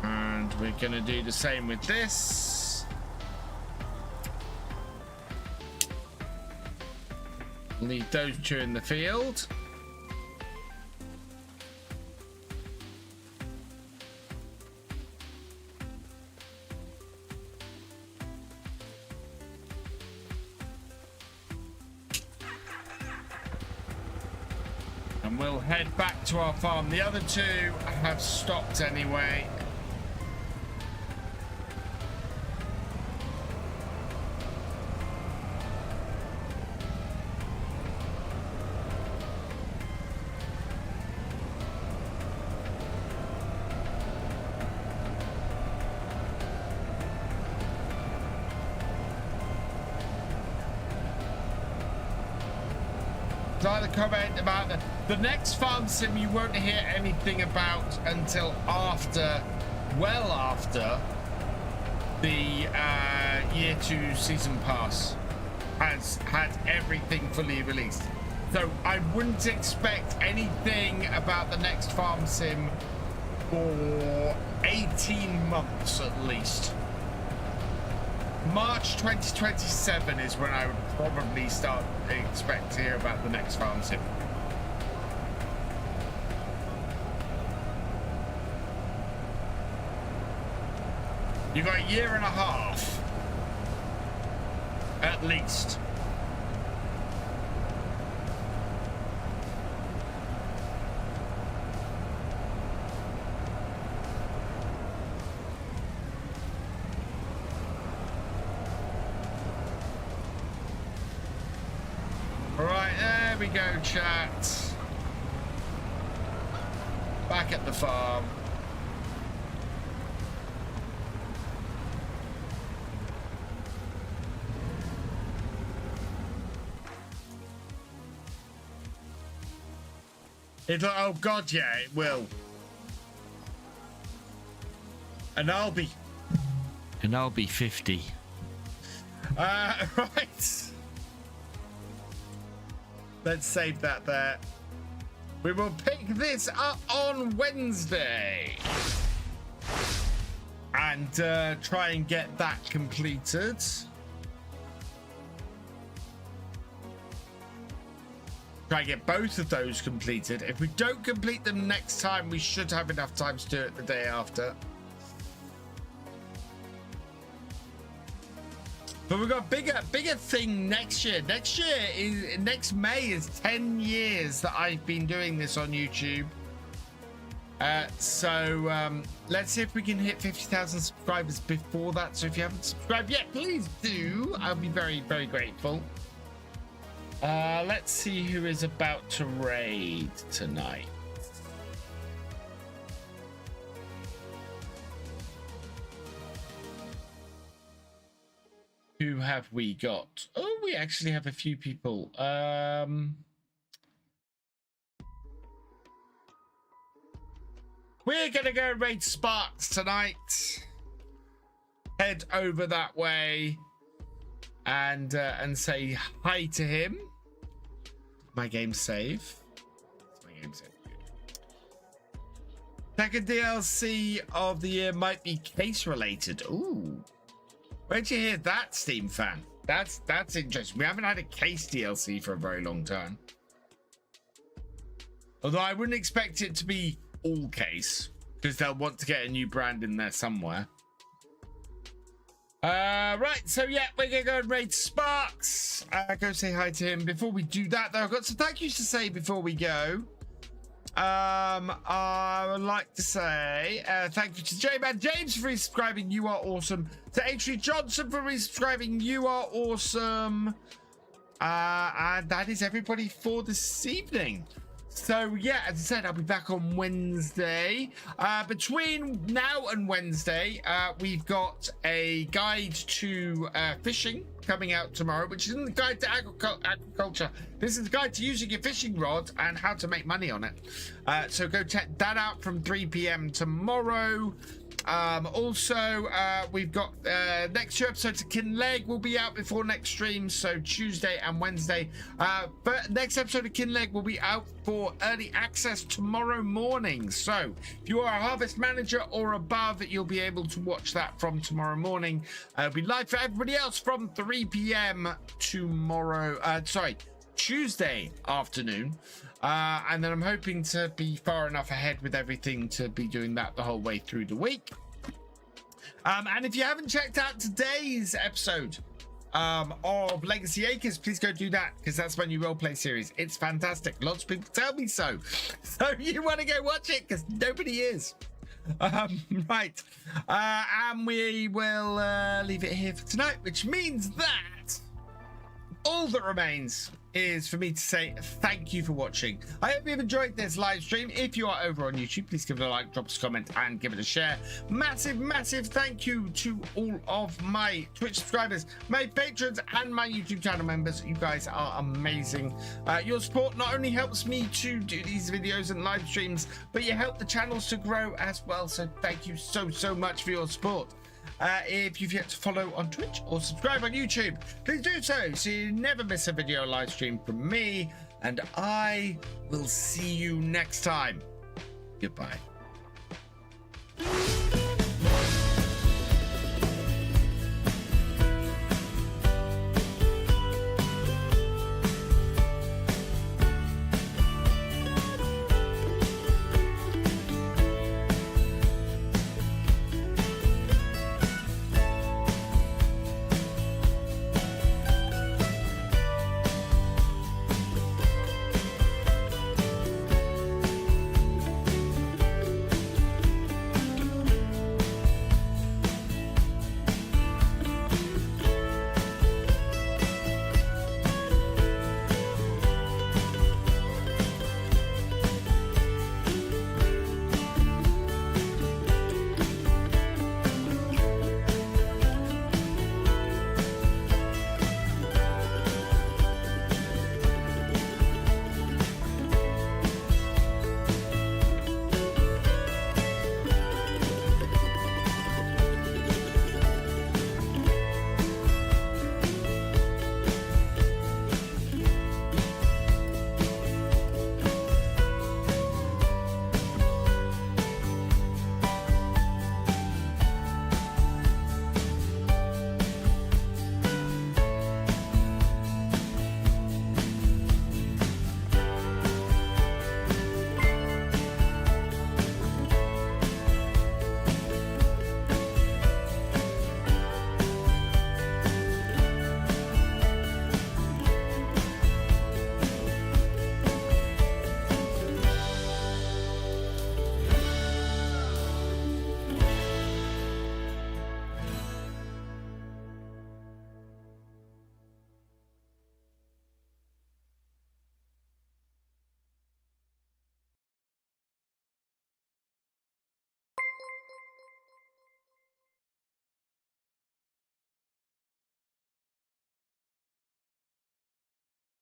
And we're gonna do the same with this. Leave those 2 in the field. And we'll head back to our farm. The other 2 have stopped anyway. Comment about the next farm sim you won't hear anything about until after, well after the year 2 season pass has had everything fully released. So I wouldn't expect anything about the next farm sim for 18 months at least. March 2027 is when I would probably expect to hear about the next farm sim. You've got a year and a half, at least. We go, chat. Back at the farm. Oh god, yeah, it will. And I'll be 50. Right. Let's save that there. We will pick this up on Wednesday and try and get that completed. Try and get both of those completed. If we don't complete them next time, we should have enough time to do it the day after. But we've got bigger thing next year. Next May is 10 years that I've been doing this on YouTube. So let's see if we can hit 50,000 subscribers before that. So if you haven't subscribed yet, please do. I'll be very, very grateful. Let's see who is about to raid tonight. Who have we got? Oh, we actually have a few people. We're gonna go raid Sparks tonight. Head over that way and say hi to him. My game save. My game save. Second DLC of the year might be case related. Ooh. Where'd you hear that, Steam fan? That's interesting. We haven't had a case DLC for a very long time. Although I wouldn't expect it to be all case, because they'll want to get a new brand in there somewhere. Right, so yeah, we're gonna go and raid Sparks. Go say hi to him. Before we do that, though, I've got some thank yous to say before we go. I would like to say thank you to J-Man James for resubscribing. You are awesome. To Adrian Johnson for resubscribing. You are awesome. And that is everybody for this evening. So yeah, as I said, I'll be back on Wednesday. Between now and Wednesday, we've got a guide to fishing coming out tomorrow, which isn't the guide to agriculture. This is the guide to using your fishing rod and how to make money on it. So go check that out from 3 p.m. tomorrow. Also, we've got next two episodes of Kinleg will be out before next stream, so Tuesday and Wednesday. But next episode of Kinleg will be out for early access tomorrow morning. So if you are a Harvest Manager or above, you'll be able to watch that from tomorrow morning. It'll be live for everybody else from 3 p.m. tomorrow. Tuesday afternoon. And then I'm hoping to be far enough ahead with everything to be doing that the whole way through the week. And if you haven't checked out today's episode of Legacy Acres, please go do that, because that's my new roleplay series. It's fantastic. Lots of people tell me so. So you want to go watch it, because nobody is. Right. And we will leave it here for tonight, which means that all that remains is for me to say thank you for watching. I hope you've enjoyed this live stream. If you are over on YouTube, please give it a like, drop us a comment, and give it a share. Massive thank you to all of my Twitch subscribers, my patrons, and my YouTube channel members. You guys are amazing. Your support not only helps me to do these videos and live streams, but you help the channels to grow as well. So thank you so much for your support. If you've yet to follow on Twitch or subscribe on YouTube, please do so you never miss a video live stream from me, and I will see you next time. Goodbye.